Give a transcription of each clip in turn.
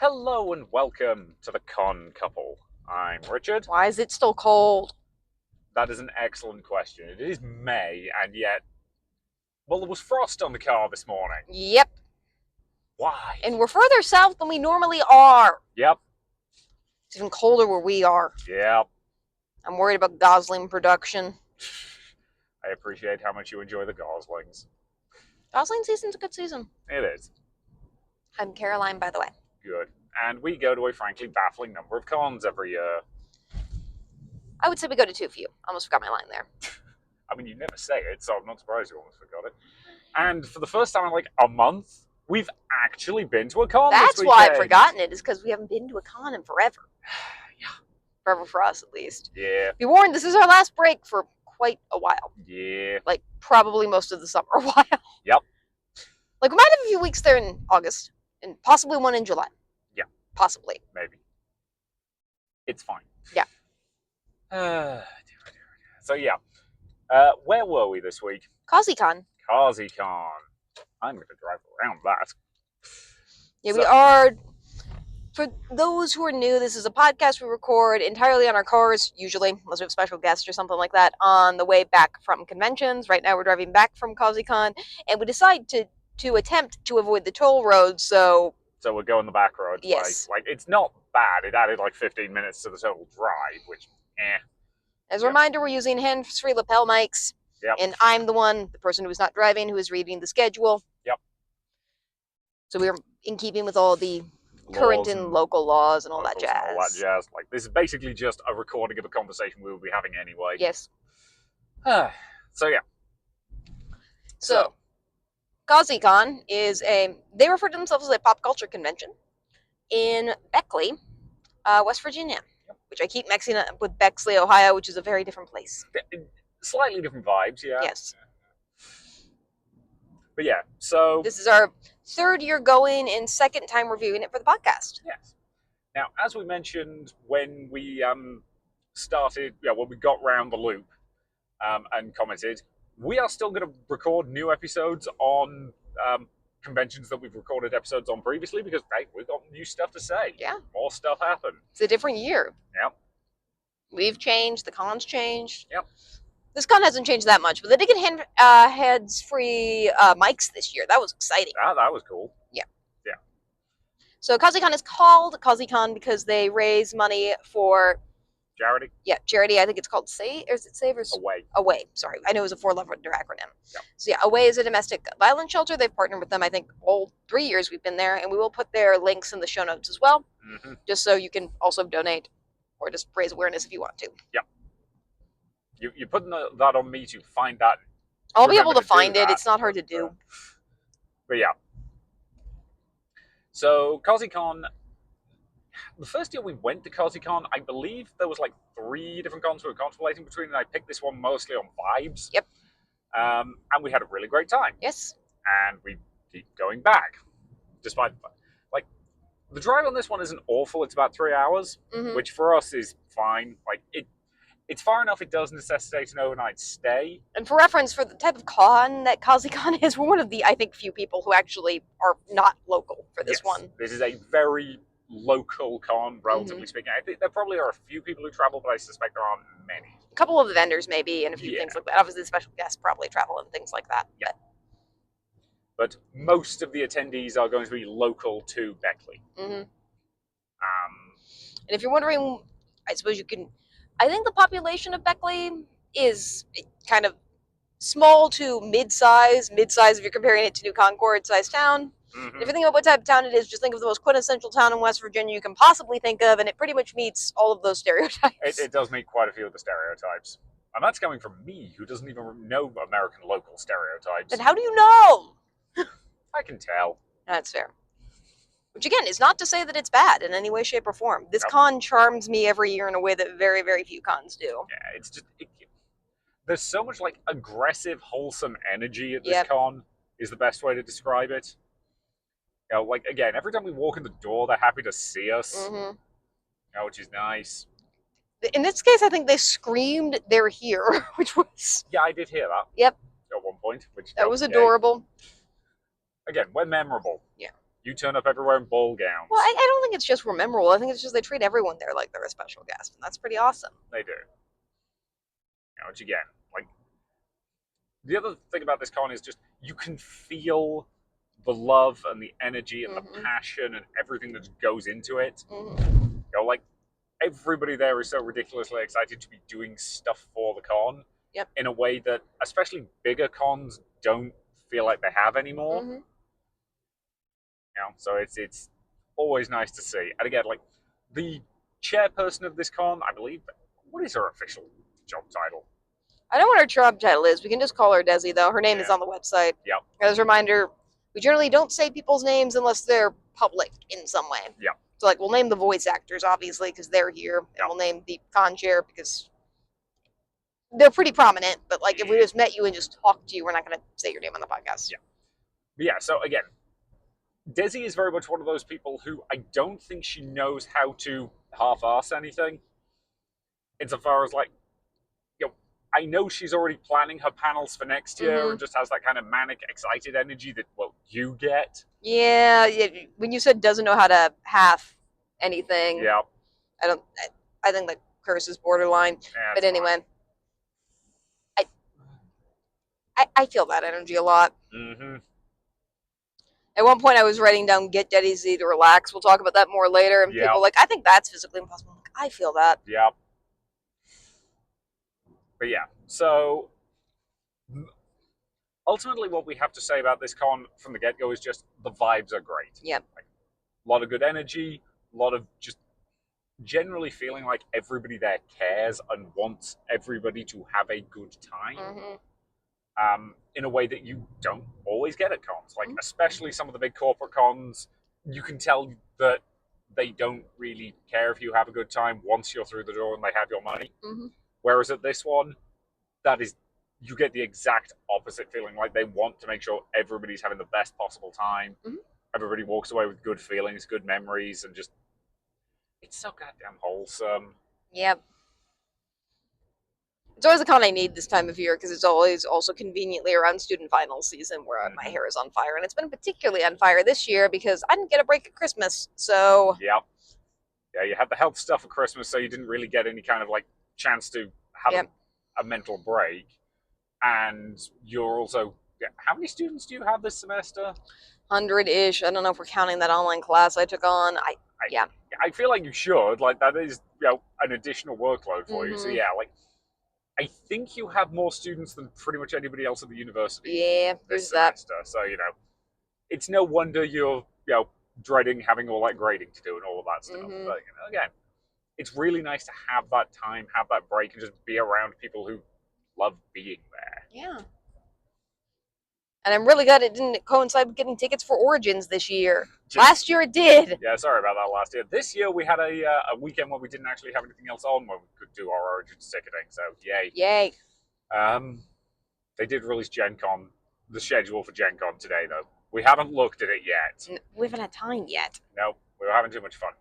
Hello and welcome to the Con Couple. I'm Richard. Why is it still cold? That is an excellent question. It is May, and yet, well, there was frost on the car this morning. Yep. Why? And we're further south than we normally are. Yep. It's even colder where we are. Yep. I'm worried about Gosling production. I appreciate how much you enjoy the Goslings. Gosling season's a good season. It is. I'm Caroline, by the way. Good. And we go to a frankly baffling number of cons every year. I would say we go to too few. Almost forgot my line there. I mean, you never say it, so I'm not surprised you almost forgot it. And for the first time in like a month, we've actually been to a con That's this why weekend. I've forgotten it, is because we haven't been to a con in forever. Yeah. Forever for us, at least. Yeah. Be warned, this is our last break for quite a while. Yeah. Like, probably most of the summer a while. Yep. Like, we might have a few weeks there in August, and possibly one in July. Yeah. Possibly. Maybe. It's fine. Yeah. So yeah, where were we this week? Causeacon. Causeacon. I'm going to drive around that. Yeah, we are. For those who are new, this is a podcast we record entirely on our cars, usually, unless we have special guests or something like that, on the way back from conventions. Right now we're driving back from Causeacon, and we decide to attempt to avoid the toll roads, so we're going the back roads. Yes. Like it's not bad. It added like 15 minutes to the total drive, which, As a reminder, we're using hands-free lapel mics, Yep. and I'm the person who is not driving, who is reading the schedule. Yep. So we're in keeping with all the current and local laws and all that jazz. All that jazz. Like, this is basically just a recording of a conversation we will be having anyway. Yes. So yeah. So Causeacon is they refer to themselves as a pop culture convention in Beckley, West Virginia, which I keep mixing up with Bexley, Ohio, which is a very different place. Slightly different vibes, yeah. Yes. But yeah, so this is our third year going and second time reviewing it for the podcast. Yes. Now, as we mentioned when we started, when we got round the loop and commented, we are still going to record new episodes on conventions that we've recorded episodes on previously because, hey, we've got new stuff to say. Yeah. More stuff happened. It's a different year. Yep. We've changed. The con's changed. Yep. This con hasn't changed that much, but they did get hands-free mics this year. That was exciting. That was cool. Yeah. Yeah. So Causeacon is called Causeacon because they raise money for charity. Yeah, charity. I think it's called Save, or is it Save or Away? Away. Sorry, I know it was a four-letter acronym. Yep. So yeah, Away is a domestic violence shelter. They've partnered with them, I think, all 3 years we've been there, and we will put their links in the show notes as well, just so you can also donate or just raise awareness if you want to. Yep. You're putting that on me to find that. I'll be able to find it. It's not hard to do. But yeah. So Causeacon, the first year we went to Causeacon, I believe there was like 3 different cons we were contemplating between, and I picked this one mostly on vibes. Yep. And we had a really great time. Yes. And we keep going back, despite like the drive on this one isn't awful. It's about 3 hours, which for us is fine. Like it's far enough. It does necessitate an overnight stay. And for reference, for the type of con that Causeacon is, we're one of the, I think, few people who actually are not local for this one. This is a very local con, relatively speaking. I think there probably are a few people who travel, but I suspect there aren't many. A couple of the vendors, maybe, and a few things like that. Obviously, the special guests probably travel and things like that. Yeah. But most of the attendees are going to be local to Beckley. And if you're wondering, I suppose you can. I think the population of Beckley is kind of small to mid-size. Mid-size if you're comparing it to New Concord-sized town. If you're thinking about what type of town it is, just think of the most quintessential town in West Virginia you can possibly think of, and it pretty much meets all of those stereotypes. It does meet quite a few of the stereotypes. And that's coming from me, who doesn't even know American local stereotypes. And how do you know? I can tell. That's fair. Which, again, is not to say that it's bad in any way, shape, or form. This con charms me every year in a way that very, very few cons do. Yeah, it's just... there's so much, like, aggressive, wholesome energy at this con, is the best way to describe it. You know, like, again, every time we walk in the door, they're happy to see us. You know, which is nice. In this case, I think they screamed, "They're here," which was... Yeah, I did hear that. Yep. At one point. Which that was adorable. Again, we're memorable. Yeah. You turn up everywhere in ball gowns. Well, I don't think it's just we're memorable. I think it's just they treat everyone there like they're a special guest, and that's pretty awesome. They do. Which again, like, the other thing about this con is just you can feel the love and the energy and the passion and everything that goes into it. Like, everybody there is so ridiculously excited to be doing stuff for the con in a way that especially bigger cons don't feel like they have anymore. So it's always nice to see. And again, like, the chairperson of this con, I believe, what is her official job title? I don't know what her job title is. We can just call her Desi, though. Her name is on the website. Yep. As a reminder, we generally don't say people's names unless they're public in some way. Yep. So, like, we'll name the voice actors, obviously, because they're here. And we'll name the con chair because they're pretty prominent. But, like, if we just met you and just talked to you, we're not going to say your name on the podcast. Yeah. But yeah, so again, Desi is very much one of those people who I don't think she knows how to half-ass anything. Insofar as, like, I know she's already planning her panels for next year and just has that kind of manic, excited energy that, well, you get. Yeah, when you said doesn't know how to half anything, I think that curse is borderline. Yeah, but anyway, I feel that energy a lot. At one point, I was writing down "Get Desi to relax." We'll talk about that more later. And people were like, I think that's physically impossible. I'm like, I feel that. Yep. But yeah, so ultimately what we have to say about this con from the get-go is just the vibes are great. Yep. Like, a lot of good energy, a lot of just generally feeling like everybody there cares and wants everybody to have a good time. In a way that you don't always get at cons. Like, especially some of the big corporate cons, you can tell that they don't really care if you have a good time once you're through the door and they have your money. Whereas at this one, you get the exact opposite feeling. Like, they want to make sure everybody's having the best possible time. Everybody walks away with good feelings, good memories, and just, it's so goddamn wholesome. Yep. It's always a con I need this time of year because it's always also conveniently around student finals season where my hair is on fire. And it's been particularly on fire this year because I didn't get a break at Christmas, so... Yep. Yeah, you had the health stuff at Christmas, so you didn't really get any kind of, like, chance to have a mental break. And you're also... how many students do you have this semester? 100-ish. I don't know if we're counting that online class I took on. I feel like you should. Like, that is, an additional workload for you. So, yeah, like, I think you have more students than pretty much anybody else at the university this semester. So, it's no wonder you're, dreading having all that grading to do and all of that stuff. But, again, it's really nice to have that time, have that break, and just be around people who love being there. Yeah. And I'm really glad it didn't coincide with getting tickets for Origins this year. Last year it did. Yeah, sorry about that last year. This year we had a weekend where we didn't actually have anything else on where we could do our Origins ticketing, so yay. Yay. They did release Gen Con, the schedule for Gen Con today, though. We haven't looked at it yet. We haven't had time yet. No, we were having too much fun.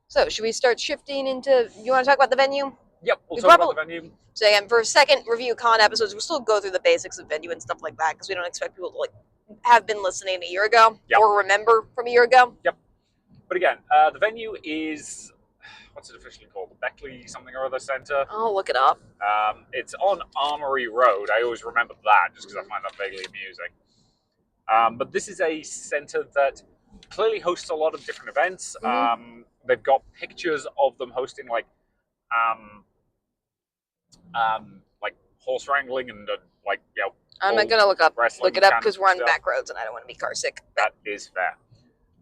So, should we start shifting into... You want to talk about the venue? Yep, we'll talk about the venue. So again, for second review con episodes, we'll still go through the basics of venue and stuff like that because we don't expect people to like have been listening a year ago or remember from a year ago. Yep. But again, the venue is, what's it officially called? The Beckley something or other Center. I'll look it up. It's on Armory Road. I always remember that just because I find that vaguely amusing. But this is a center that clearly hosts a lot of different events. They've got pictures of them hosting like horse wrangling and I'm not gonna look it up because we're on stuff. back roads and I don't want to be car sick. That is fair.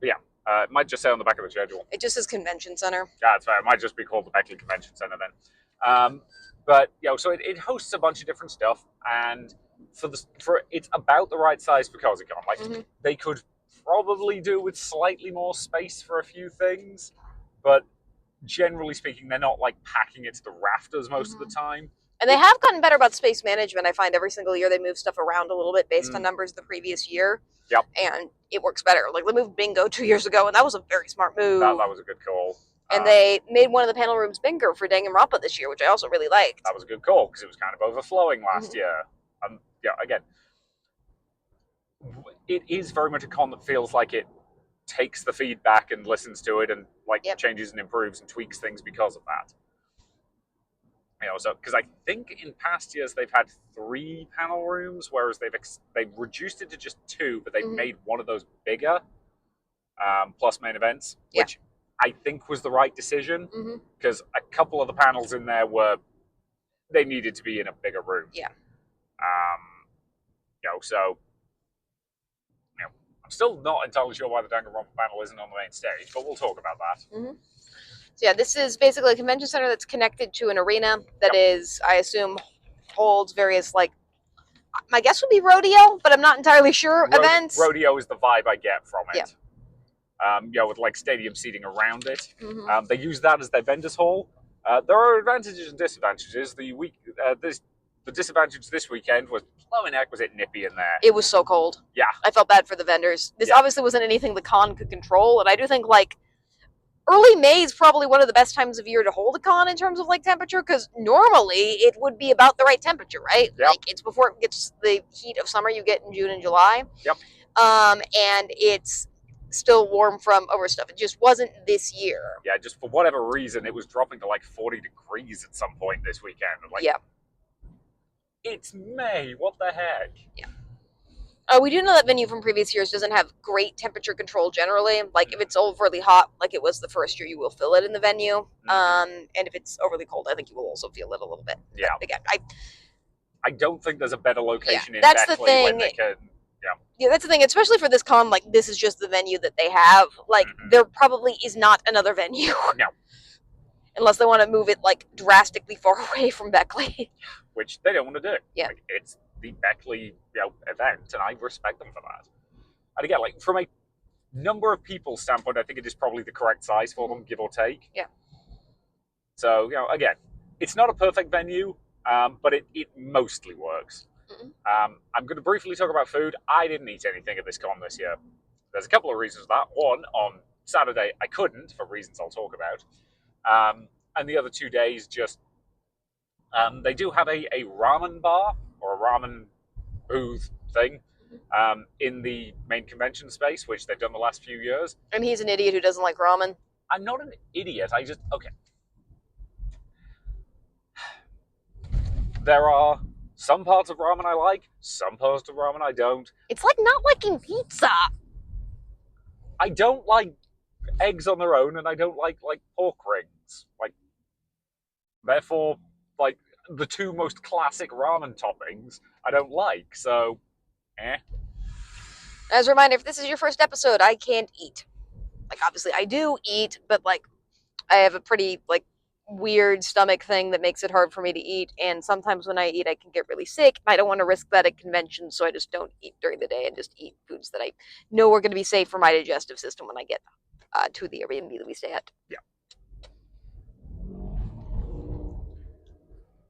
But yeah, it might just say on the back of the schedule. It just says convention center. Yeah, that's fair. It might just be called the Beckley Convention Center then. But so it hosts a bunch of different stuff, and for it's about the right size for Causeacon. Like they could probably do with slightly more space for a few things, but generally speaking, they're not like packing it to the rafters most of the time. And they have gotten better about space management. I find every single year they move stuff around a little bit based on numbers the previous year. Yep. And it works better. Like they moved bingo 2 years ago, and that was a very smart move. That was a good call. And they made one of the panel rooms bigger for Danganronpa this year, which I also really liked. That was a good call because it was kind of overflowing last year. Again, it is very much a con that feels like it takes the feedback and listens to it and like changes and improves and tweaks things because of that. So because I think in past years they've had 3 panel rooms, whereas they've reduced it to just 2, but they've made one of those bigger, plus main events, which I think was the right decision, because a couple of the panels in there they needed to be in a bigger room. Yeah. So I'm still not entirely sure why the Danganronpa panel isn't on the main stage, but we'll talk about that. So yeah, this is basically a convention center that's connected to an arena that is, I assume, holds various, like, my guess would be rodeo, but I'm not entirely sure, events. Rodeo is the vibe I get from it. With like stadium seating around it. They use that as their vendors hall. There are advantages and disadvantages. The disadvantage this weekend was, blowing heck, was it nippy in there. It was so cold. Yeah. I felt bad for the vendors. This obviously wasn't anything the con could control, and I do think, like, early May is probably one of the best times of year to hold a con in terms of, like, temperature, because normally it would be about the right temperature, right? Yep. Like, it's before it gets the heat of summer you get in June and July. Yep. And it's still warm from over stuff. It just wasn't this year. Yeah, just for whatever reason, it was dropping to like 40 degrees at some point this weekend. Like, it's May. What the heck? Yeah. We do know that venue from previous years doesn't have great temperature control generally. Like, if it's overly hot, like it was the first year, you will feel it in the venue. And if it's overly cold, I think you will also feel it a little bit. Yeah. But again, I don't think there's a better location in that's Beckley the thing. when they can. Yeah, that's the thing, especially for this con, like, this is just the venue that they have. Like, there probably is not another venue. No. Unless they want to move it, like, drastically far away from Beckley. Which they don't want to do. Yeah. Like, it's the Beckley event, and I respect them for that. And again, like, from a number of people standpoint, I think it is probably the correct size for them, give or take. Yeah. So, again, it's not a perfect venue, but it mostly works. I'm going to briefly talk about food. I didn't eat anything at this con this year. There's a couple of reasons for that. One, on Saturday, I couldn't, for reasons I'll talk about. And the other 2 days, just they do have a ramen bar or a ramen booth thing in the main convention space, which they've done the last few years. And he's an idiot who doesn't like ramen. I'm not an idiot. Okay. There are some parts of ramen I like, some parts of ramen I don't. It's like not liking pizza. I don't like eggs on their own, and I don't like pork rings. Like, therefore, like, the 2 most classic ramen toppings I don't like. So, As a reminder, if this is your first episode, I can't eat. Like, obviously, I do eat, but, like, I have a pretty, like, weird stomach thing that makes it hard for me to eat, and sometimes when I eat I can get really sick. I don't want to risk that at conventions, so I just don't eat during the day and just eat foods that I know are going to be safe for my digestive system when I get to the Airbnb that we stay at. Yeah.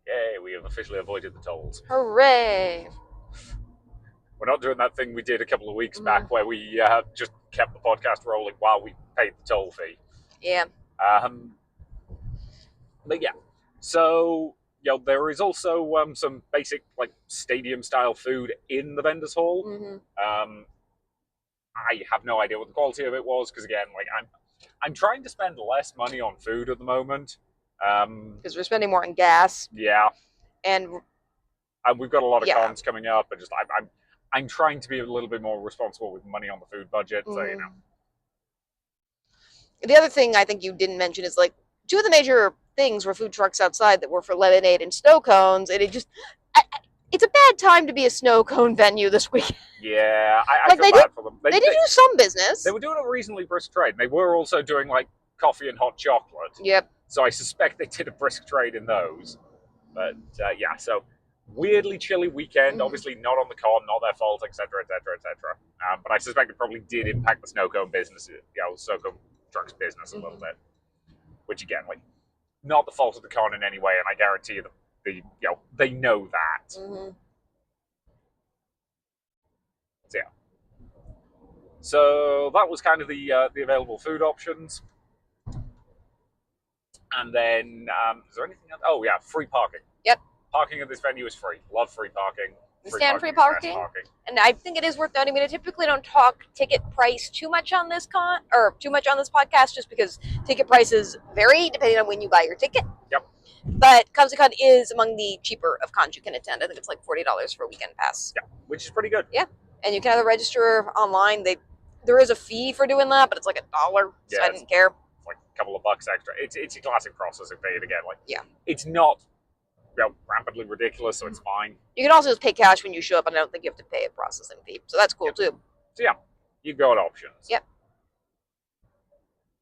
Yay, we have officially avoided the tolls. Hooray! We're not doing that thing we did a couple of weeks back where we just kept the podcast rolling while we paid the toll fee. Yeah. But yeah, so there is also some basic like stadium style food in the vendors hall. I have no idea what the quality of it was because again, like I'm trying to spend less money on food at the moment because we're spending more on gas. Yeah, and we've got a lot of cons coming up, and just I'm trying to be a little bit more responsible with money on the food budget. So The other thing I think you didn't mention is like 2 of the major things were food trucks outside that were for lemonade and snow cones, and it's a bad time to be a snow cone venue this week. Yeah, I feel bad for them. They did do some business. They were doing a reasonably brisk trade. They were also doing like coffee and hot chocolate. Yep. So I suspect they did a brisk trade in those. But yeah, so weirdly chilly weekend. Obviously not on the con, not their fault, etc., etc., etc. But I suspect it probably did impact the snow cone business, snow cone trucks business a little bit. Which again, like, not the fault of the con in any way, and I guarantee you that they know that. So yeah. So that was kind of the available food options. And then, is there anything else? Oh yeah, free parking. Yep. Parking at this venue is free. Love free parking. stand free parking. And I think it is worth noting. I mean, I typically don't talk ticket price too much on this podcast, just because ticket prices vary depending on when you buy your ticket. Yep. But Causeacon is among the cheaper of cons you can attend. I think it's like $40 for a weekend pass. Yeah, which is pretty good. Yeah, and you can either register online. There is a fee for doing that, but it's like $1, so I didn't care. It's like a couple of bucks extra. It's a classic processing fee again. Like, yeah, it's not rampantly ridiculous, so it's fine. You can also just pay cash when you show up, and I don't think you have to pay a processing fee, so that's cool too. So yeah, you've got options. Yep.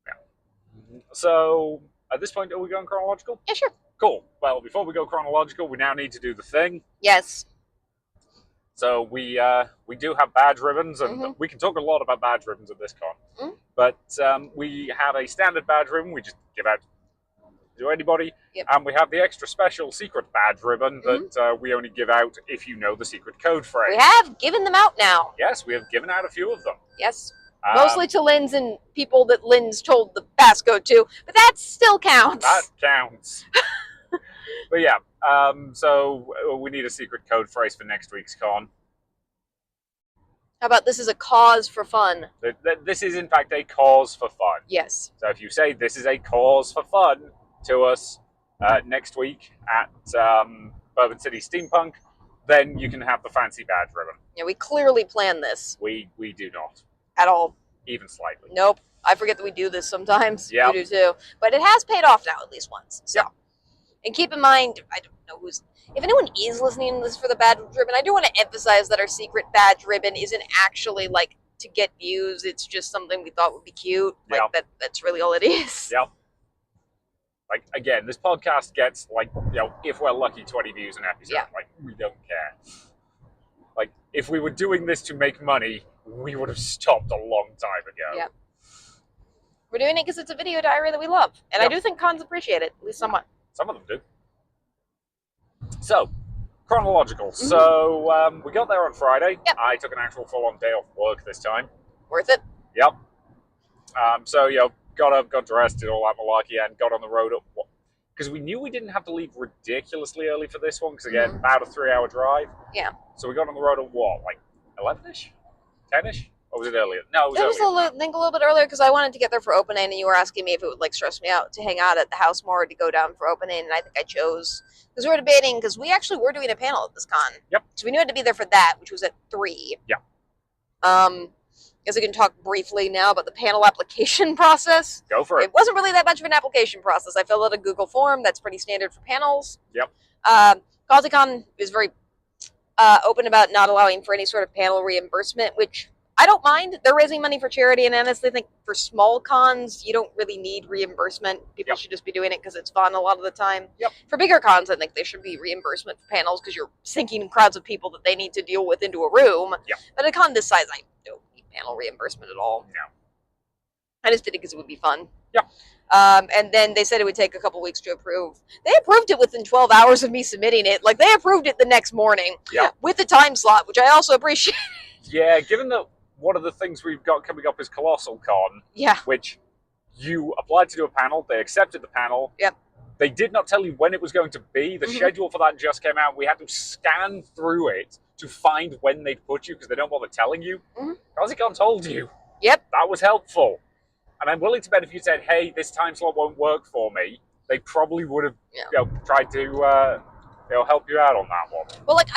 Yeah. So at this point, are we going chronological? Yeah, sure. Cool. Well, before we go chronological, we now need to do the thing. Yes. So we do have badge ribbons, and we can talk a lot about badge ribbons at this con. But we have a standard badge ribbon we just give out to anybody, and we have the extra special secret badge ribbon that we only give out if you know the secret code phrase. We have given them out now. Yes, we have given out a few of them. Yes. Mostly to Lynn's and people that Lynn's told the passcode to, but that still counts. That counts. But yeah, so we need a secret code phrase for next week's con. How about this is a cause for fun? This is, in fact, a cause for fun. Yes. So if you say this is a cause for fun to us next week at Bourbon City Steampunk, then you can have the fancy badge ribbon. Yeah, we clearly planned this. We do not. At all. Even slightly. Nope. I forget that we do this sometimes. Yeah. We do too. But it has paid off now at least once. So. Yep. And keep in mind, I don't know if anyone is listening to this for the badge ribbon, I do want to emphasize that our secret badge ribbon isn't actually like to get views. It's just something we thought would be cute. Like that's really all it is. Yep. Like, again, this podcast gets, like, if we're lucky, 20 views an episode. Yeah. Like, we don't care. Like, if we were doing this to make money, we would have stopped a long time ago. Yeah. We're doing it because it's a video diary that we love. And I do think cons appreciate it, at least somewhat. Some of them do. So, chronological. So, we got there on Friday. Yep. I took an actual full-on day off work this time. Worth it. Yep. So, got up, got dressed, did all that malarkey, and got on the road at because we knew we didn't have to leave ridiculously early for this one, because again, about a 3-hour drive. Yeah. So we got on the road at what, like 11ish, 10ish, or was it earlier? No, it was earlier. I think a little bit earlier, because I wanted to get there for opening, and you were asking me if it would like stress me out to hang out at the house more or to go down for opening, and I think I chose because we were debating because we actually were doing a panel at this con. Yep. So we knew we had to be there for that, which was at 3. Yeah. Guess we can talk briefly now about the panel application process. Go for it. It wasn't really that much of an application process. I filled out a Google form. That's pretty standard for panels. Yep. Causeacon is very open about not allowing for any sort of panel reimbursement, which I don't mind. They're raising money for charity, and honestly, I think for small cons, you don't really need reimbursement. People should just be doing it because it's fun a lot of the time. Yep. For bigger cons, I think there should be reimbursement for panels because you're sinking crowds of people that they need to deal with into a room. Yep. But at a con this size, I don't need panel reimbursement at all. No. I just did it because it would be fun. Yep. And then they said it would take a couple weeks to approve. They approved it within 12 hours of me submitting it. Like, they approved it the next morning with the time slot, which I also appreciate. Yeah, given that one of the things we've got coming up is Causeacon, which you applied to do a panel, they accepted the panel. Yep. They did not tell you when it was going to be. The schedule for that just came out. We had to scan through it to find when they'd put you because they don't bother telling you. Causeacon told you. Yep. That was helpful. And I'm willing to bet if you said, hey, this time slot won't work for me, they probably would have tried to help you out on that one. Well, like,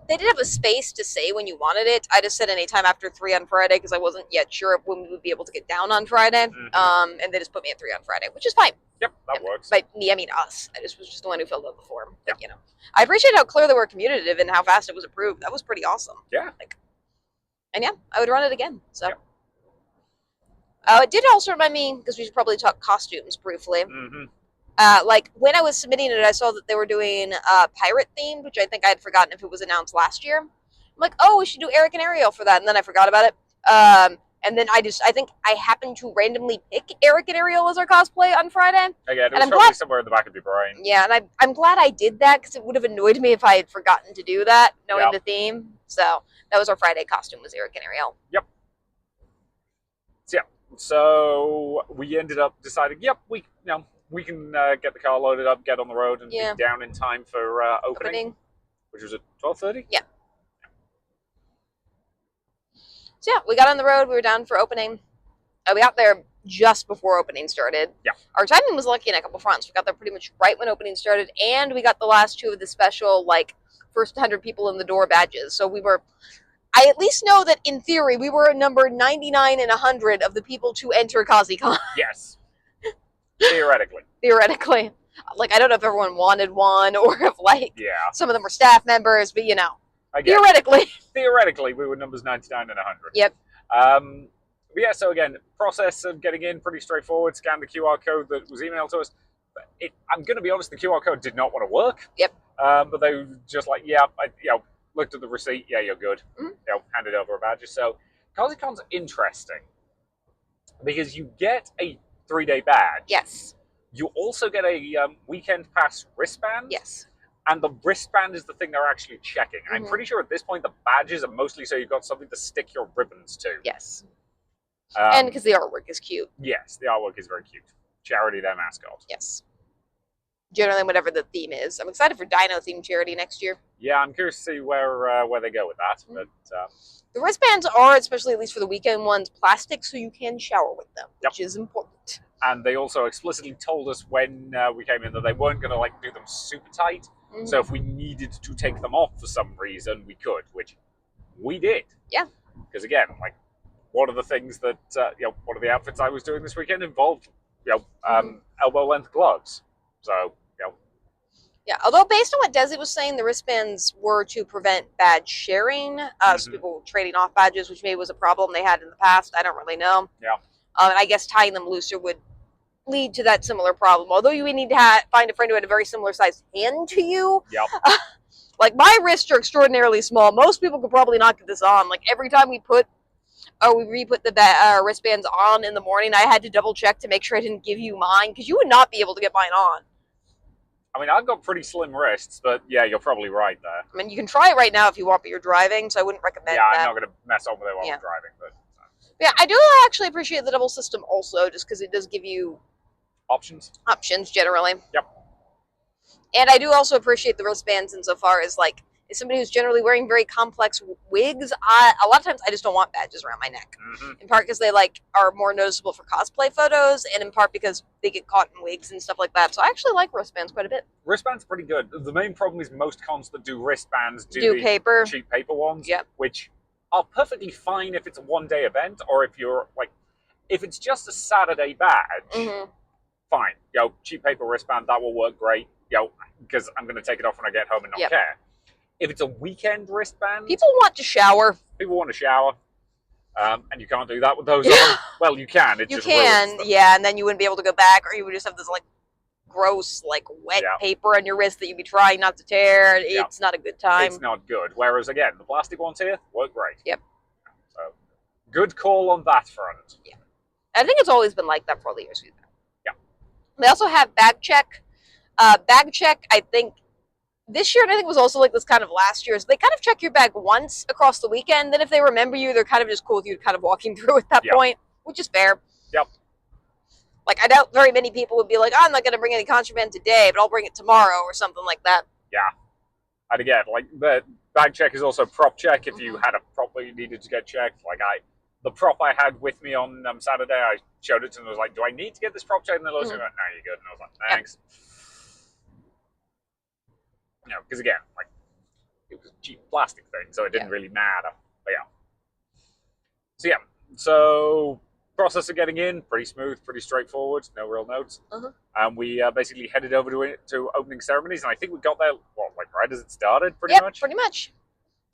they did have a space to say when you wanted it. I just said anytime after 3 on Friday because I wasn't yet sure when we would be able to get down on Friday. And they just put me at 3 on Friday, which is fine. Yep, that works. By me, I mean us. I was just the one who filled out the form. But, I appreciate how clear they were communicative and how fast it was approved. That was pretty awesome. Yeah. And I would run it again. So. It did also remind me, because we should probably talk costumes briefly. Like, when I was submitting it, I saw that they were doing pirate themed, which I think I had forgotten if it was announced last year. I'm like, oh, we should do Eric and Ariel for that, and then I forgot about it. And then I think I happened to randomly pick Eric and Ariel as our cosplay on Friday. Again, it was probably somewhere in the back of your brain. Yeah, and I'm glad I did that, because it would have annoyed me if I had forgotten to do that, knowing the theme. So, that was our Friday costume, was Eric and Ariel. Yep. So we ended up deciding, we can get the car loaded up, get on the road, and be down in time for opening, which was at 12:30. Yeah. So yeah, we got on the road. We were down for opening. We got there just before opening started. Yeah. Our timing was lucky in a couple fronts. We got there pretty much right when opening started, and we got the last two of the special, like, first 100 people in the door badges. So we were, I at least know that in theory, we were number 99 and 100 of the people to enter Causeacon. Yes. Theoretically. Theoretically. Like, I don't know if everyone wanted one or if, like, Yeah. some of them were staff members, but, Again, theoretically, we were numbers 99 and 100. Yep. But yeah, so again, process of getting in, pretty straightforward. Scan the QR code that was emailed to us. I'm going to be honest, the QR code did not want to work. Yep. But they were just like, yeah, looked at the receipt. Yeah, you're good. Mm-hmm. Handed over a badge. So Causeacon's interesting because you get a 3-day badge. Yes. You also get a weekend pass wristband. Yes. And the wristband is the thing they're actually checking. Mm-hmm. I'm pretty sure at this point the badges are mostly so you've got something to stick your ribbons to. Yes. And because the artwork is cute. Yes, the artwork is very cute. Charity, their mascot. Yes. Generally, whatever the theme is. I'm excited for Dino themed charity next year. Yeah, I'm curious to see where they go with that. But the wristbands are, especially at least for the weekend ones, plastic, so you can shower with them, which is important. And they also explicitly told us when we came in that they weren't going to do them super tight. Mm-hmm. So if we needed to take them off for some reason, we could, which we did. Yeah. Because again, one of the things that one of the outfits I was doing this weekend involved elbow length gloves. So yeah, although based on what Desi was saying, the wristbands were to prevent badge sharing, so people trading off badges, which maybe was a problem they had in the past. I don't really know. Yeah. And I guess tying them looser would lead to that similar problem. Although you would need to find a friend who had a very similar sized hand to you. Yep. My wrists are extraordinarily small. Most people could probably not get this on. Every time we re-put the wristbands on in the morning, I had to double check to make sure I didn't give you mine, because you would not be able to get mine on. I mean, I've got pretty slim wrists, but yeah, you're probably right there. I mean, you can try it right now if you want, but you're driving, so I wouldn't recommend that. Yeah, I'm not going to mess up with it while I'm driving. But yeah, I do actually appreciate the double system also, just because it does give you options generally. Yep. And I do also appreciate the wristbands insofar as, as somebody who's generally wearing very complex wigs, a lot of times I just don't want badges around my neck. Mm-hmm. In part because they are more noticeable for cosplay photos, and in part because they get caught in wigs and stuff like that. So I actually like wristbands quite a bit. Wristbands are pretty good. The main problem is most cons that do wristbands do the paper. Cheap paper ones, yep. Which are perfectly fine if it's a one-day event, or if you're if it's just a Saturday badge, fine. Cheap paper wristband, that will work great. Because I'm going to take it off when I get home and not care. If it's a weekend wristband, people want to shower. And you can't do that with those on. Well, you can. It just ruins them. Yeah, and then you wouldn't be able to go back, or you would just have this gross wet paper on your wrist that you'd be trying not to tear. It's not a good time. It's not good. Whereas again, the plastic ones here work great. Yep. So good call on that front. Yeah, I think it's always been like that for all the years we've been. Yeah. They also have bag check. Bag check, I think. This year, and I think it was also like this kind of last year, so they kind of check your bag once across the weekend. Then if they remember you, they're kind of just cool with you kind of walking through at that point, which is fair. Yep. I doubt very many people would be like, I'm not going to bring any contraband today, but I'll bring it tomorrow or something like that. Yeah. And again, the bag check is also prop check if you had a prop that you needed to get checked. The prop I had with me on Saturday, I showed it to them and was like, do I need to get this prop checked? And they looked at me and went, no, you're good. And I was like, thanks. Yep. Because again, it was a cheap plastic thing, so it didn't really matter. But so process of getting in, pretty smooth, pretty straightforward, no real notes. And we basically headed over to opening ceremonies, and I think we got there, right as it started, pretty much? Pretty much.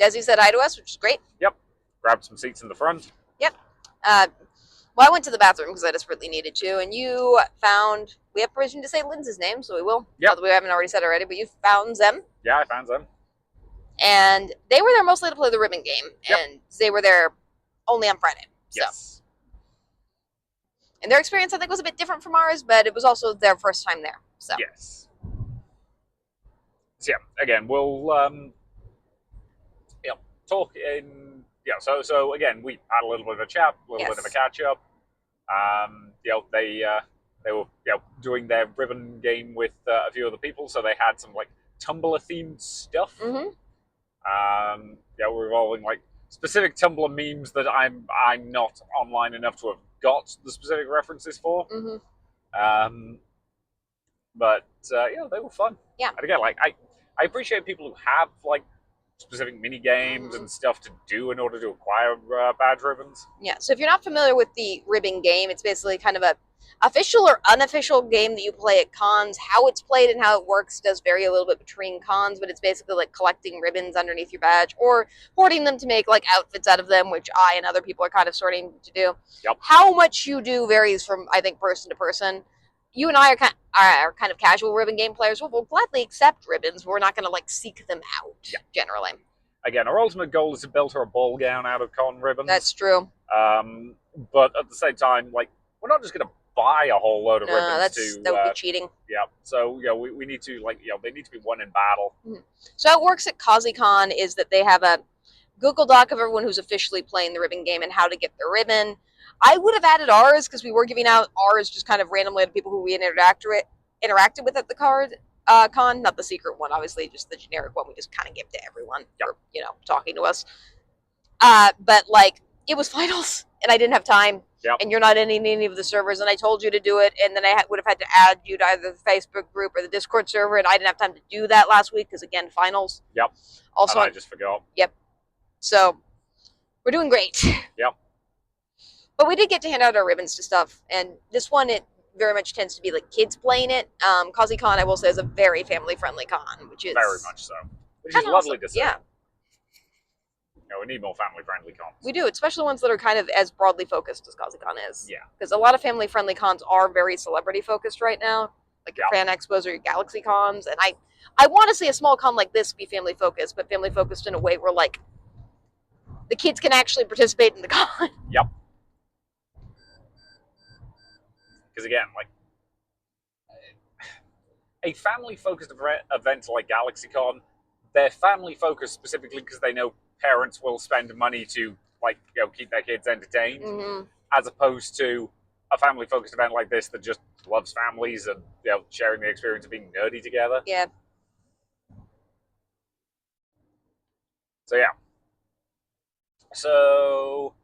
Desi said hi to us, which is great. Yep. Grabbed some seats in the front. Yep. Well, I went to the bathroom because I desperately needed to, and you found... We have permission to say Linz's name, so we will. Yep. Not that we haven't already said already, but you found them. Yeah, I found them. And they were there mostly to play the ribbon game, and they were there only on Friday. So. Yes. And their experience, I think, was a bit different from ours, but it was also their first time there. So. Yes. So, again, we'll talk in... So again, we had a little bit of a chat, a little bit of a catch-up. They were doing their ribbon game with a few other people, so they had some Tumblr themed stuff. Yeah, we're involving like specific Tumblr memes that I'm not online enough to have got the specific references for. Mm-hmm. But yeah, they were fun. Yeah. And again, like I appreciate people who have like specific mini games Mm-hmm. and stuff to do in order to acquire badge ribbons. Yeah, so if you're not familiar with the ribbon game, it's basically kind of a official or unofficial game that you play at cons. How it's played and how it works does vary a little bit between cons, but it's basically like collecting ribbons underneath your badge or hoarding them to make like outfits out of them, which I and other people are kind of starting to do. Yep. How much you do varies from, I think, person to person. You and I are kind of casual ribbon game players. We'll gladly accept ribbons. We're not going to like seek them out generally. Again, our ultimate goal is to build her a ball gown out of con ribbons. That's true. But at the same time, like, we're not just going to buy a whole load of ribbons that would be cheating. Yeah. So, we need to, like, they need to be won in battle. Mm-hmm. So how it works at Causeacon is that they have a Google Doc of everyone who's officially playing the ribbon game and how to get the ribbon. I would have added ours because we were giving out ours just kind of randomly to people who we interacted with at the con, not the secret one, obviously, just the generic one we just kind of give to everyone for, talking to us. But like, it was finals and I didn't have time. Yep. And you're not in any of the servers, and I told you to do it, and then I would have had to add you to either the Facebook group or the Discord server, and I didn't have time to do that last week because, again, finals. Yep. Also, and I just forgot. Yep. So, we're doing great. Yep. But we did get to hand out our ribbons to stuff, and this one, it very much tends to be like kids playing it. Causeacon, I will say, is a very family-friendly con, which is... Very much so. Which is lovely to see. Yeah. We need more family-friendly cons. We do, especially ones that are kind of as broadly focused as Causeacon is. Yeah. Because a lot of family-friendly cons are very celebrity-focused right now, like your fan expos or your galaxy cons. And I want to see a small con like this be family-focused, but family-focused in a way where, like, the kids can actually participate in the con. Yep. Because, again, like, a family-focused event like GalaxyCon, they're family-focused specifically because they know parents will spend money to, like, keep their kids entertained, as opposed to a family-focused event like this that just loves families and, sharing the experience of being nerdy together. Yeah. So, yeah. So,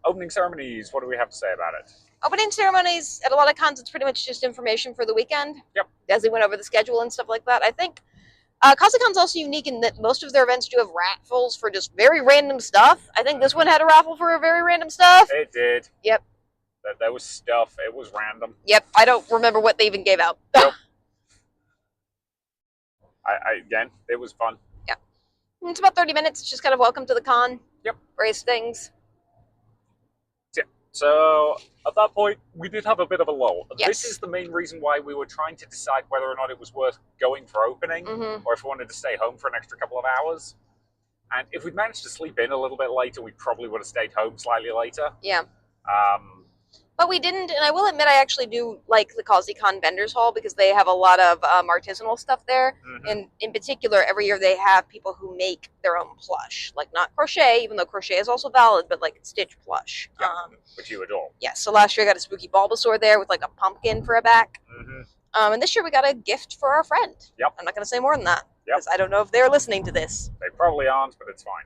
opening ceremonies, what do we have to say about it? Opening ceremonies, at a lot of cons, it's pretty much just information for the weekend. Yep. As they went over the schedule and stuff like that. I think Causeacon's also unique in that most of their events do have raffles for just very random stuff. I think this one had a raffle for very random stuff. It did. Yep. There was stuff. It was random. Yep. I don't remember what they even gave out. Nope. Again, it was fun. Yeah. It's about 30 minutes. It's just kind of welcome to the con. Yep. Various things. Yeah. So at that point, we did have a bit of a lull. Yes. This is the main reason why we were trying to decide whether or not it was worth going for opening, or if we wanted to stay home for an extra couple of hours. And if we'd managed to sleep in a little bit later, we probably would have stayed home slightly later. Yeah. But we didn't, and I will admit I actually do like the Causeacon Vendors Hall because they have a lot of artisanal stuff there. And in particular, every year they have people who make their own plush. Like, not crochet, even though crochet is also valid, but like stitch plush. Yeah, which you adore. Yeah, so last year I got a spooky Bulbasaur there with like a pumpkin for a back. And this year we got a gift for our friend. Yep. I'm not going to say more than that. Yep. Because I don't know if they're listening to this. They probably aren't, but it's fine.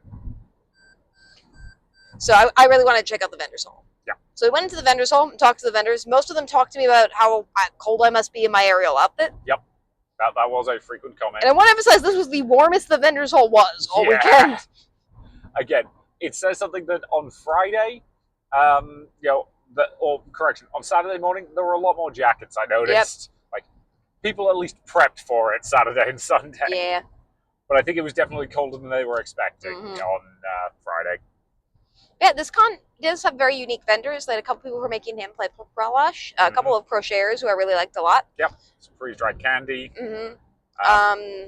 So I really want to check out the Vendors Hall. Yeah. So we went into the vendors hall and talked to the vendors. Most of them talked to me about how cold I must be in my aerial outfit. Yep. That was a frequent comment. And I want to emphasize this was the warmest the vendors hall was all weekend. Again, it says something that on Friday, on Saturday morning, there were a lot more jackets, I noticed. Yep. Like, people at least prepped for it Saturday and Sunday. Yeah. But I think it was definitely colder than they were expecting on Friday. Yeah, this con does have very unique vendors. They had a couple people who were making hand play plush, a couple of crocheters who I really liked a lot. Yep, some freeze-dried candy. A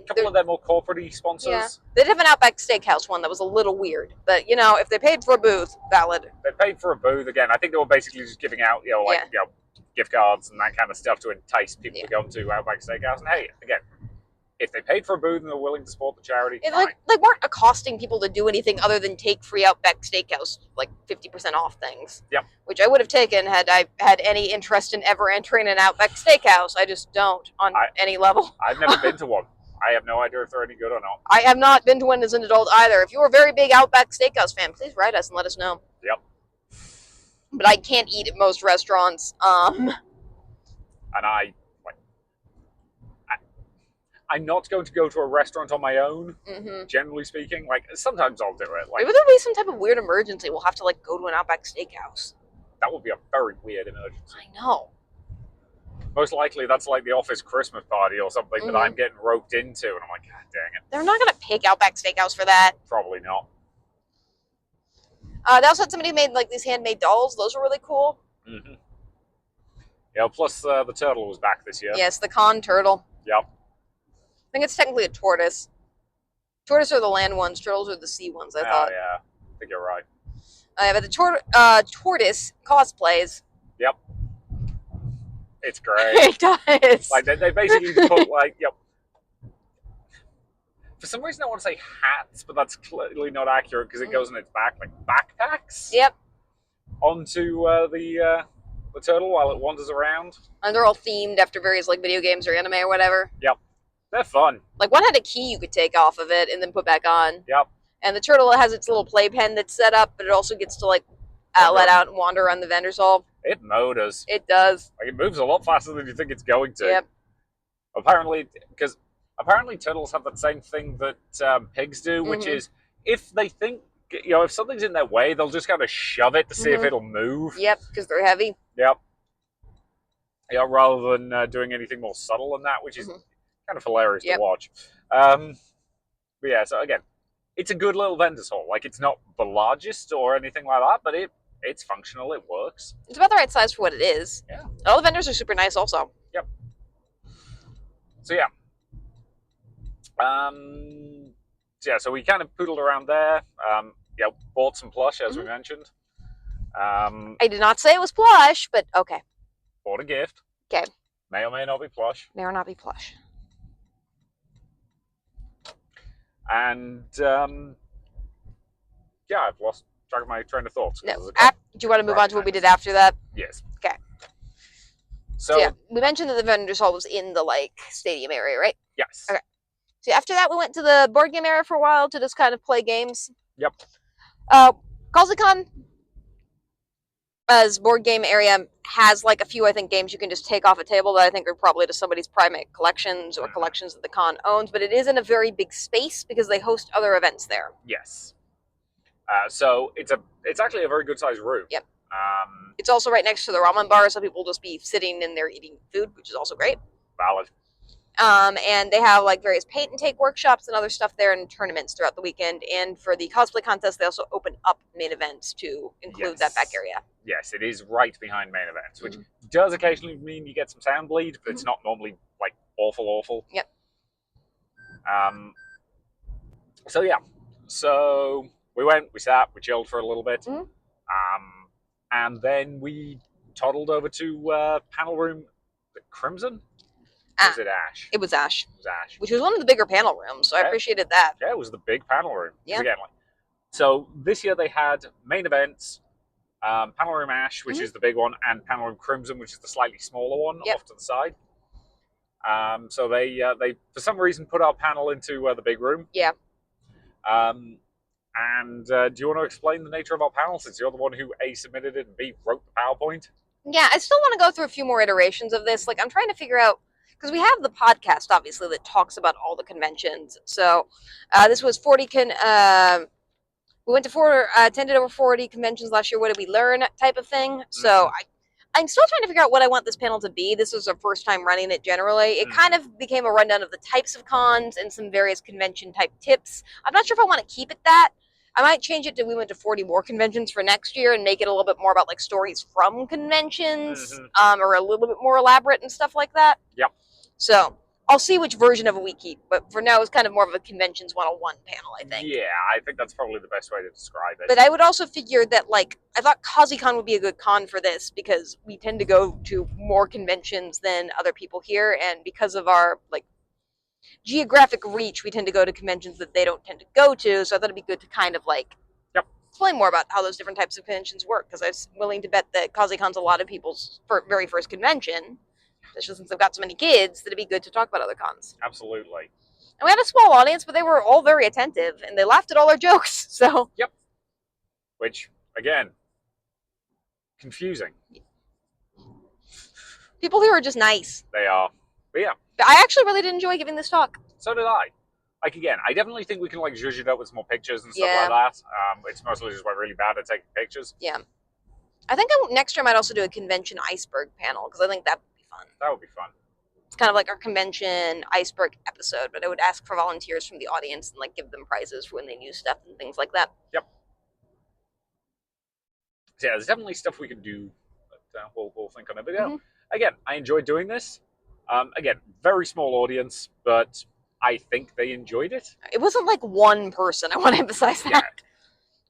couple of their more corporate-y sponsors. Yeah. They did have an Outback Steakhouse one that was a little weird. But, if they paid for a booth, valid. They paid for a booth. Again, I think they were basically just giving out, gift cards and that kind of stuff to entice people to go to Outback Steakhouse. And hey, again, if they paid for a booth and they're willing to support the charity, fine. They weren't accosting people to do anything other than take free Outback Steakhouse, 50% off things. Yep. Which I would have taken had I had any interest in ever entering an Outback Steakhouse. I just don't on any level. I've never been to one. I have no idea if they're any good or not. I have not been to one as an adult either. If you're a very big Outback Steakhouse fan, please write us and let us know. Yep. But I can't eat at most restaurants. And I'm not going to go to a restaurant on my own, generally speaking. Like, sometimes I'll do it. Like, maybe there'll be some type of weird emergency. We'll have to, like, go to an Outback Steakhouse. that would be a very weird emergency. I know. Most likely, that's like the office Christmas party or something that I'm getting roped into, and I'm like, God dang it. They're not going to pick Outback Steakhouse for that. Probably not. They also had somebody who made, like, these handmade dolls. Those were really cool. Mm-hmm. Yeah, plus the turtle was back this year. Yes, the con turtle. Yep. I think it's technically a tortoise. Tortoise are the land ones. Turtles are the sea ones, I thought. Yeah, I think you're right. But the tortoise cosplays. Yep. It's great. It does. Like, they basically put, like, yep. For some reason, I want to say hats, but that's clearly not accurate because it goes on its back, like backpacks. Yep. Onto the turtle while it wanders around. And they're all themed after various, like, video games or anime or whatever. Yep. They're fun. Like, one had a key you could take off of it and then put back on. Yep. And the turtle has its little playpen that's set up, but it also gets to, like, let out and wander around the vendor's hall. It motors. It does. Like, it moves a lot faster than you think it's going to. Yep. Apparently turtles have that same thing that pigs do, which is if they think, if something's in their way, they'll just kind of shove it to see if it'll move. Yep, because they're heavy. Yep. Yeah, rather than doing anything more subtle than that, which is kind of hilarious to watch. But yeah, so again, it's a good little vendor's hall. Like, it's not the largest or anything like that, but it's functional. It works. It's about the right size for what it is. Yeah. All the vendors are super nice also. Yep. So yeah. So we kind of poodled around there. Bought some plush, as we mentioned. I did not say it was plush, but okay. Bought a gift. Okay. May or may not be plush. May or not be plush. And I've lost track of my train of thoughts. No. Do you want to move on to what we did after that? Yes. Okay. So yeah, we mentioned that the vendors hall was in the, like, stadium area, right? Yes. Okay. So after that, we went to the board game area for a while to just kind of play games. Yep. Causeacon, as board game area, has, like, a few, I think, games you can just take off a table that I think are probably to somebody's private collections or collections that the con owns, but it is in a very big space because they host other events there. Yes. So it's actually a very good sized room. Yep. It's also right next to the ramen bar, so people will just be sitting in there eating food, which is also great. Valid. And they have, like, various paint and take workshops and other stuff there and tournaments throughout the weekend. And for the cosplay contest, they also open up main events to include that back area. Yes, it is right behind main events, which does occasionally mean you get some sound bleed, but it's not normally, like, awful. Yep. So yeah, so we went, we sat, we chilled for a little bit, and then we toddled over to panel room Crimson. Was it Ash? It was Ash. It was Ash. Which was one of the bigger panel rooms, so I appreciated that. Yeah, it was the big panel room. Yeah. Again, so this year they had main events, panel room Ash, which is the big one, and panel room Crimson, which is the slightly smaller one off to the side. So they for some reason put our panel into the big room. Yeah. And do you want to explain the nature of our panel, since you're the one who A, submitted it, and B, wrote the PowerPoint? Yeah, I still want to go through a few more iterations of this. Like, I'm trying to figure out, because we have the podcast, obviously, that talks about all the conventions. So this was 40, we went to attended over 40 conventions last year. What did we learn type of thing? So I'm still trying to figure out what I want this panel to be. This was our first time running it generally. It kind of became a rundown of the types of cons and some various convention type tips. I'm not sure if I want to keep it that. I might change it to we went to 40 more conventions for next year and make it a little bit more about, like, stories from conventions, or a little bit more elaborate and stuff like that. Yep. So I'll see which version of it we keep, but for now it's kind of more of a conventions 101 panel, I think. Yeah, I think that's probably the best way to describe it. But I would also figure that, like, I thought Causeacon would be a good con for this because we tend to go to more conventions than other people here, and because of our, like, geographic reach, we tend to go to conventions that they don't tend to go to, so I thought it'd be good to kind of, like, explain more about how those different types of conventions work, because I was willing to bet that Causeacon's a lot of people's very first convention, especially since they've got so many kids, that it'd be good to talk about other cons. Absolutely. And we had a small audience, but they were all very attentive, and they laughed at all our jokes. So Yep. Which, again, confusing. people here are just nice. They are. But yeah. I actually really did enjoy giving this talk. So did I. Like, again, I definitely think we can, like, zhuzh it up with some more pictures and stuff Yeah. like that. It's mostly just we're really bad at taking pictures. Yeah. I think next year I might also do a convention iceberg panel, because I think that would be fun. That would be fun. It's kind of like our convention iceberg episode, but I would ask for volunteers from the audience and, like, give them prizes for when they knew stuff and things like that. Yep. So yeah, there's definitely stuff we can do, but we'll think on it. But yeah, again, I enjoyed doing this. Again, very small audience, but I think they enjoyed it. It wasn't like one person. I want to emphasize that. Yeah.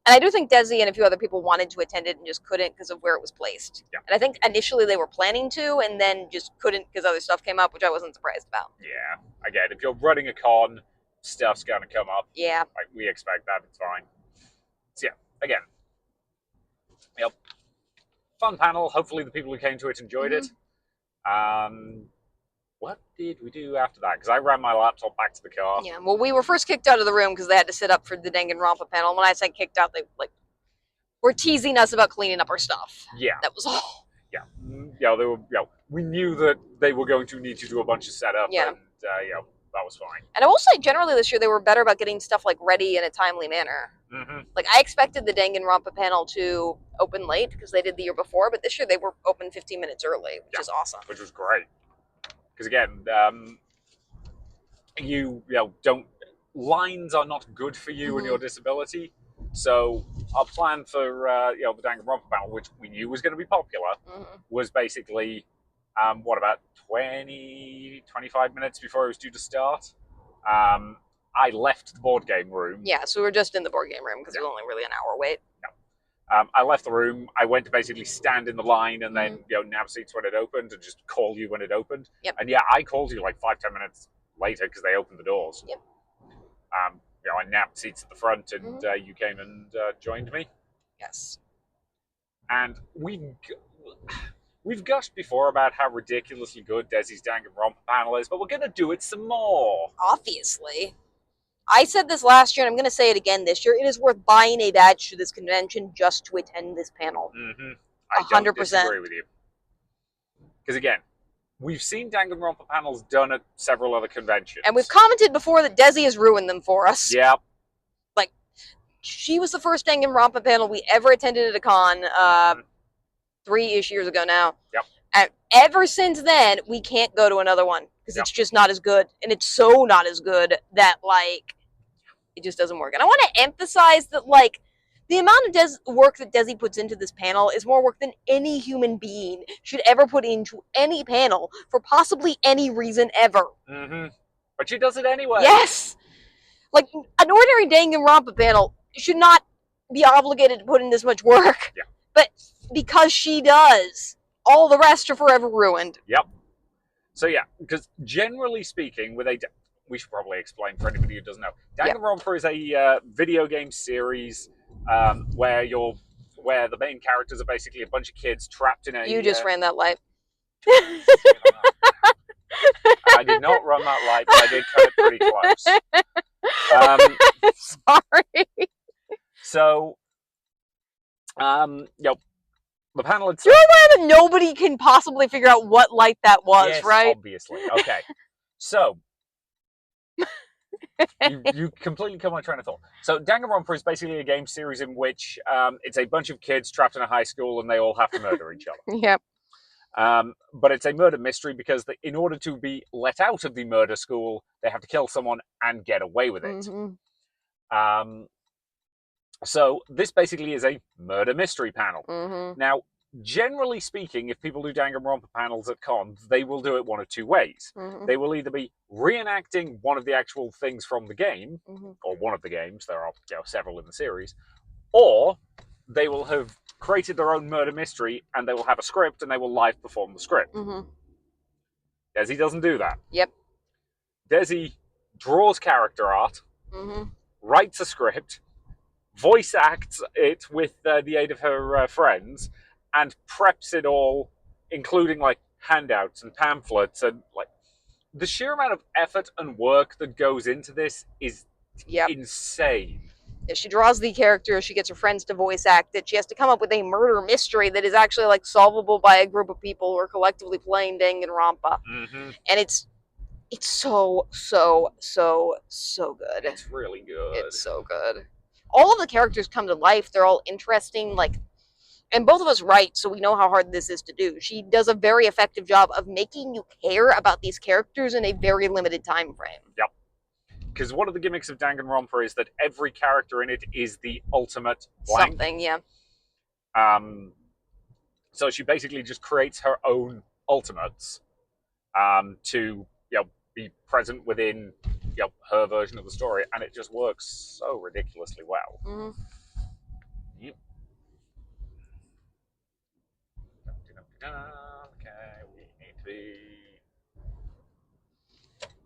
And I do think Desi and a few other people wanted to attend it and just couldn't because of where it was placed. Yeah. And I think initially they were planning to and then just couldn't because other stuff came up, which I wasn't surprised about. Yeah. Again, if you're running a con, stuff's going to come up. Yeah. Like, we expect that. It's fine. So yeah, again, yep. Fun panel. Hopefully the people who came to it enjoyed it. What did we do after that? Because I ran my laptop back to the car. Yeah, well, we were first kicked out of the room because they had to sit up for the Danganronpa panel. When I said kicked out, they were teasing us about cleaning up our stuff. Yeah. That was all. Yeah. Yeah, they were. Yeah, we knew that they were going to need to do a bunch of setup. Yeah. And yeah, that was fine. And I will say, generally this year they were better about getting stuff like ready in a timely manner. Like, I expected the Danganronpa panel to open late because they did the year before, but this year they were open 15 minutes early, which is awesome. Which was great. Because again, you know, lines are not good for you and your disability. So our plan for the Danganronpa panel, which we knew was going to be popular, was basically about 20, 25 minutes before it was due to start. I left the board game room. Yeah, so we were just in the board game room because it was only really an hour wait. I left the room. I went to basically stand in the line and then nab seats when it opened and just call you when it opened. Yep. And yeah, I called you like 5-10 minutes later because they opened the doors. Yep. I nabbed seats at the front and you came and joined me. Yes. And we've gushed before about how ridiculously good Desi's Danganronpa panel is, but we're going to do it some more. Obviously. I said this last year, and I'm going to say it again this year. It is worth buying a badge to this convention just to attend this panel. I don't disagree with you. Because again, we've seen Danganronpa panels done at several other conventions. And we've commented before that Desi has ruined them for us. Yep. Like, she was the first Danganronpa panel we ever attended at a con 3-ish years ago now. Yep. And ever since then, we can't go to another one because it's just not as good. And it's so not as good that, like, it just doesn't work. And I want to emphasize that, like, the amount of work that Desi puts into this panel is more work than any human being should ever put into any panel for possibly any reason ever. But she does it anyway. Yes! Like, an ordinary Danganronpa panel should not be obligated to put in this much work. Yeah. But because she does, all the rest are forever ruined. Yep. So yeah, because generally speaking, we should probably explain for anybody who doesn't know. Danganronpa is a video game series where the main characters are basically a bunch of kids trapped in a... You just ran that light. I did not run that light, but I did cut it pretty close. Sorry. So, the panel itself... You're aware that nobody can possibly figure out what light that was, yes, right? Obviously. Okay. So, you completely cut my train of thought. So, Danganronpa is basically a game series in which it's a bunch of kids trapped in a high school and they all have to murder each other. Yep. But it's a murder mystery because in order to be let out of the murder school, they have to kill someone and get away with it. So this basically is a murder mystery panel. Now, generally speaking, if people do Danganronpa panels at cons, they will do it one of two ways. They will either be reenacting one of the actual things from the game, or one of the games, there are several in the series, or they will have created their own murder mystery and they will have a script and they will live perform the script. Desi doesn't do that. Yep. Desi draws character art, writes a script, voice acts it with the aid of her friends, and preps it all, including like handouts and pamphlets and like the sheer amount of effort and work that goes into this is Yep. insane. Yeah, she draws the character, she gets her friends to voice act it, she has to come up with a murder mystery that is actually like solvable by a group of people who are collectively playing Danganronpa. Mm-hmm. And it's so good. It's really good. It's so good. All of the characters come to life. They're all interesting. Like, and both of us write, so we know how hard this is to do. She does a very effective job of making you care about these characters in a very limited time frame. Yep. Because one of the gimmicks of Danganronpa is that every character in it is the ultimate blank. Something, yeah. So she basically just creates her own ultimates to be present within her version of the story, and it just works so ridiculously well. Mm-hmm. Yep. Okay, we need to be.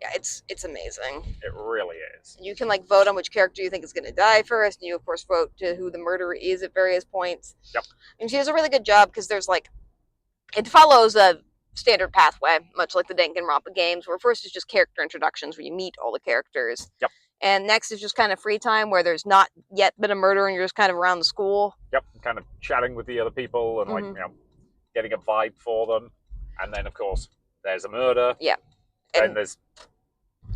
Yeah, it's amazing. It really is. You can like vote on which character you think is going to die first, and you of course vote to who the murderer is at various points. Yep. And she does a really good job because there's like, it follows a standard pathway, much like the Danganronpa games, where first is just character introductions, where you meet all the characters. Yep. And next is just kind of free time, where there's not yet been a murder, and you're just kind of around the school. Yep, kind of chatting with the other people and like getting a vibe for them, and then of course there's a murder. Yeah. And there's.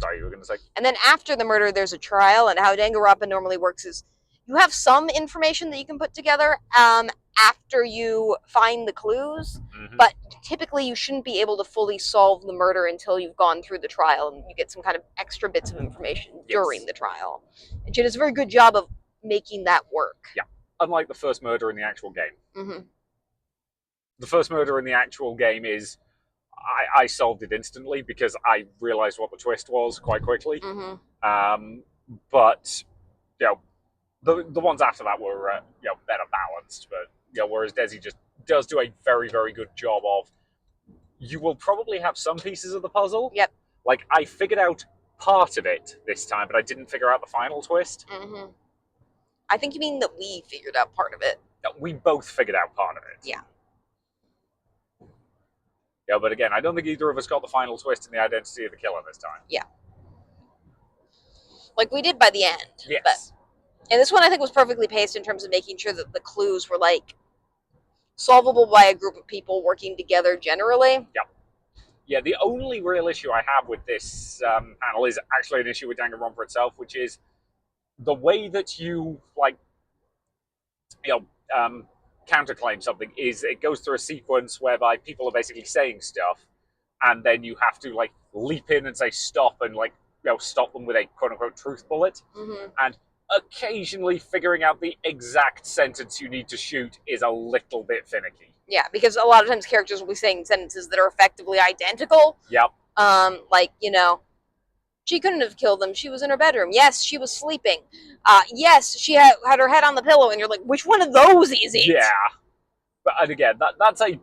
Sorry, you were going to say. And then after the murder, there's a trial, and how Danganronpa normally works is you have some information that you can put together after you find the clues, but typically you shouldn't be able to fully solve the murder until you've gone through the trial, and you get some kind of extra bits of information during the trial. And she does a very good job of making that work. Yeah, unlike the first murder in the actual game. Mm-hmm. The first murder in the actual game is... I solved it instantly because I realized what the twist was quite quickly. Mm-hmm. But the ones after that were better balanced. But whereas Desi just does do a very, very good job of. You will probably have some pieces of the puzzle. Yep. Like I figured out part of it this time, but I didn't figure out the final twist. Mm-hmm. I think you mean that we figured out part of it. We both figured out part of it. Yeah. Yeah, but again, I don't think either of us got the final twist in the identity of the killer this time. Yeah. Like we did by the end. Yes. But, and this one I think was perfectly paced in terms of making sure that the clues were like solvable by a group of people working together generally. Yep. Yeah, the only real issue I have with this panel is actually an issue with Danganronpa itself, which is the way that you counterclaim something is it goes through a sequence whereby people are basically saying stuff, and then you have to leap in and say stop and stop them with a quote unquote truth bullet. Mm-hmm. And occasionally figuring out the exact sentence you need to shoot is a little bit finicky. Yeah, because a lot of times characters will be saying sentences that are effectively identical. Yep. She couldn't have killed them. She was in her bedroom. Yes, she was sleeping. Yes, she had her head on the pillow, and you're like, which one of those is it? Yeah. But and again, that's a...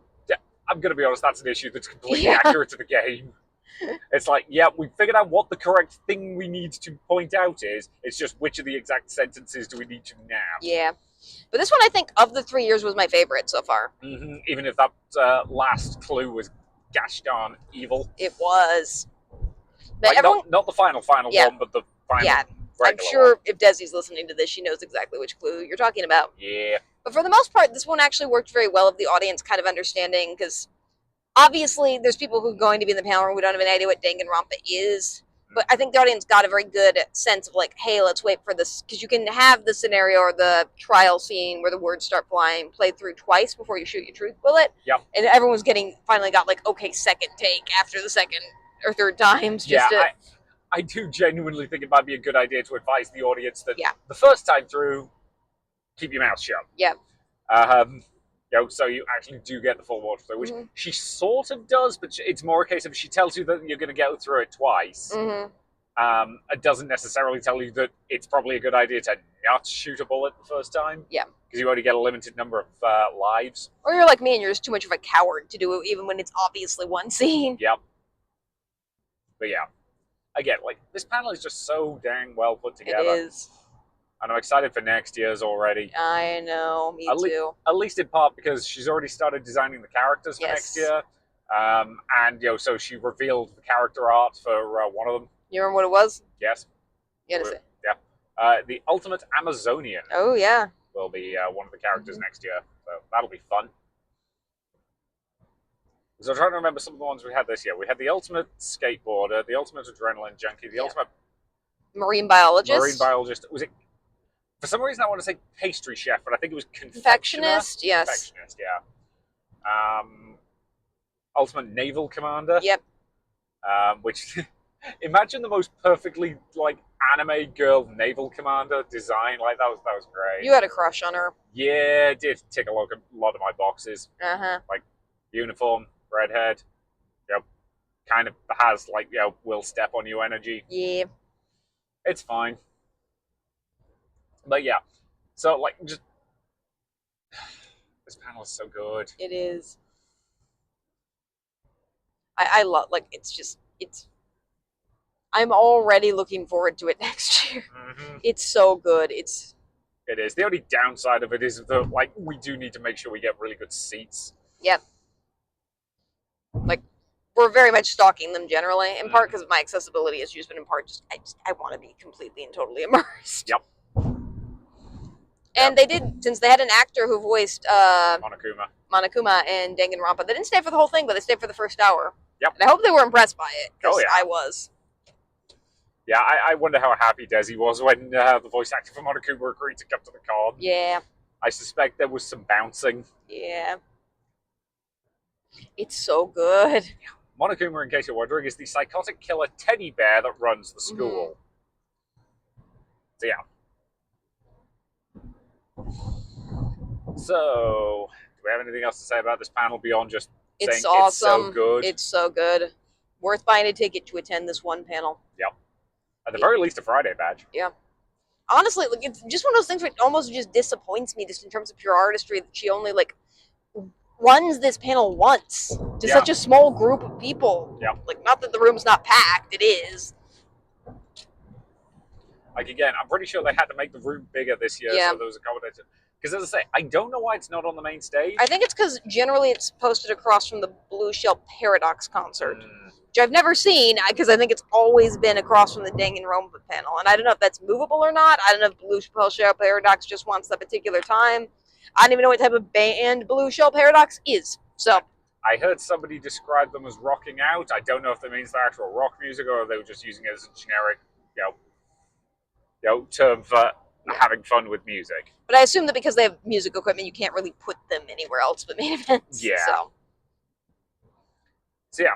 I'm going to be honest, that's an issue that's completely accurate to the game. It's like, yeah, we figured out what the correct thing we need to point out is. It's just which of the exact sentences do we need to now. Yeah. But this one, I think, of the 3 years, was my favorite so far. Mm-hmm. Even if that last clue was gosh darn evil. It was. But not the final one, but the final. Yeah, I'm sure if Desi's listening to this, she knows exactly which clue you're talking about. Yeah. But for the most part, this one actually worked very well of the audience kind of understanding, because obviously there's people who are going to be in the panel room who don't have an idea what Danganronpa is. But I think the audience got a very good sense of hey, let's wait for this, because you can have the scenario or the trial scene where the words start flying played through twice before you shoot your truth bullet. Yep. And everyone's finally got okay, second take after the second or third times. I do genuinely think it might be a good idea to advise the audience that the first time through, keep your mouth shut. Yeah. So you actually do get the full watch through, which Mm-hmm. she sort of does, but it's more a case of she tells you that you're going to go through it twice. Mm-hmm. It doesn't necessarily tell you that it's probably a good idea to not shoot a bullet the first time. Yeah. Because you only get a limited number of lives. Or you're like me and you're just too much of a coward to do it, even when it's obviously one scene. Yep. But yeah. Again, this panel is just so dang well put together. It is. And I'm excited for next year's already. I know, me too. At least in part because she's already started designing the characters for next year. And so she revealed the character art for one of them. You remember what it was? Yes. You had to say. Yeah. The Ultimate Amazonian Oh yeah. will be one of the characters next year, so that'll be fun. So I'm trying to remember some of the ones we had this year. We had the Ultimate Skateboarder, the Ultimate Adrenaline Junkie, the Ultimate Marine biologist. Marine Biologist. Was it? For some reason, I want to say Pastry Chef, but I think it was Confectionist. Yes. Confectionist, yeah. Ultimate Naval Commander. Yep. Which imagine the most perfectly anime girl naval commander design. Like that was great. You had a crush on her. Yeah, it did tick a lot of my boxes. Uh-huh. Uniform, redhead, kind of has will step on you energy. Yeah. It's fine. But yeah. So just this panel is so good. It is. I love it's I'm already looking forward to it next year. Mm-hmm. It's so good. It is. The only downside of it is that we do need to make sure we get really good seats. Yep. We're very much stalking them generally, in part because of my accessibility issues, but in part I want to be completely and totally immersed. Yep. And they did, since they had an actor who voiced Monokuma and Danganronpa. They didn't stay for the whole thing, but they stayed for the first hour. Yep. And I hope they were impressed by it, because I was. Yeah, I wonder how happy Desi was when the voice actor for Monokuma agreed to come to the con. Yeah. I suspect there was some bouncing. Yeah. It's so good. Monokuma, in case you're wondering, is the psychotic killer teddy bear that runs the school. So, yeah. So, do we have anything else to say about this panel beyond just saying it's awesome. It's so good? It's so good. Worth buying a ticket to attend this one panel. Yep. At the very least, a Friday badge. Yeah. Honestly, it's just one of those things where it almost just disappoints me, just in terms of pure artistry, that she only runs this panel once to such a small group of people. Yeah. Not that the room's not packed, it is. Again, I'm pretty sure they had to make the room bigger this year, so there was accommodation. Because as I say, I don't know why it's not on the main stage. I think it's because generally it's posted across from the Blue Shell Paradox concert, which I've never seen, because I think it's always been across from the Danganronpa panel. And I don't know if that's movable or not. I don't know if Blue Shell Paradox just wants that particular time. I don't even know what type of band Blue Shell Paradox is. So I heard somebody describe them as rocking out. I don't know if that means they're actual rock music or if they were just using it as a generic, term for having fun with music. But I assume that because they have music equipment, you can't really put them anywhere else but main events. Yeah. So yeah.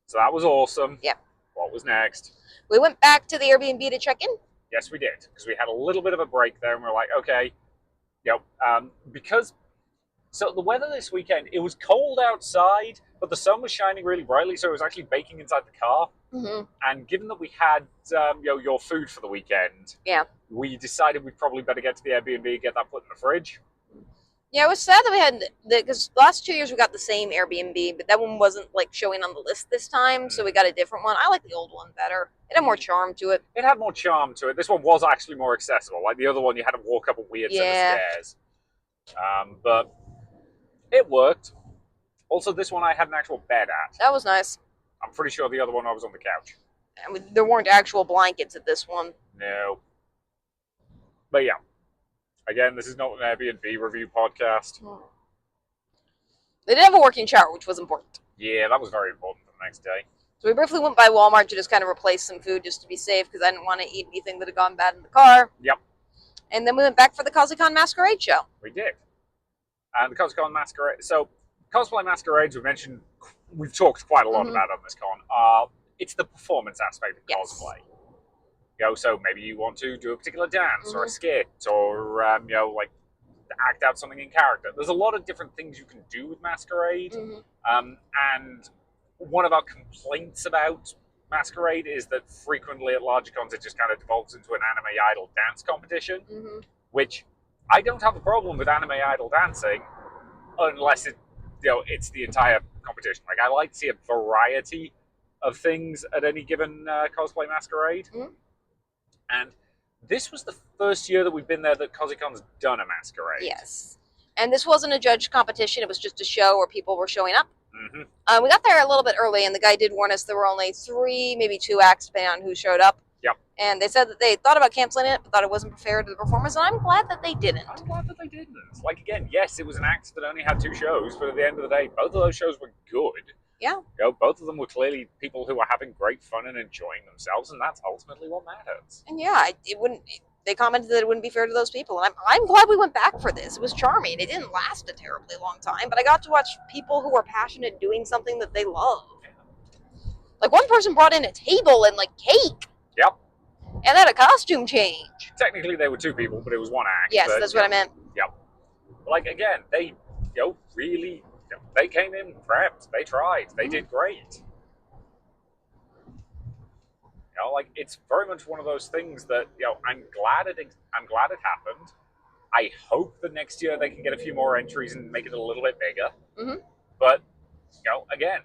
So that was awesome. Yeah. What was next? We went back to the Airbnb to check in. Yes, we did. Because we had a little bit of a break there and we were like, okay, because so the weather this weekend, it was cold outside, but the sun was shining really brightly, so it was actually baking inside the car. Mm-hmm. And given that we had your food for the weekend, we decided we'd probably better get to the Airbnb and get that put in the fridge. Yeah, it was sad that we had because the last 2 years we got the same Airbnb, but that one wasn't showing on the list this time, so we got a different one. I like the old one better. It had more charm to it. It had more charm to it. This one was actually more accessible. Like the other one, you had to walk up a weird set of stairs. But it worked. Also, this one I had an actual bed at. That was nice. I'm pretty sure the other one I was on the couch. I mean, there weren't actual blankets at this one. No. But yeah. Again, this is not an Airbnb review podcast. They did have a working shower, which was important. Yeah, that was very important for the next day. So we briefly went by Walmart to just kind of replace some food just to be safe, because I didn't want to eat anything that had gone bad in the car. Yep. And then we went back for the Causeacon Masquerade show. We did. And the Causeacon Masquerade... So, cosplay masquerades, we've talked quite a lot about on this con. It's the performance aspect of cosplay. So maybe you want to do a particular dance or a skit or, act out something in character. There's a lot of different things you can do with masquerade. And one of our complaints about masquerade is that frequently at larger cons it just kind of devolves into an anime idol dance competition, which I don't have a problem with anime idol dancing unless it's the entire competition. I like to see a variety of things at any given cosplay masquerade. And this was the first year that we've been there that Causeacon's done a masquerade. Yes. And this wasn't a judged competition. It was just a show where people were showing up. We got there a little bit early, and the guy did warn us there were only 3, maybe 2 acts, depending on who showed up. Yep. And they said that they thought about canceling it, but thought it wasn't fair to the performers, and I'm glad that they didn't. I'm glad that they didn't. Like, again, yes, it was an act that only had 2 shows, but at the end of the day, both of those shows were good. Yeah. Both of them were clearly people who were having great fun and enjoying themselves, and that's ultimately what matters. And yeah, it wouldn't. They commented that it wouldn't be fair to those people, and I'm glad we went back for this. It was charming. It didn't last a terribly long time, but I got to watch people who were passionate doing something that they love. Like, one person brought in a table and like cake. Yep. And had a costume change. Technically, they were 2 people, but it was 1 act. Yes, but, that's what I meant. Yep. Like, again, they, really, they came in prepped. They tried. They did great. Like, it's very much one of those things that I'm glad it happened. I hope that next year they can get a few more entries and make it a little bit bigger. Mm-hmm. But again,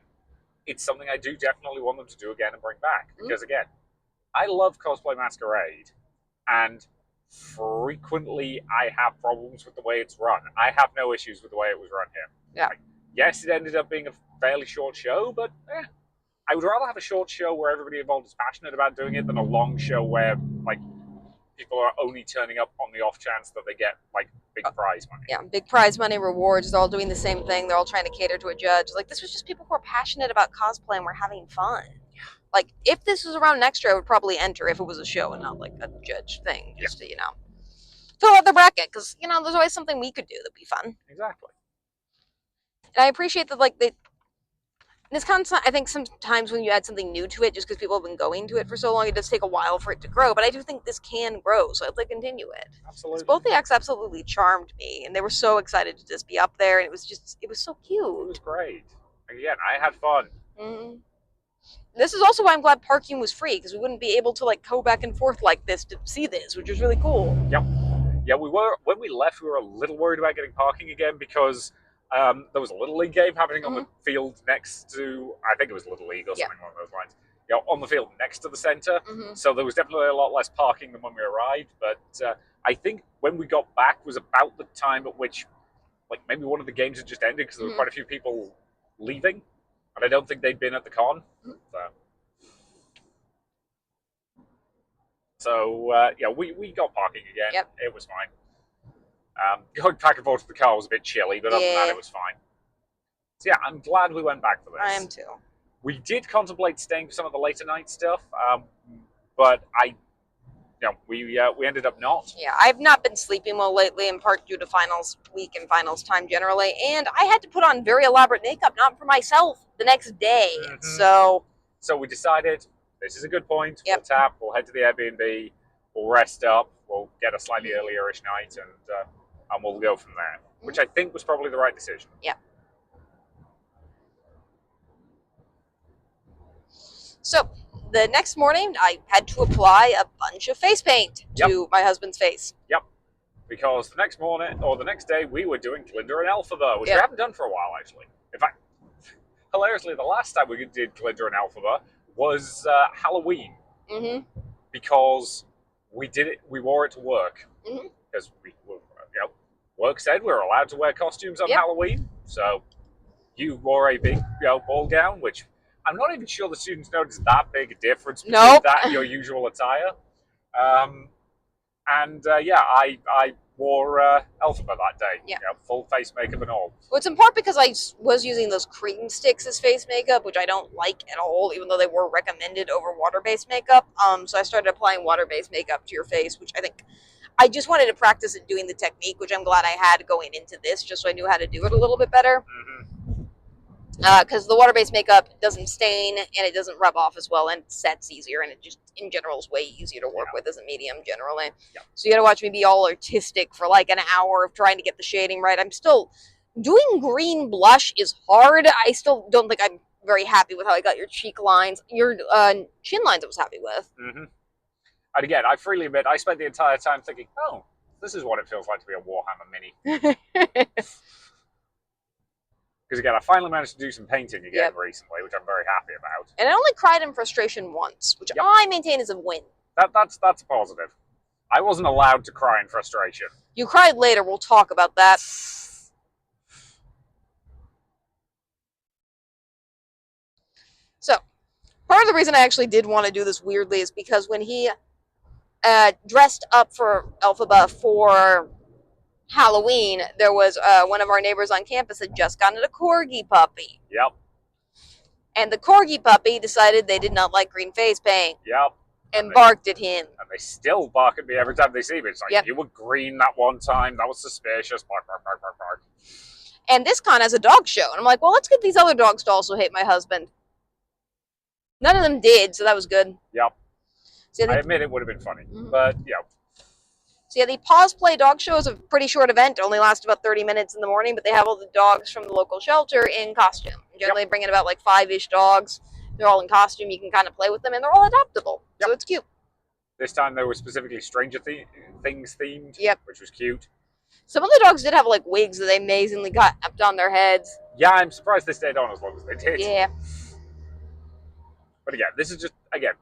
it's something I do definitely want them to do again and bring back, because again, I love Cosplay Masquerade, and frequently I have problems with the way it's run. I have no issues with the way it was run here. Yeah. Like, yes, it ended up being a fairly short show, but I would rather have a short show where everybody involved is passionate about doing it than a long show where like people are only turning up on the off chance that they get like big prize money. Yeah, big prize money, rewards. They're all doing the same thing. They're all trying to cater to a judge. Like, this was just people who are passionate about cosplay and were having fun. Like, if this was around next year, I would probably enter if it was a show and not like a judge thing, just to fill out the bracket, because there's always something we could do that'd be fun. Exactly. And I appreciate that, like, this concept, I think sometimes when you add something new to it, just because people have been going to it for so long, it does take a while for it to grow. But I do think this can grow, so I'd like to continue it. Absolutely. Both the acts absolutely charmed me, and they were so excited to just be up there, and it was so cute. It was great. Again, I had fun. Mm-hmm. This is also why I'm glad parking was free, because we wouldn't be able to like go back and forth like this to see this, which was really cool. Yep. Yeah, we were, when we left, we were a little worried about getting parking again, because there was a Little League game happening on the field next to, I think it was Little League or something along those lines. On the field next to the center. So there was definitely a lot less parking than when we arrived. But I think when we got back was about the time at which, like, maybe one of the games had just ended, because there were quite a few people leaving, and I don't think they'd been at the con. So we got parking again. Yep. It was fine. Going back and forth to the car was a bit chilly, but other than that, it was fine. So yeah, I'm glad we went back for this. I am too. We did contemplate staying for some of the later night stuff, but we ended up not. Yeah, I've not been sleeping well lately, in part due to finals week and finals time generally, and I had to put on very elaborate makeup, not for myself, the next day. So we decided this is a good point. Yep. We'll tap. We'll head to the Airbnb. We'll rest up. We'll get a slightly earlier-ish night, and we'll go from there. Which I think was probably the right decision. Yeah. So the next morning, I had to apply a bunch of face paint to my husband's face. Yep. Because the next morning, or the next day, we were doing Glinda and Elphaba, which we haven't done for a while, actually. In fact, hilariously, the last time we did Glinda and Elphaba was Halloween. Because we did it, we wore it to work. Because work said we were allowed to wear costumes on Halloween. So you wore a big ball gown, which I'm not even sure the students noticed that big a difference between that and your usual attire. I wore Elphaba that day. Full face makeup and all. Well, it's in part because I was using those cream sticks as face makeup, which I don't like at all, even though they were recommended over water-based makeup. So I started applying water-based makeup to your face, which I think I just wanted to practice at doing the technique, which I'm glad I had going into this, just so I knew how to do it a little bit better. Because the water-based makeup doesn't stain, and it doesn't rub off as well, and it sets easier, and it just, in general, is way easier to work with as a medium, generally. So you gotta watch me be all artistic for like an hour of trying to get the shading right. I'm still... Doing green blush is hard. I still don't think I'm very happy with how I got your cheek lines. Your chin lines I was happy with. And again, I freely admit, I spent the entire time thinking, oh, this is what it feels like to be a Warhammer Mini. Because again, I finally managed to do some painting again recently, which I'm very happy about. And I only cried in frustration once, which I maintain is a win. That's a positive. I wasn't allowed to cry in frustration. You cried later. We'll talk about that. So, part of the reason I actually did want to do this weirdly is because when he dressed up for Elphaba for Halloween, there was one of our neighbors on campus had just gotten a corgi puppy. Yep. And the corgi puppy decided they did not like green face paint. Yep. And barked at him. And they still bark at me every time they see me. It's like, yep. You were green that one time. That was suspicious. Bark, bark, bark, bark, bark. And this con has a dog show. And I'm like, well, let's get these other dogs to also hate my husband. None of them did, so that was good. Yep. So I admit it would have been funny. But, yeah. So yeah, the Pause Play dog show is a pretty short event. Only lasts about 30 minutes in the morning, but they have all the dogs from the local shelter in costume. Generally bring in about like 5-ish dogs. They're all in costume. You can kind of play with them, and they're all adoptable. Yep. So it's cute. This time they were specifically Stranger Things themed, which was cute. Some of the dogs did have like wigs that they amazingly got up on their heads. Yeah, I'm surprised they stayed on as long as they did. Yeah. But again, this is just,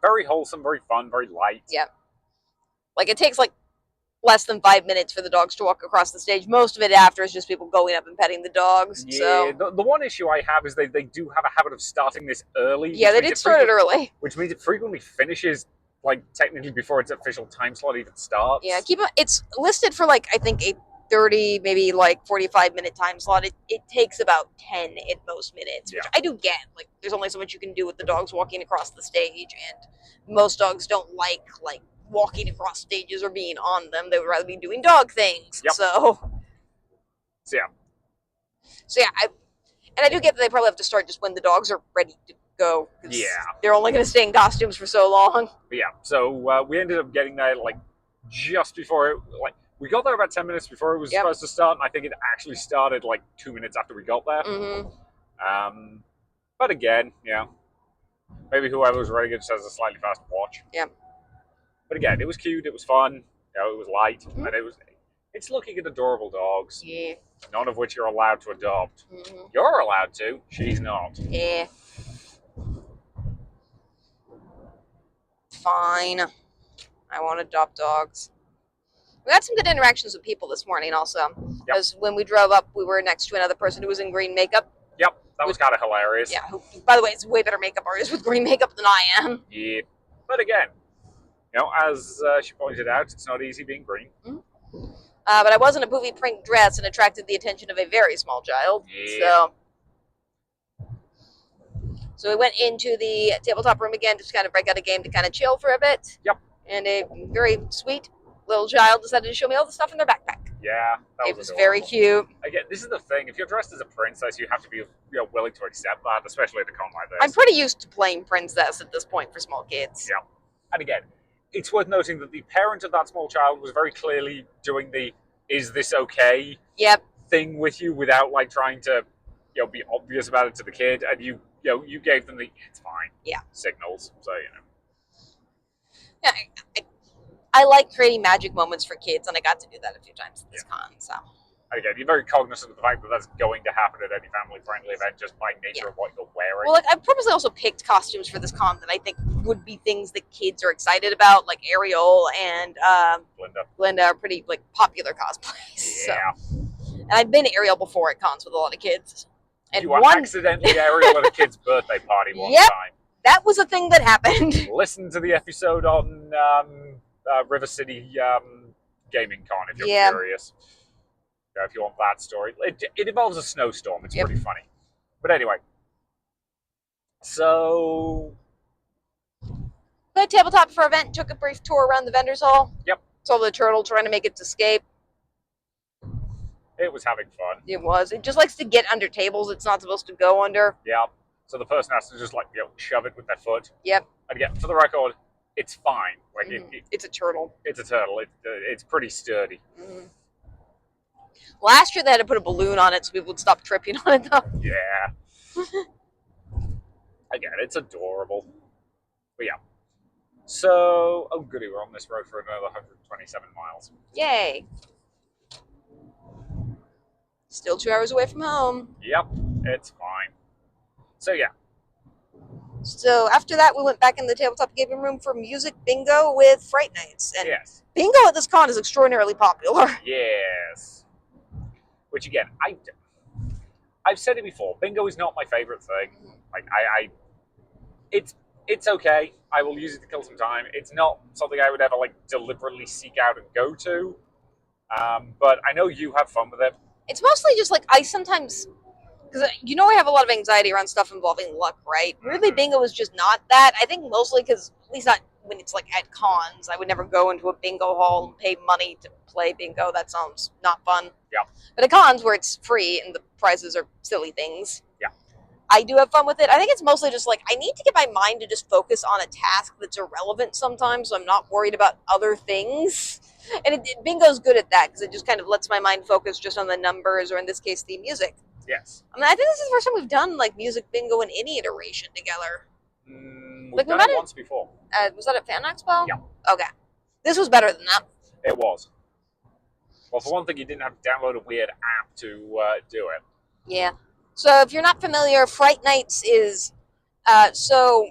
very wholesome, very fun, very light. Yeah. Like, it takes like less than 5 minutes for the dogs to walk across the stage. Most of it after is just people going up and petting the dogs. Yeah, so. the one issue I have is they do have a habit of starting this early. Yeah, they did start it early. Which means it frequently finishes, like, technically before its official time slot even starts. Yeah, it's listed for, like, I think a 30, maybe, like, 45-minute time slot. It takes about 10 at most minutes, which I do get. Like, there's only so much you can do with the dogs walking across the stage, and most dogs don't like walking across stages or being on them. They would rather be doing dog things. Yep. So yeah, I do get that they probably have to start just when the dogs are ready to go. Yeah. They're only going to stay in costumes for so long. But yeah, so we ended up getting there, like, just before, we got there about 10 minutes before it was supposed to start, and I think it actually started, like, 2 minutes after we got there. Mm-hmm. But again, maybe whoever was running it just has a slightly faster watch. Yeah. But again, it was cute, it was fun, it was light, and it's looking at adorable dogs. Yeah. None of which you're allowed to adopt. Mm-hmm. You're allowed to, she's not. Yeah. Fine. I want to adopt dogs. We had some good interactions with people this morning also. Because when we drove up, we were next to another person who was in green makeup. Yep, that was kind of hilarious. Yeah, who, by the way, is way better makeup artist with green makeup than I am. Yeah, but again, as she pointed out, it's not easy being green. Mm-hmm. But I was in a poofy pink dress and attracted the attention of a very small child. Yeah. So we went into the tabletop room again, just kind of break out a game to kind of chill for a bit. Yep. And a very sweet little child decided to show me all the stuff in their backpack. Yeah, it was very cute. Again, this is the thing. If you're dressed as a princess, you have to be willing to accept that, especially at a con like this. I'm pretty used to playing princess at this point for small kids. Yeah. And again, it's worth noting that the parent of that small child was very clearly doing the "is this okay?" thing with you without trying to be obvious about it to the kid, and you gave them the "it's fine" signals. So yeah, I like creating magic moments for kids, and I got to do that a few times at this con. So again, you're very cognizant of the fact that that's going to happen at any family-friendly event just by nature of what you're wearing. Well, I purposely also picked costumes for this con that I think would be things that kids are excited about, like Ariel and Glinda are pretty popular cosplays. Yeah. So. And I've been Ariel before at cons with a lot of kids. And you were accidentally Ariel at a kid's birthday party one time. That was a thing that happened. Listen to the episode on River City Gaming Con if you're curious. If you want that story. It involves a snowstorm. It's pretty funny. But anyway. So played tabletop for event, took a brief tour around the vendors hall. Yep. Saw the turtle trying to make its escape. It was having fun. It was. It just likes to get under tables it's not supposed to go under. Yeah. So the person has to just shove it with their foot. Yep. And again, for the record, it's fine. It's a turtle. It's a turtle. It's pretty sturdy. Mm-hmm. Last year they had to put a balloon on it so people would stop tripping on it though. Yeah. Again, it's adorable. But yeah. So, oh goody, we're on this road for another 127 miles. Yay. Still 2 hours away from home. Yep, it's fine. So yeah. So after that, we went back in the tabletop gaming room for music bingo with Fright Nights. And bingo at this con is extraordinarily popular. Yes. Which again, I've said it before. Bingo is not my favorite thing. it's okay. I will use it to kill some time. It's not something I would ever like deliberately seek out and go to. But I know you have fun with it. It's mostly just like I sometimes, because I have a lot of anxiety around stuff involving luck, right? Weirdly, bingo is just not that. I think mostly because, at least not when it's like at cons, I would never go into a bingo hall and pay money to play bingo. That sounds not fun. Yeah. But at cons where it's free and the prizes are silly things, yeah, I do have fun with it. I think it's mostly just like I need to get my mind to just focus on a task that's irrelevant sometimes, so I'm not worried about other things. And bingo's good at that because it just kind of lets my mind focus just on the numbers, or in this case, the music. Yes. I mean, I think this is the first time we've done like music bingo in any iteration together. We've done it once before. Was that at Fan Expo? Yeah. Okay. This was better than that. It was. Well, for one thing, you didn't have to download a weird app to do it. Yeah. So if you're not familiar, Fright Nights is so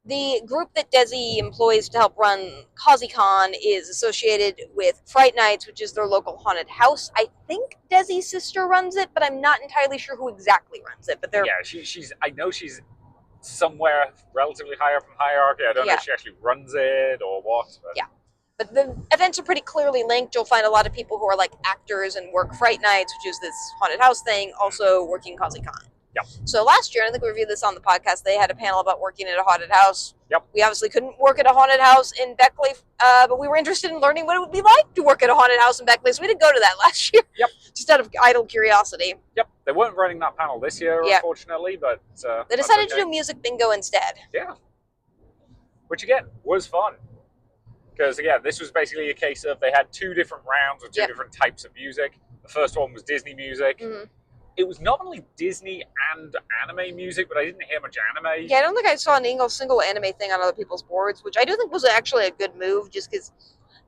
the group that Desi employs to help run Causeacon is associated with Fright Nights, which is their local haunted house. I think Desi's sister runs it, but I'm not entirely sure who exactly runs it. But they're she's. I know she's somewhere relatively higher up in hierarchy. I don't know if she actually runs it or what. But. Yeah. But the events are pretty clearly linked. You'll find a lot of people who are like actors and work Fright Nights, which is this haunted house thing, also working Causeacon. Yep. So last year, I think we reviewed this on the podcast, they had a panel about working at a haunted house. Yep. We obviously couldn't work at a haunted house in Beckley, but we were interested in learning what it would be like to work at a haunted house in Beckley, so we did go to that last year. Yep. Just out of idle curiosity. Yep. They weren't running that panel this year, unfortunately, but they decided to do music bingo instead. Yeah. Which again was fun. Because again, this was basically a case of they had two different rounds with two different types of music. The first one was Disney music. Mm-hmm. It was not only Disney and anime music, but I didn't hear much anime. Yeah, I don't think I saw a single anime thing on other people's boards, which I do think was actually a good move, just because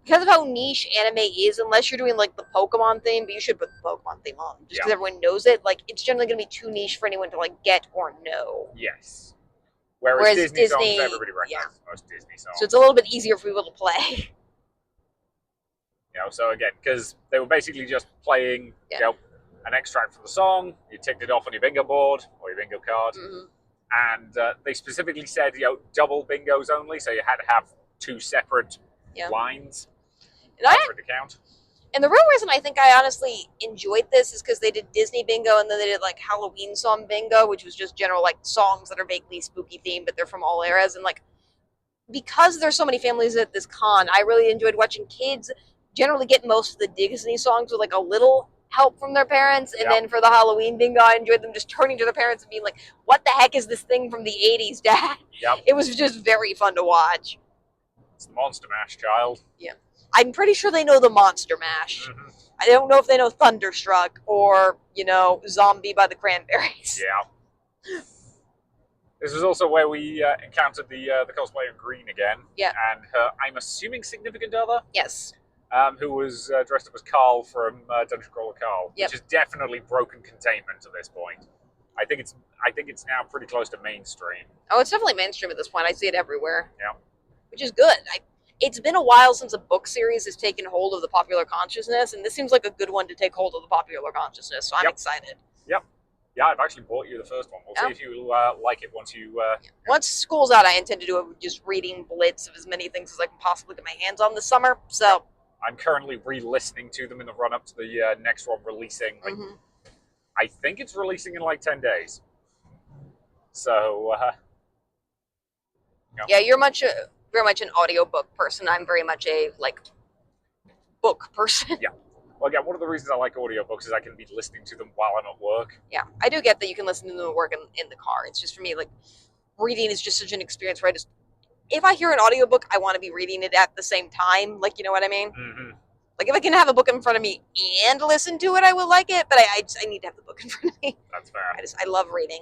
of how niche anime is. Unless you're doing like the Pokemon theme, but you should put the Pokemon theme on, just because everyone knows it. Like, it's generally going to be too niche for anyone to like get or know. Yes. Whereas Disney songs, everybody recognizes most Disney songs. So it's a little bit easier for people to play. So again, because they were basically just playing, an extract from the song. You ticked it off on your bingo board or your bingo card, and they specifically said, double bingos only. So you had to have two separate lines for it to count. And the real reason I think I honestly enjoyed this is because they did Disney bingo and then they did like Halloween song bingo, which was just general like songs that are vaguely spooky themed, but they're from all eras. And like, because there's so many families at this con, I really enjoyed watching kids generally get most of the Disney songs with like a little help from their parents. And then for the Halloween bingo, I enjoyed them just turning to their parents and being like, what the heck is this thing from the 80s, Dad? Yep. It was just very fun to watch. It's the Monster Mash, child. Yeah. I'm pretty sure they know the Monster Mash. Mm-hmm. I don't know if they know Thunderstruck or, Zombie by the Cranberries. Yeah. This was also where we encountered the cosplayer in green again. Yeah. And her, I'm assuming, significant other. Yes. Who was dressed up as Carl from Dungeon Crawler Carl, which is definitely broken containment at this point. I think it's now pretty close to mainstream. Oh, it's definitely mainstream at this point. I see it everywhere. Yeah. Which is good. It's been a while since a book series has taken hold of the popular consciousness, and this seems like a good one to take hold of the popular consciousness, so I'm excited. Yep. Yeah, I've actually bought you the first one. We'll see if you like it once you... Once school's out, I intend to do a just reading blitz of as many things as I can possibly get my hands on this summer, so... I'm currently re-listening to them in the run-up to the next one releasing. I think it's releasing in like 10 days. So... Yeah, you're very much an audiobook person. I'm very much a book person. Yeah. Well, again, one of the reasons I like audiobooks is I can be listening to them while I'm at work. Yeah, I do get that you can listen to them at work in the car. It's just for me, reading is just such an experience where if I hear an audiobook, I want to be reading it at the same time. You know what I mean? Mm-hmm. If I can have a book in front of me and listen to it, I will like it. But I need to have the book in front of me. That's fair. I love reading.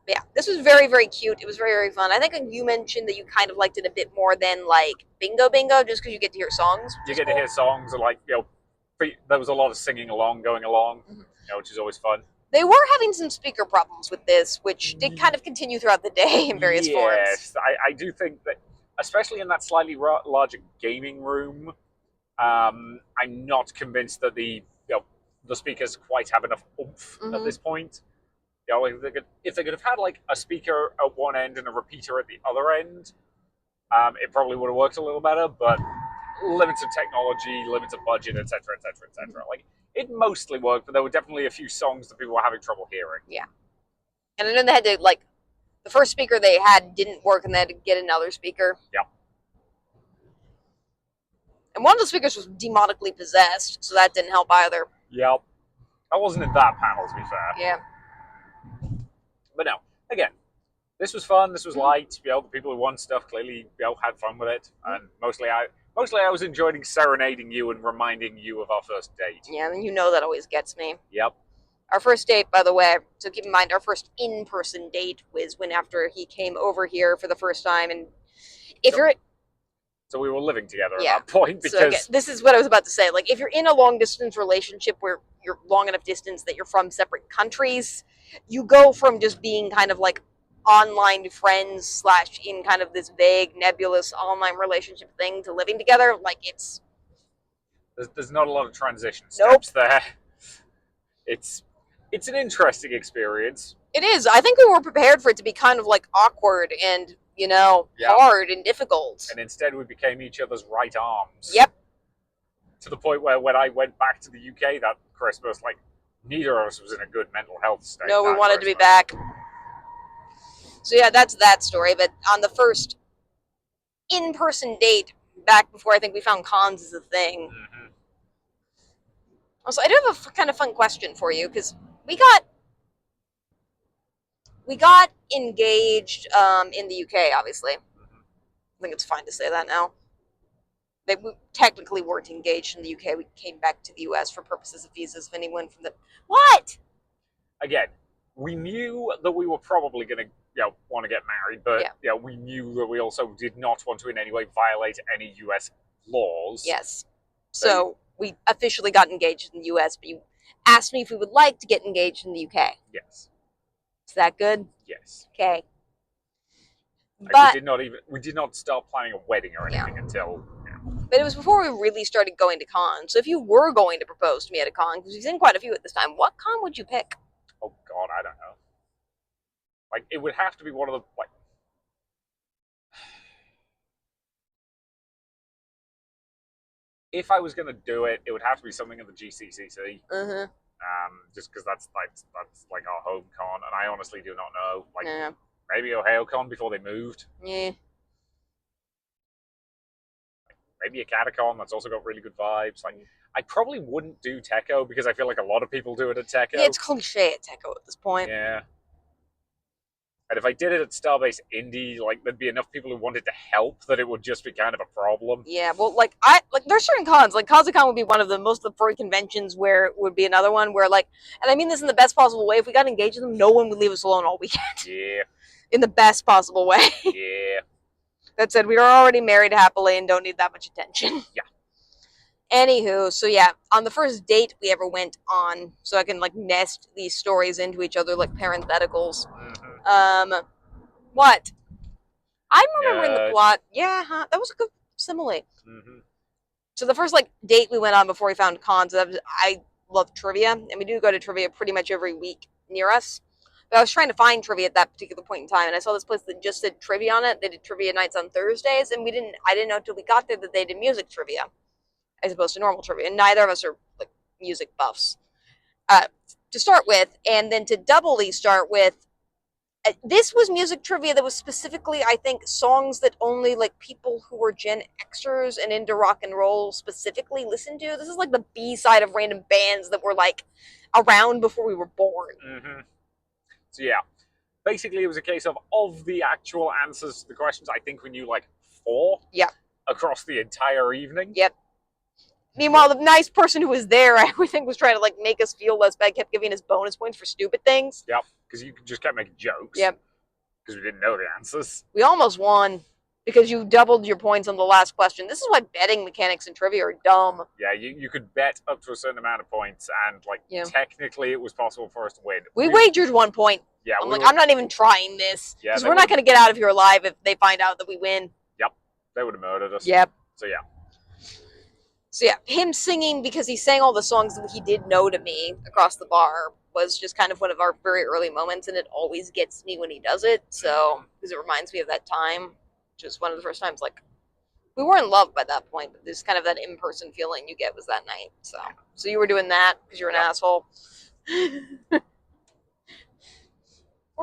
But yeah, this was very, very cute. It was very, very fun. I think you mentioned that you kind of liked it a bit more than Bingo Bingo, just because you get to hear songs. You get to hear songs, and there was a lot of singing going along, which is always fun. They were having some speaker problems with this, which did kind of continue throughout the day in various forms. Yes, I do think that, especially in that slightly larger gaming room, I'm not convinced that the speakers quite have enough oomph at this point. You know, like if they could have had like a speaker at one end and a repeater at the other end, it probably would have worked a little better. But limits of technology, limits of budget, etc., etc., etc. Like it mostly worked, but there were definitely a few songs that people were having trouble hearing. Yeah. And then they had to, like, the first speaker they had didn't work, and they had to get another speaker. Yep. And one of the speakers was demonically possessed, so that didn't help either. Yep. I wasn't in that panel, to be fair. Yeah. But no, again, this was fun. This was light. You know, the people who won stuff clearly, you know, had fun with it, and mostly I was enjoying serenading you and reminding you of our first date. Yeah, and you know that always gets me. Yep. Our first date, by the way, so keep in mind, our first in-person date was when after he came over here for the first time, and if you're... So we were living together at that point, because... So again, this is what I was about to say. Like, if you're in a long-distance relationship where you're long enough distance that you're from separate countries, you go from just being kind of like online friends / in kind of this vague, nebulous online relationship thing to living together. Like, it's... There's not a lot of transition steps there. It's an interesting experience. It is. I think we were prepared for it to be kind of like awkward and, you know, hard and difficult. And instead we became each other's right arms. Yep. To the point where when I went back to the UK that Christmas, like, neither of us was in a good mental health state. No, we wanted to be back. So yeah, that's that story. But on the first in-person date, back before I think we found cons as a thing. Mm-hmm. Also, I do have a kind of fun question for you, because we got engaged in the UK, obviously. Mm-hmm. I think it's fine to say that now. We technically weren't engaged in the UK. We came back to the US for purposes of visas. If anyone from the... What? Again, we knew that we were probably going to, you know, want to get married, but you know, we knew that we also did not want to in any way violate any US laws. Yes. So we officially got engaged in the US, but you asked me if we would like to get engaged in the UK. Yes. Is that good? Yes. Okay. Like, but we did not start planning a wedding or anything until... But it was before we really started going to cons. So if you were going to propose to me at a con, because we've seen quite a few at this time, what con would you pick? Oh, God, I don't know. Like, it would have to be one of the, like... If I was going to do it, it would have to be something in the GCCC. Mm-hmm. Just because that's like our home con, and I honestly do not know. Like, maybe OhioCon before they moved. Yeah. Maybe a Causeacon that's also got really good vibes. Like, I probably wouldn't do Techo because I feel like a lot of people do it at Techo. Yeah, it's cliche at Techo at this point. Yeah. And if I did it at Starbase Indie, like, there'd be enough people who wanted to help that it would just be kind of a problem. Yeah, well, like, there's certain cons. Like, Causeacon would be one of them. Most of the furry conventions where it would be another one where, like, and I mean this in the best possible way, if we got engaged with them, no one would leave us alone all weekend. Yeah. In the best possible way. Yeah. That said, we are already married happily and don't need that much attention. Yeah. Anywho, so yeah, on the first date we ever went on, so I can, like, nest these stories into each other like parentheticals. Mm-hmm. What? I'm remembering the plot. Yeah, that was a good simile. Mm-hmm. So the first, like, date we went on before we found cons, I love trivia, and we do go to trivia pretty much every week near us. But I was trying to find trivia at that particular point in time, and I saw this place that just did trivia on it. They did trivia nights on Thursdays, and I didn't know until we got there that they did music trivia as opposed to normal trivia. And neither of us are, like, music buffs to start with, and then to doubly start with. This was music trivia that was specifically, I think, songs that only, like, people who were Gen Xers and into rock and roll specifically listened to. This is like the B-side of random bands that were, like, around before we were born. Mm-hmm. So yeah, basically it was a case of the actual answers to the questions, I think we knew, like, 4. Yep. Across the entire evening. Yep. Meanwhile, the nice person who was there, I think, was trying to, like, make us feel less bad, kept giving us bonus points for stupid things. Yep, because you just kept making jokes. Yep. Because we didn't know the answers. We almost won because you doubled your points on the last question. This is why betting mechanics in trivia are dumb. Yeah, you could bet up to a certain amount of points, and, like, technically it was possible for us to win. We wagered 1 point. Yeah, I'm not even trying this. Because we're not going to get out of here alive if they find out that we win. Yep, they would have murdered us. Yep. So yeah. So yeah, him singing because he sang all the songs that he did know to me across the bar was just kind of one of our very early moments, and it always gets me when he does it. So because it reminds me of that time, which was one of the first times like we were in love by that point, but there's kind of that in-person feeling you get was that night. So you were doing that because you're an asshole. We're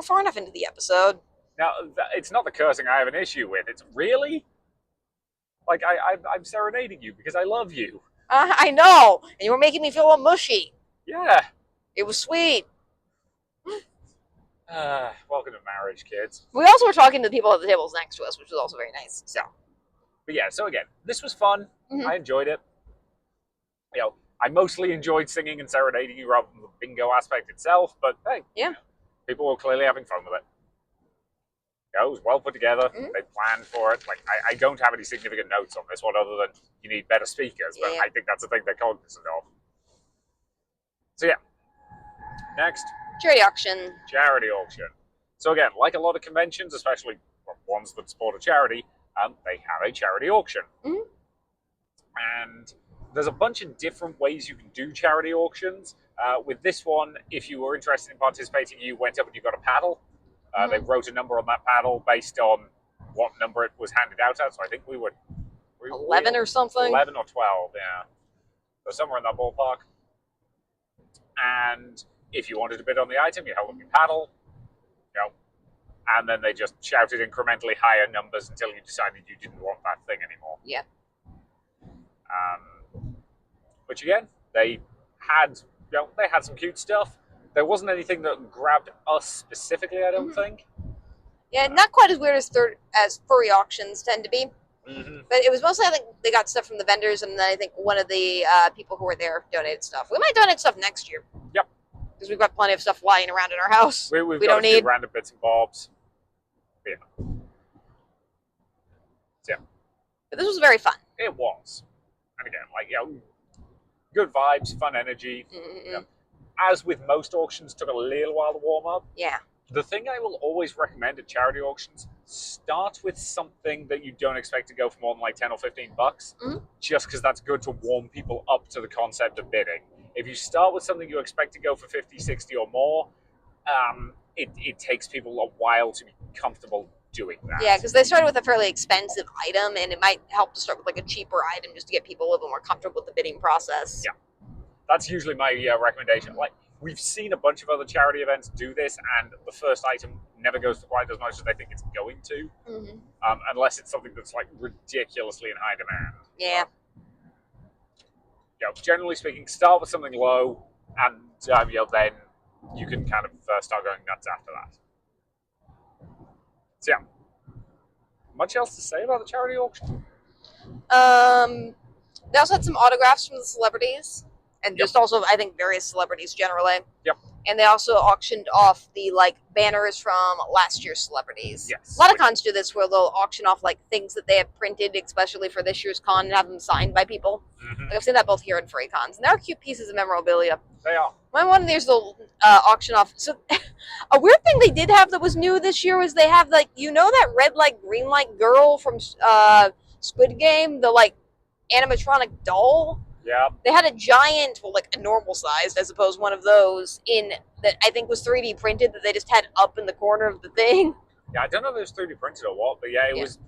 far enough into the episode. Now, it's not the cursing I have an issue with. It's really like I'm serenading you because I love you. I know, and you were making me feel all mushy. Yeah. It was sweet. Welcome to marriage, kids. We also were talking to the people at the tables next to us, which was also very nice. So. But yeah, so again, this was fun. Mm-hmm. I enjoyed it. I mostly enjoyed singing and serenading you rather than the bingo aspect itself. But hey, yeah, people were clearly having fun with it. It was well put together. Mm-hmm. They planned for it. Like I don't have any significant notes on this one other than you need better speakers. But I think that's the thing they're cognizant of. So yeah, next. Charity auction. Charity auction. So again, like a lot of conventions, especially ones that support a charity, they have a charity auction. Mm-hmm. And there's a bunch of different ways you can do charity auctions. With this one, if you were interested in participating, you went up and you got a paddle. They wrote a number on that paddle based on what number it was handed out at. So I think we were 11 or something. 11 or 12, yeah. So somewhere in that ballpark. And if you wanted to bid on the item, you held up your paddle, and then they just shouted incrementally higher numbers until you decided you didn't want that thing anymore. Yeah. Which again, they had some cute stuff. There wasn't anything that grabbed us specifically, I don't think. Yeah, not quite as weird as furry auctions tend to be. Mm-hmm. But it was mostly, I think, they got stuff from the vendors, and then I think one of the people who were there donated stuff. We might donate stuff next year. Yep. Because we've got plenty of stuff lying around in our house. We don't need random bits and bobs. Yeah. So, yeah. But this was very fun. It was. And again, good vibes, fun energy. Mm-hmm. As with most auctions, took a little while to warm up. Yeah. The thing I will always recommend at charity auctions, start with something that you don't expect to go for more than like 10 or 15 bucks, just because that's good to warm people up to the concept of bidding. If you start with something you expect to go for 50, 60 or more, it takes people a while to be comfortable doing that. Yeah, because they started with a fairly expensive item, and it might help to start with like a cheaper item just to get people a little bit more comfortable with the bidding process. Yeah. That's usually my recommendation. Like, we've seen a bunch of other charity events do this, and the first item never goes for quite as much as they think it's going to, unless it's something that's like ridiculously in high demand. Yeah. Generally speaking, start with something low, and then you can kind of start going nuts after that. So yeah, much else to say about the charity auction? They also had some autographs from the celebrities. And just also, I think, various celebrities generally. Yep. And they also auctioned off the banners from last year's celebrities. Yes. A lot of cons do this where they'll auction off things that they have printed, especially for this year's con, and have them signed by people. Mm-hmm. I've seen that both here and furry cons, and there are cute pieces of memorabilia. They are. One of these they'll auction off. So a weird thing they did have that was new this year was they have that red light, green light girl from Squid Game, the animatronic doll. Yeah. They had a giant, a normal sized, I suppose, one of those that I think was 3D printed that they just had up in the corner of the thing. Yeah, I don't know if it was 3D printed or what, but it was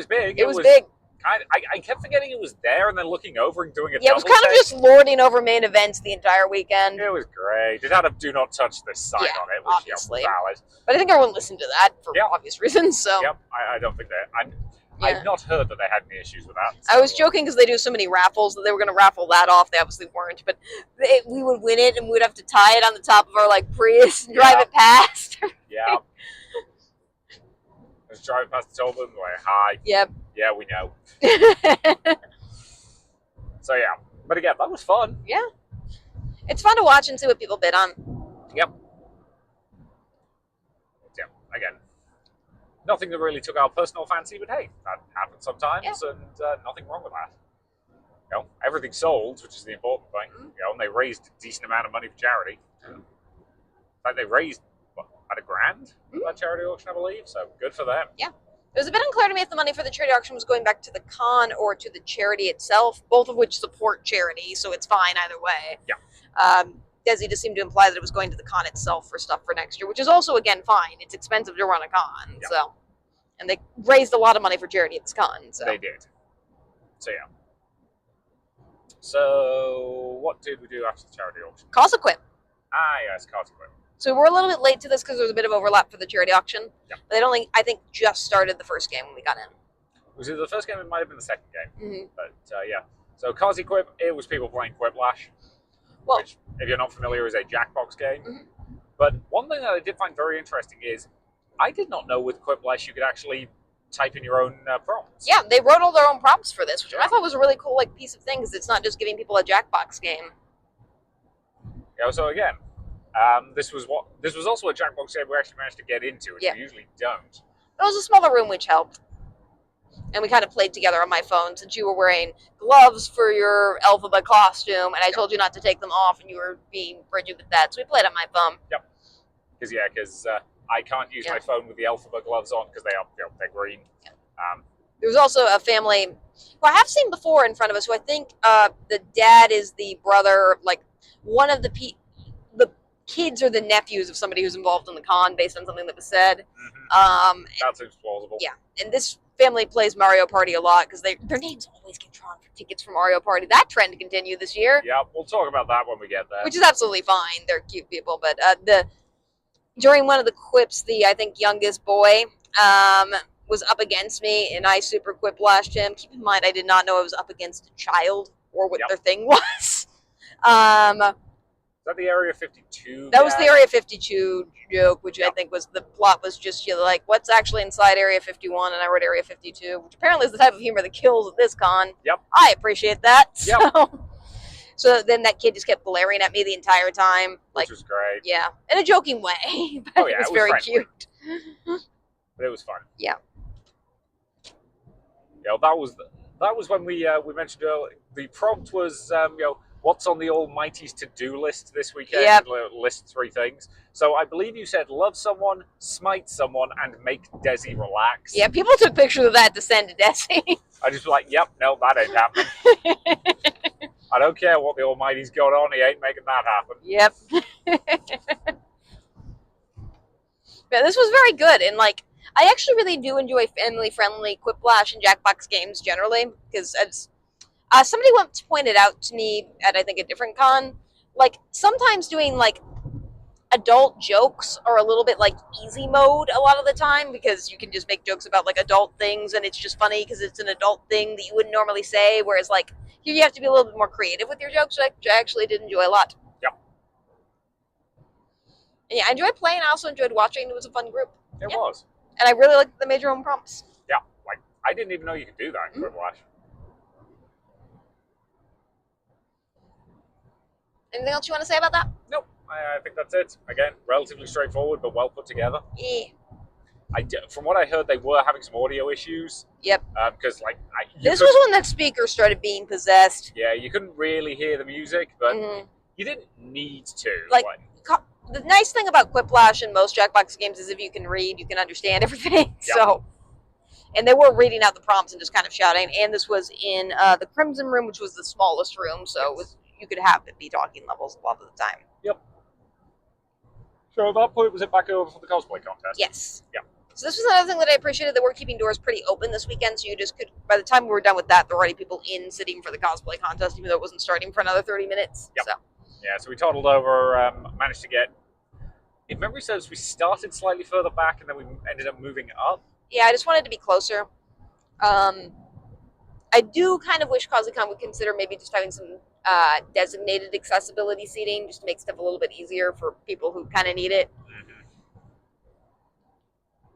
big. It was big. I kept forgetting it was there and then looking over and doing a Yeah, it was kind of just lording over main events the entire weekend. It was great. It had a do not touch this sign on it, which obviously. Valid. But I think everyone listened to that for obvious reasons. So. Yep, I don't think that. I've not heard that they had any issues with that. So. I was joking because they do so many raffles that they were going to raffle that off. They obviously weren't, but we would win it and we would have to tie it on the top of our Prius and drive it past. Yeah. Just drive past the toll booth and hi. Yep. Yeah, we know. So yeah, but again, that was fun. Yeah. It's fun to watch and see what people bid on. Yep. Yeah. Again. Nothing that really took our personal fancy, but hey, that happens sometimes, and nothing wrong with that. Everything sold, which is the important thing. And they raised a decent amount of money for charity. In fact, they raised about $1,000 for that charity auction, I believe. So good for them. Yeah. It was a bit unclear to me if the money for the charity auction was going back to the con or to the charity itself, both of which support charity, so it's fine either way. Yeah. Desi just seemed to imply that it was going to the con itself for stuff for next year, which is also, again, fine. It's expensive to run a con, Yeah. so. And they raised a lot of money for charity at this con, so. They did. So, yeah. So, what did we do after the charity auction? Causeacon. Ah, yes, Causeacon. So we're a little bit late to this because there was a bit of overlap for the charity auction. Yeah. But they'd only, I think, just started the first game when we got in. Was it the first game? It might have been the second game. Mm-hmm. But, yeah. So, Causeacon, it was people playing Quiplash. Well, which, if you're not familiar, is a Jackbox game. Mm-hmm. But one thing that I did find very interesting is I did not know with Quiplash you could actually type in your own prompts. Yeah, they wrote all their own prompts for this, which I thought was a really cool piece of thing because it's not just giving people a Jackbox game. Yeah, so again, this was also a Jackbox game we actually managed to get into, which we usually don't. It was a smaller room, which helped. And we kind of played together on my phone since you were wearing gloves for your alphabet costume, and I told you not to take them off, and you were being frigid with that, so we played on my phone. Yep. Because I can't use my phone with the alphabet gloves on because they're green. Yeah. There was also a family who I have seen before in front of us, who I think the dad is the brother, like one of the kids or the nephews of somebody who's involved in the con based on something that was said. Mm-hmm. That seems plausible. Yeah, and this family plays Mario Party a lot because their names always get drawn for tickets for Mario Party. That trend continued this year. Yeah, we'll talk about that when we get there. Which is absolutely fine. They're cute people, but during one of the quips, the I think youngest boy was up against me, and I super quiplashed him. Keep in mind, I did not know I was up against a child or what their thing was. Is that the Area 52? That was the Area 52 joke, which I think was the plot was just like, what's actually inside Area 51, and I wrote Area 52, which apparently is the type of humor that kills at this con. Yep. I appreciate that. Yep. So then that kid just kept glaring at me the entire time. Which was great. Yeah, in a joking way. But it was very friendly. cute. But it was fun. Yeah. Yeah, that was when we mentioned earlier. The prompt was what's on the Almighty's to-do list this weekend? Yep. List 3 things. So I believe you said love someone, smite someone, and make Desi relax. Yeah, people took pictures of that to send to Desi. I just was like, yep, no, that ain't happening. I don't care what the Almighty's got on, he ain't making that happen. Yep. Yeah, this was very good, and I actually really do enjoy family-friendly Quiplash and Jackbox games generally, because as somebody once pointed out to me at, I think, a different con, sometimes doing, adult jokes are a little bit easy mode a lot of the time, because you can just make jokes about, adult things, and it's just funny because it's an adult thing that you wouldn't normally say, whereas, here you have to be a little bit more creative with your jokes, which I actually did enjoy a lot. Yep. And yeah, I enjoyed playing. I also enjoyed watching. It was a fun group. It was. And I really liked the made your own prompts. Yeah, I didn't even know you could do that in Quiplash. Anything else you want to say about that? Nope. I think that's it. Again, relatively straightforward, but well put together. Yeah. From what I heard, they were having some audio issues. Yep. Because this was when that speaker started being possessed. Yeah, you couldn't really hear the music, but you didn't need to. The nice thing about Quiplash and most Jackbox games is if you can read, you can understand everything. Yep. So, and they were reading out the prompts and just kind of shouting. And this was in the Crimson Room, which was the smallest room, so you could have it be talking levels a lot of the time. Yep. So at that point, was it back over for the cosplay contest? Yes. Yep. So this was another thing that I appreciated. They were keeping doors pretty open this weekend, so you just could, by the time we were done with that, there were already people in sitting for the cosplay contest, even though it wasn't starting for another 30 minutes. Yep. So. Yeah, so we toddled over, managed to get, if memory serves, we started slightly further back and then we ended up moving up. Yeah, I just wanted to be closer. I do kind of wish Causeacon would consider maybe just having some designated accessibility seating, just to make stuff a little bit easier for people who kind of need it. Mm-hmm.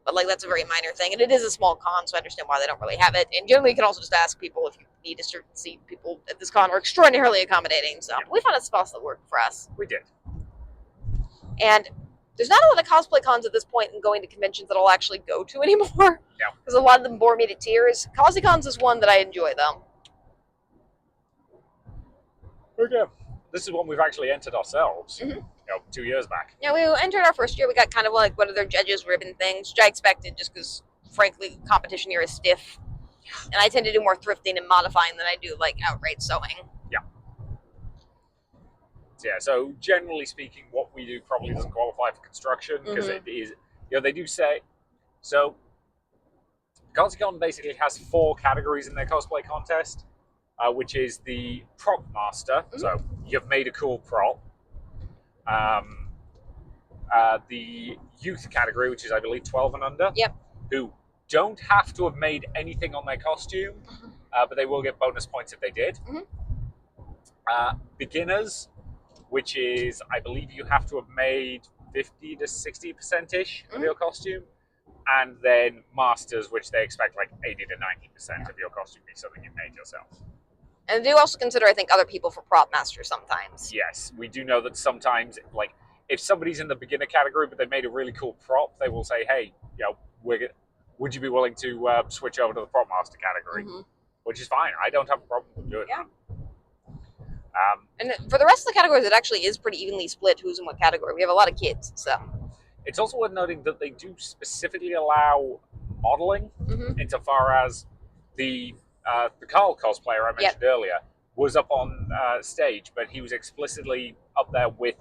But that's a very minor thing, and it is a small con, so I understand why they don't really have it. And generally, you can also just ask people if you need a certain seat. People at this con are extraordinarily accommodating, so we found a spot that worked for us. We did. And there's not a lot of cosplay cons at this point and going to conventions that I'll actually go to anymore. Yeah. Because a lot of them bore me to tears. Causeacon's is one that I enjoy, though. Okay. This is one we've actually entered ourselves, 2 years back. Yeah, we entered our first year. We got kind of one of their judges' ribbon things, which I expected just because frankly, competition here is stiff. And I tend to do more thrifting and modifying than I do like outright sewing. Yeah. Yeah, so generally speaking, what we do probably doesn't qualify for construction because it is, they do say, so Causeacon basically has 4 categories in their cosplay contest, which is the prop master, so you've made a cool prop, the youth category, which is I believe 12 and under, who don't have to have made anything on their costume, but they will get bonus points if they did. Beginners, which is, I believe you have to have made 50 to 60%-ish of your costume. And then masters, which they expect like 80 to 90% of your costume be something you made yourself. And they do also consider, I think, other people for prop masters sometimes. Yes, we do know that sometimes, like, if somebody's in the beginner category but they made a really cool prop, they will say, hey, would you be willing to switch over to the prop master category? Which is fine. I don't have a problem with doing that. And for the rest of the categories, it actually is pretty evenly split who's in what category. We have a lot of kids, so. It's also worth noting that they do specifically allow modeling, insofar as the Carl cosplayer I mentioned earlier was up on stage, but he was explicitly up there with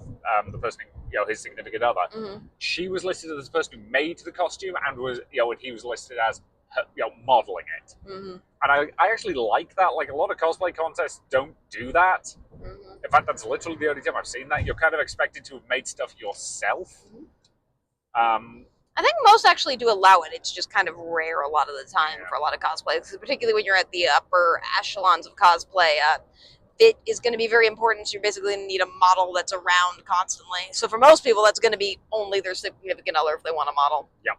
the person, his significant other. She was listed as the person who made the costume, and was, and he was listed as, modeling it. And I actually like that. Like, a lot of cosplay contests don't do that. In fact, that's literally the only time I've seen that. You're kind of expected to have made stuff yourself. I think most actually do allow it. It's just kind of rare a lot of the time for a lot of cosplays, particularly when you're at the upper echelons of cosplay. Fit is going to be very important, so you're basically going to need a model that's around constantly. So for most people, that's going to be only their significant other if they want a model. Yep.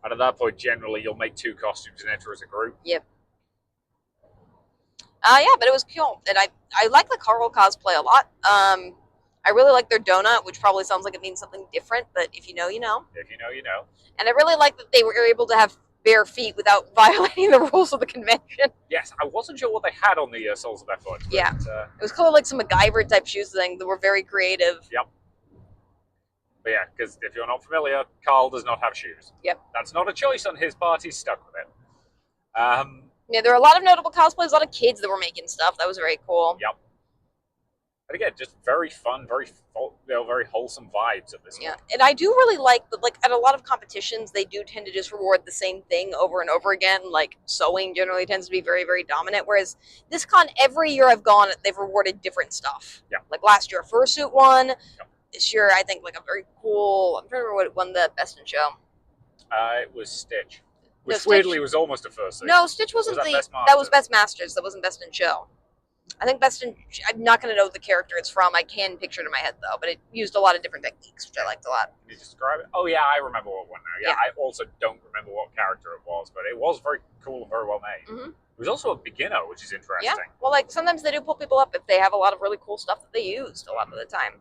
And at that point, generally, you'll make 2 costumes and enter as a group. Yep. But it was cool. And I like the Carl cosplay a lot. I really like their donut, which probably sounds like it means something different, but if you know, you know. If you know, you know. And I really like that they were able to have bare feet without violating the rules of the convention. Yes, I wasn't sure what they had on the soles of their foot. But, it was cool, like some MacGyver type shoes thing that were very creative. Yep. But yeah, because if you're not familiar, Carl does not have shoes. Yep. That's not a choice on his part. He's stuck with it. There are a lot of notable cosplays, a lot of kids that were making stuff. That was very cool. Yep. But again, just very fun, very wholesome vibes at this point. And I do really like that, like, at a lot of competitions, they do tend to just reward the same thing over and over again. Like, sewing generally tends to be very, very dominant, whereas this con, every year I've gone, they've rewarded different stuff. Yeah. Like, last year, a fursuit won. Yep. This year, I think, like, a very cool, I'm trying to remember what won the Best in Show. It was Stitch. Which weirdly was almost a fursuit. No, Stitch wasn't that was Best Masters. That wasn't Best in Show. I think I'm not going to know the character it's from. I can picture it in my head, though, but it used a lot of different techniques, which I liked a lot. Can you describe it? Oh, yeah, I remember what one now. Yeah, I also don't remember what character it was, but it was very cool and very well made. It was also a beginner, which is interesting. Yeah, well, like, sometimes they do pull people up if they have a lot of really cool stuff that they used a lot of the time.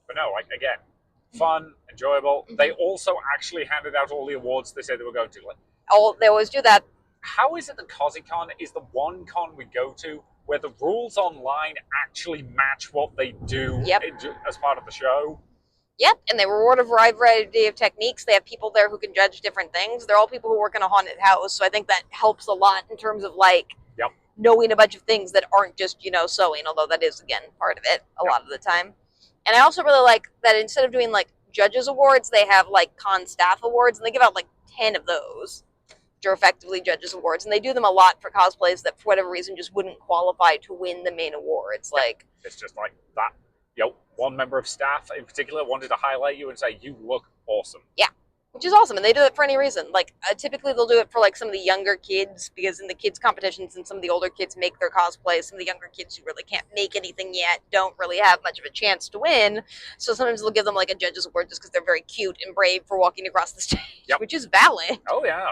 But no, like, again, fun, enjoyable. They also actually handed out all the awards they said they were going to. Like, they always do that. How is it that Causeacon is the one con we go to where the rules online actually match what they do as part of the show? Yep, and they reward a variety of techniques. They have people there who can judge different things. They're all people who work in a haunted house, so I think that helps a lot in terms of, like, knowing a bunch of things that aren't just, sewing, although that is, again, part of it a lot of the time. And I also really like that instead of doing, like, judges awards, they have, like, con staff awards, and they give out, like, 10 of those. Are effectively judges awards, and they do them a lot for cosplays that for whatever reason just wouldn't qualify to win the main awards. Like, it's just like that. One member of staff in particular wanted to highlight you and say you look awesome. Yeah, which is awesome, and they do it for any reason. Like, typically they'll do it for, like, some of the younger kids, because in the kids competitions and some of the older kids make their cosplays, some of the younger kids who really can't make anything yet don't really have much of a chance to win, so sometimes they'll give them, like, a judges award just because they're very cute and brave for walking across the stage, which is valid. Oh yeah.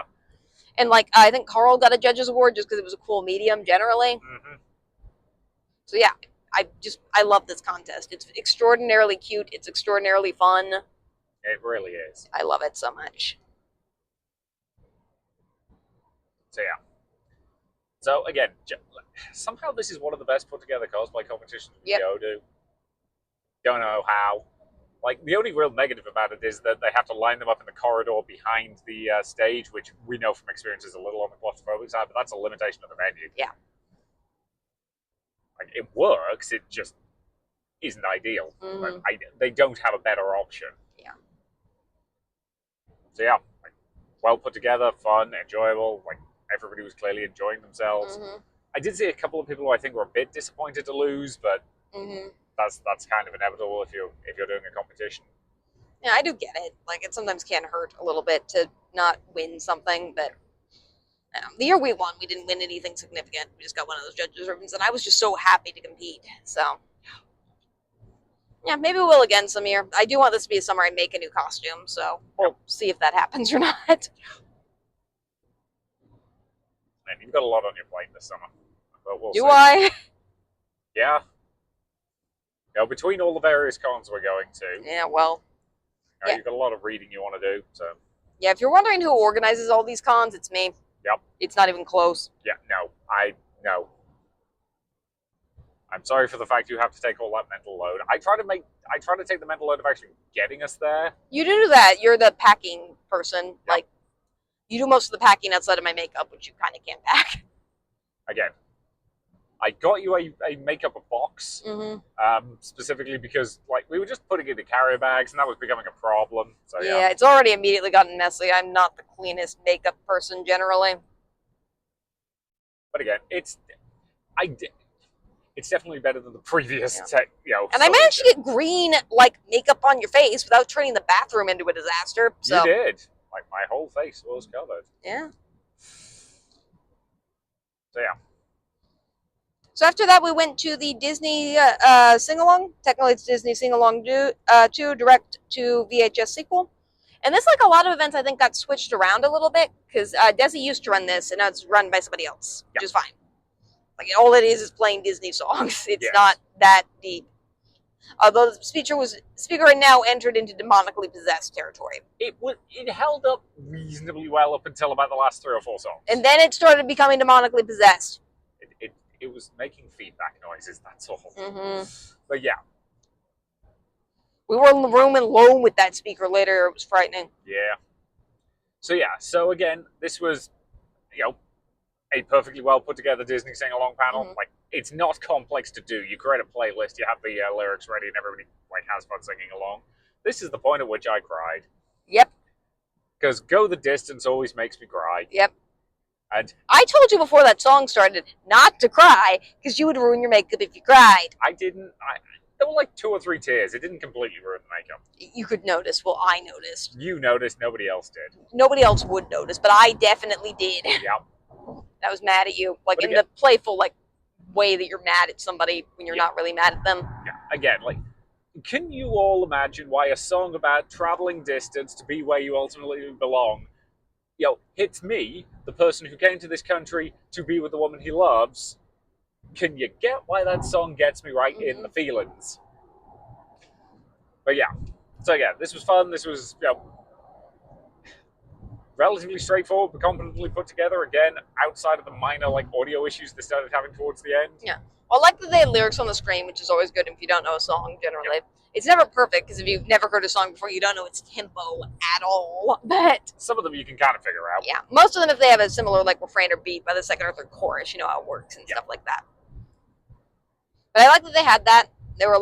And, like, I think Carl got a judge's award just because it was a cool medium generally. So yeah, I love this contest. It's extraordinarily cute. It's extraordinarily fun. It really is. I love it so much. So yeah. So again, somehow this is one of the best put together cosplay competitions we go to. Don't know how. Like, the only real negative about it is that they have to line them up in the corridor behind the stage, which we know from experience is a little on the claustrophobic side, but that's a limitation of the venue. Yeah. Like, it works, it just isn't ideal. Mm-hmm. They don't have a better option. Yeah. So yeah, like, well put together, fun, enjoyable. Like, everybody was clearly enjoying themselves. Mm-hmm. I did see a couple of people who I think were a bit disappointed to lose, but Mm-hmm. that's kind of inevitable if you're doing a competition. Yeah, I do get it. Like, it sometimes can hurt a little bit to not win something, but the year we won, we didn't win anything significant. We just got one of those judges' ribbons, and I was just so happy to compete. So, yeah, maybe we will again some year. I do want this to be a summer I make a new costume, so we'll see if that happens or not. And you've got a lot on your plate this summer. But we'll Do see. I? Yeah. Between all the various cons we're going to, Yeah, well, yeah. You've got a lot of reading you want to do. So yeah, if you're wondering who organizes all these cons, it's me. Yep. It's not even close. Yeah, no. I'm sorry for the fact you have to take all that mental load. I try to take the mental load of actually getting us there. You do that. You're the packing person. Yep. Like, you do most of the packing outside of my makeup, which you kind of can't pack. Again, I got you a makeup box, specifically because like we were just putting it in carrier bags, and that was becoming a problem. So yeah, it's already immediately gotten messy. I'm not the cleanest makeup person generally. But again, it's definitely better than the previous And I managed to get green like makeup on your face without turning the bathroom into a disaster. So you did. Like, my whole face was covered. Yeah. So yeah. So after that, we went to the Disney sing-along. Technically, it's Disney Sing-Along 2 direct to VHS sequel. And this, like a lot of events, I think got switched around a little bit because Desi used to run this, and now it's run by somebody else, which is fine. Like, all it is playing Disney songs. It's not that deep. Although the speaker had now entered into demonically possessed territory. It held up reasonably well up until about the last 3 or 4 songs. And then it started becoming demonically possessed. It was making feedback noises, that's all. Mm-hmm. But yeah. We were in the room alone with that speaker later. It was frightening. Yeah. So again, this was, a perfectly well put together Disney sing-along panel. Mm-hmm. Like, it's not complex to do. You create a playlist, you have the lyrics ready, and everybody has fun singing along. This is the point at which I cried. Yep. Because Go the Distance always makes me cry. Yep. And I told you before that song started not to cry because you would ruin your makeup if you cried. I didn't. There were like 2 or 3 tears. It didn't completely ruin the makeup. You could notice. Well, I noticed. You noticed. Nobody else did. Nobody else would notice, but I definitely did. Yep. I was mad at you, like, But in again, the playful, like, way that you're mad at somebody when you're not really mad at them. Yeah. Again, like, can you all imagine why a song about traveling distance to be where you ultimately belong, hits me, the person who came to this country to be with the woman he loves? Can you get why that song gets me right in the feelings? But yeah. So yeah, this was fun. This was, relatively straightforward, but competently put together. Again, outside of the minor audio issues they started having towards the end. Yeah. Well, I like that they had lyrics on the screen, which is always good if you don't know a song generally. Yep. It's never perfect because if you've never heard a song before, you don't know its tempo at all. But some of them you can kind of figure out. Yeah. Most of them, if they have a similar refrain or beat by the second or third chorus, you know how it works and stuff like that. But I like that they had that. They were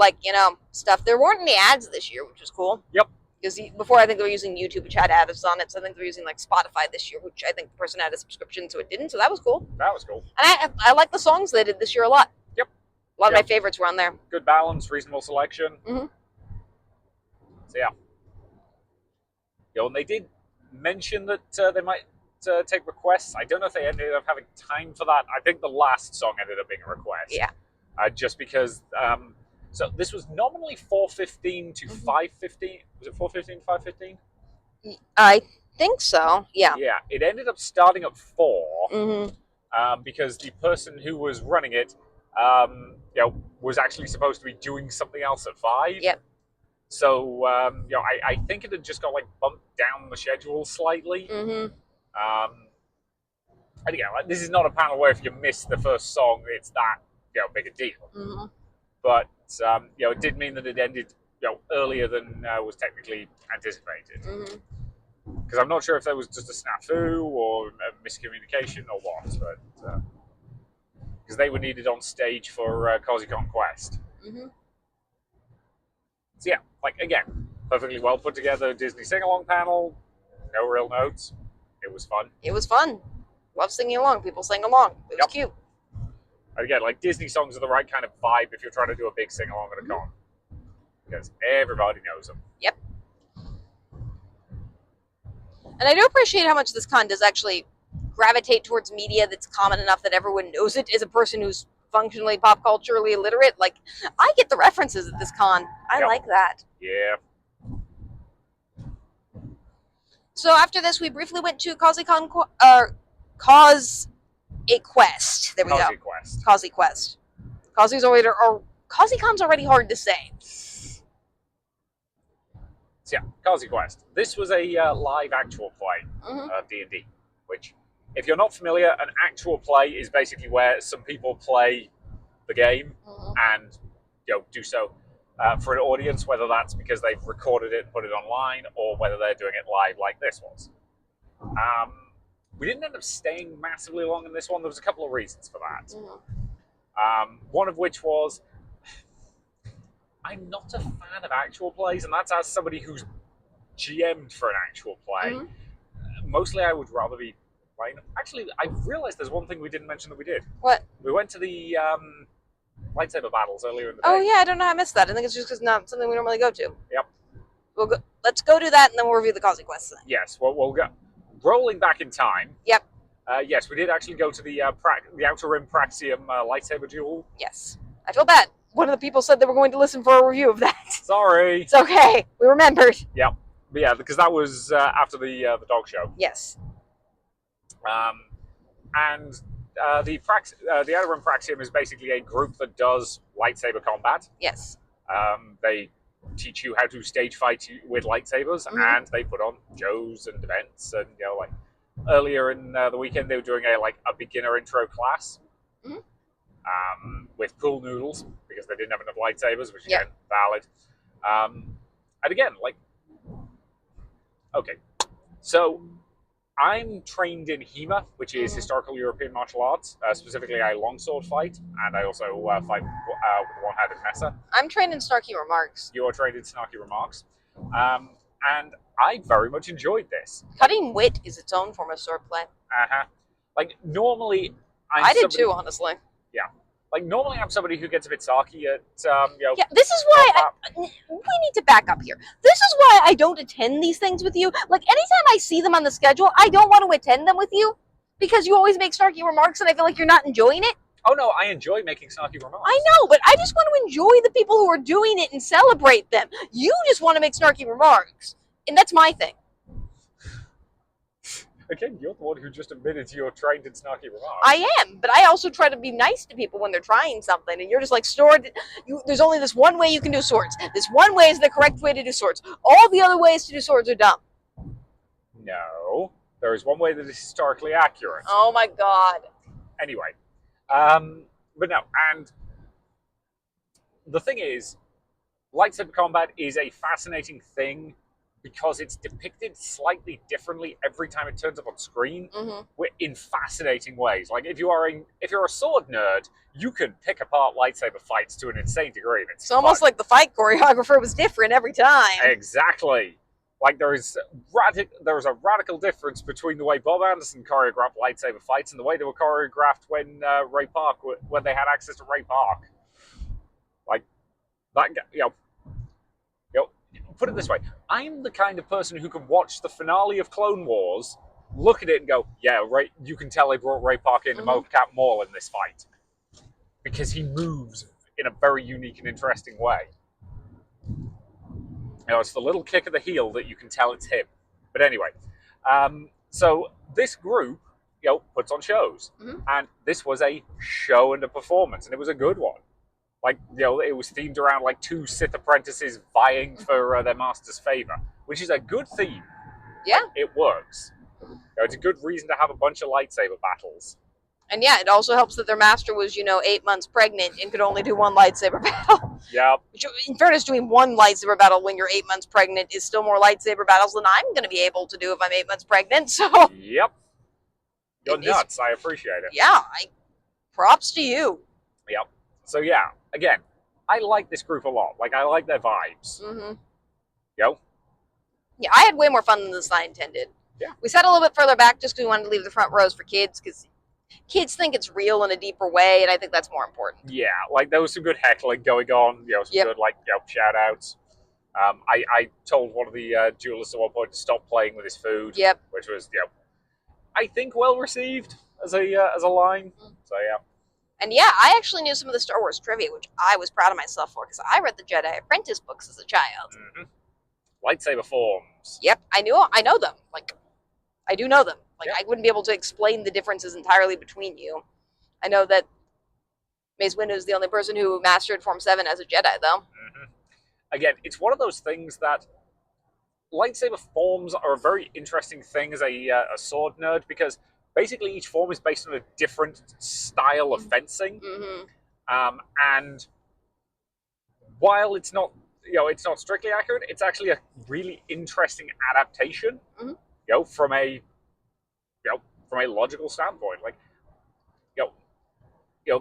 stuff. There weren't any ads this year, which was cool. Yep. Because before, I think they were using YouTube, which had ads on it. So I think they were using Spotify this year, which I think the person had a subscription, so it didn't. So that was cool. That was cool. And I like the songs they did this year a lot. Yep. A lot of my favorites were on there. Good balance, reasonable selection. Mm-hmm. So yeah. And they did mention that they might take requests. I don't know if they ended up having time for that. I think the last song ended up being a request. Yeah. Just because. So this was nominally 4:15 to 5:15. Was it 4:15 to 5:15? I think so. Yeah. Yeah. It ended up starting at 4. Mm-hmm. Because the person who was running it, was actually supposed to be doing something else at 5. Yep. So I think it had just got bumped down the schedule slightly. Mm-hmm. And again, this is not a panel where if you miss the first song, it's that big a deal. Mm-hmm. But it did mean that it ended earlier than was technically anticipated. Mm-hmm. Because I'm not sure if there was just a snafu or a miscommunication or what, but because they were needed on stage for Causeacon Quest. Mm-hmm. So yeah, like again, perfectly well put together Disney sing-along panel. No real notes. It was fun. It was fun. Love singing along. People sang along. It was cute. And again, like Disney songs are the right kind of vibe if you're trying to do a big sing-along at a con, because everybody knows them. Yep. And I do appreciate how much this con does actually gravitate towards media that's common enough that everyone knows it. As a person who's functionally pop culturally illiterate, like, I get the references at this con. I like that. Yeah. So after this, we briefly went to Causeacon, Cause a Quest. There we go. Quest. Causey Quest. Causey's already, or Causeacon's already hard to say. So yeah, Causey Quest. This was a live actual play of D&D, which, if you're not familiar, an actual play is basically where some people play the game and do so for an audience, whether that's because they've recorded it and put it online, or whether they're doing it live like this was. We didn't end up staying massively long in this one. There was a couple of reasons for that. One of which was, I'm not a fan of actual plays, and that's as somebody who's GM'd for an actual play. Mostly I would rather be playing. Actually, I realized there's one thing we didn't mention that we did. What? We went to the lightsaber battles earlier in the day. Oh yeah, I don't know how I missed that. I think it's just because not something we normally go to. Yep. Let's go do that, and then we'll review the Causey Quest then. Yes, well, we'll go. Rolling back in time. Yep. Yes, we did actually go to the Outer Rim Praxium lightsaber duel. Yes. I feel bad. One of the people said they were going to listen for a review of that. Sorry. It's okay. We remembered. Yep. But yeah, because that was after the dog show. Yes. And the Outer Rim Praxium is basically a group that does lightsaber combat. Yes. They teach you how to stage fight with lightsabers, and they put on shows and events. And like earlier in the weekend, they were doing a beginner intro class with pool noodles because they didn't have enough lightsabers, which again valid. And again, okay, so I'm trained in HEMA, which is historical European martial arts. Specifically, I longsword fight, and I also fight with one-handed mesa. I'm trained in snarky remarks. You are trained in snarky remarks. And I very much enjoyed this. Cutting wit is its own form of swordplay. Normally, I did too, honestly. Yeah. Normally I'm somebody who gets a bit sarky at, Yeah, this is why we need to back up here. This is why I don't attend these things with you. Anytime I see them on the schedule, I don't want to attend them with you because you always make snarky remarks and I feel like you're not enjoying it. Oh no, I enjoy making snarky remarks. I know, but I just want to enjoy the people who are doing it and celebrate them. You just want to make snarky remarks, and that's my thing. Again, you're the one who just admitted you're trained in snarky remarks. I am, but I also try to be nice to people when they're trying something, and you're just like, sword, there's only this one way you can do swords. This one way is the correct way to do swords. All the other ways to do swords are dumb. No, there is one way that is historically accurate. Oh my god. Anyway, but no, and the thing is, lightsaber combat is a fascinating thing because it's depicted slightly differently every time it turns up on screen, in fascinating ways. If you're a sword nerd, you can pick apart lightsaber fights to an insane degree. And it's almost like the fight choreographer was different every time. Exactly. There is a radical difference between the way Bob Anderson choreographed lightsaber fights and the way they were choreographed when when they had access to Ray Park. Put it this way: I'm the kind of person who can watch the finale of Clone Wars, look at it, and go, "Yeah, right." You can tell they brought Ray Park in to mocap Maul in this fight because he moves in a very unique and interesting way. It's the little kick of the heel that you can tell it's him. But anyway, so this group, puts on shows, and this was a show and a performance, and it was a good one. It was themed around two Sith apprentices vying for their master's favor, which is a good theme. Yeah. It works. It's a good reason to have a bunch of lightsaber battles. And yeah, it also helps that their master was, 8 months pregnant and could only do one lightsaber battle. Yep. Which, in fairness, doing one lightsaber battle when you're 8 months pregnant is still more lightsaber battles than I'm going to be able to do if I'm 8 months pregnant. So Yep. You're nuts. I appreciate it. Yeah, props to you. Yep. So yeah, again, I like this group a lot. Like, I like their vibes. Mm-hmm. Yo. Yeah, I had way more fun than this I intended. Yeah. We sat a little bit further back just because we wanted to leave the front rows for kids, because kids think it's real in a deeper way, and I think that's more important. Yeah, like there was some good heckling going on. Some good shout outs. I told one of the duelists at one point to stop playing with his food. Yep. Which was I think well received as a line. So yeah. And yeah, I actually knew some of the Star Wars trivia, which I was proud of myself for, because I read the Jedi Apprentice books as a child. Mm-hmm. Lightsaber forms. Yep, I know them. Like, I do know them. Like, I wouldn't be able to explain the differences entirely between you. I know that Mace Windu is the only person who mastered Form 7 as a Jedi, though. Mm-hmm. Again, it's one of those things that lightsaber forms are a very interesting thing as a sword nerd, because basically each form is based on a different style of fencing. Mm-hmm. And while it's not strictly accurate, it's actually a really interesting adaptation. Mm-hmm. From a logical standpoint. Like,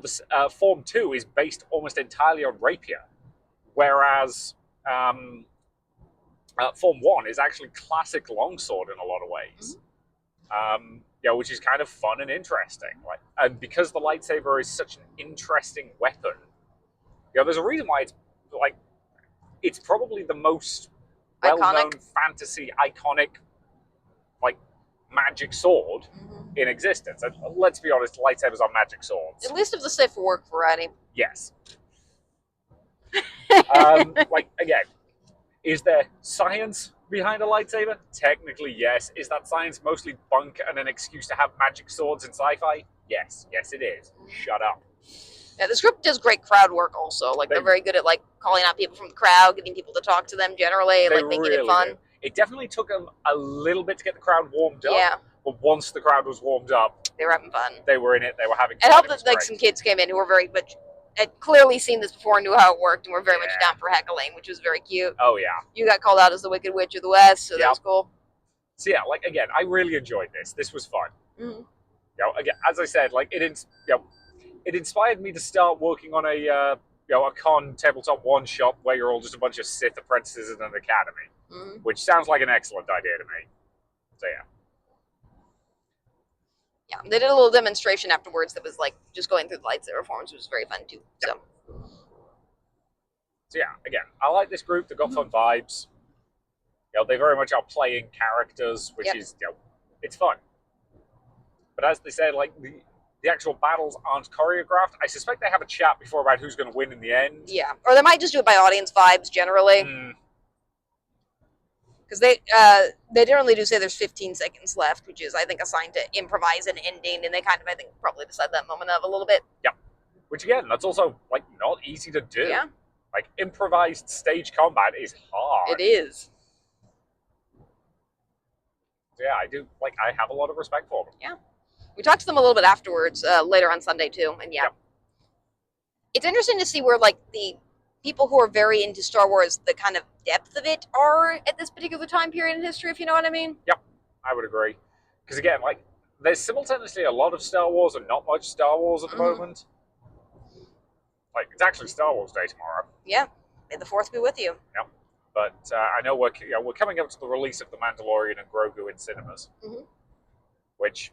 this Form 2 is based almost entirely on rapier, whereas Form 1 is actually classic longsword in a lot of ways. Mm-hmm. Which is kind of fun and interesting. Like, and because the lightsaber is such an interesting weapon, there's a reason why it's probably the most well-known fantasy iconic magic sword in existence. And let's be honest, lightsabers are magic swords. At least of the safe for work variety. Yes. Again, is there science behind a lightsaber? Technically, yes. Is that science mostly bunk and an excuse to have magic swords in sci-fi? Yes. Yes, it is. Shut up. Yeah, this group does great crowd work also. Like, they're very good at, calling out people from the crowd, getting people to talk to them generally, making it fun. Do. It definitely took them a little bit to get the crowd warmed up. Yeah. But once the crowd was warmed up, they were having fun. They were in it. They were having fun. It helped that some kids came in who were very much had clearly seen this before and knew how it worked, and were very much down for heckling, which was very cute. Oh yeah. You got called out as the Wicked Witch of the West, so that was cool. So yeah, again, I really enjoyed this. This was fun. Mm-hmm. Again, as I said, it inspired me to start working on a con tabletop one shot where you're all just a bunch of Sith apprentices in an academy, which sounds like an excellent idea to me. So yeah. Yeah, they did a little demonstration afterwards that was just going through the lightsaber forms, which was very fun too. Yeah. So yeah, again, I like this group. They've got fun vibes. They very much are playing characters, which is it's fun. But as they said, the actual battles aren't choreographed. I suspect they have a chat before about who's going to win in the end. Yeah, or they might just do it by audience vibes generally. Because they generally do say there's 15 seconds left, which is, I think, assigned to improvise an ending, and they kind of, I think, probably decide that moment of a little bit. Yep. Which, again, that's also, not easy to do. Yeah. Improvised stage combat is hard. It is. So, yeah, I do, I have a lot of respect for them. Yeah. We talked to them a little bit afterwards, later on Sunday, too, and yeah. Yep. It's interesting to see where, the people who are very into Star Wars, the kind of depth of it are at this particular time period in history, if you know what I mean. Yep, I would agree. Because again, there's simultaneously a lot of Star Wars and not much Star Wars at the moment. It's actually Star Wars Day tomorrow. Yeah, may the 4th be with you. Yep. But I know we're coming up to the release of The Mandalorian and Grogu in cinemas. Which,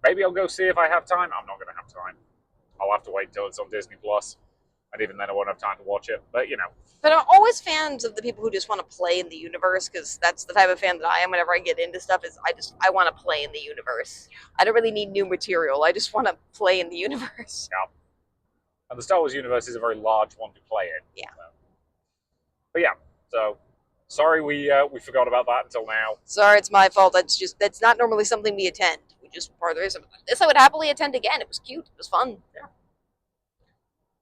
maybe I'll go see if I have time. I'm not going to have time. I'll have to wait until it's on Disney+. And even then, I won't have time to watch it. But, But I'm always fans of the people who just want to play in the universe, because that's the type of fan that I am whenever I get into stuff, is I want to play in the universe. I don't really need new material. I just want to play in the universe. Yeah. And the Star Wars universe is a very large one to play in. Yeah. So. But yeah, so sorry we forgot about that until now. Sorry, it's my fault. That's not normally something we attend. We just part of this I would happily attend again. It was cute. It was fun. Yeah.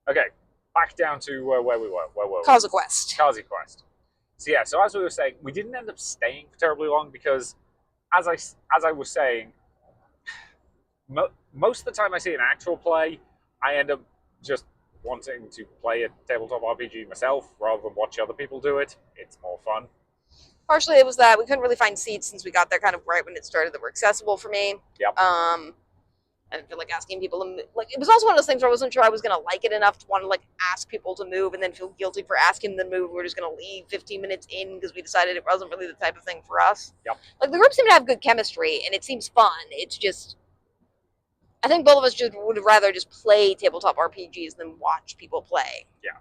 Okay. Back down to where we were. Where were we? Causeacon. So yeah, so as we were saying, we didn't end up staying for terribly long because, as I was saying, most of the time I see an actual play, I end up just wanting to play a tabletop RPG myself rather than watch other people do it. It's more fun. Partially it was that we couldn't really find seats since we got there kind of right when it started that were accessible for me. Yep. I didn't feel like asking people to move. Like, it was also one of those things where I wasn't sure I was going to like it enough to want to, like, ask people to move and then feel guilty for asking them to move. We're just going to leave 15 minutes in because we decided it wasn't really the type of thing for us. Yep. Like, the group seemed to have good chemistry, and it seems fun. It's just, I think both of us just would rather just play tabletop RPGs than watch people play. Yeah.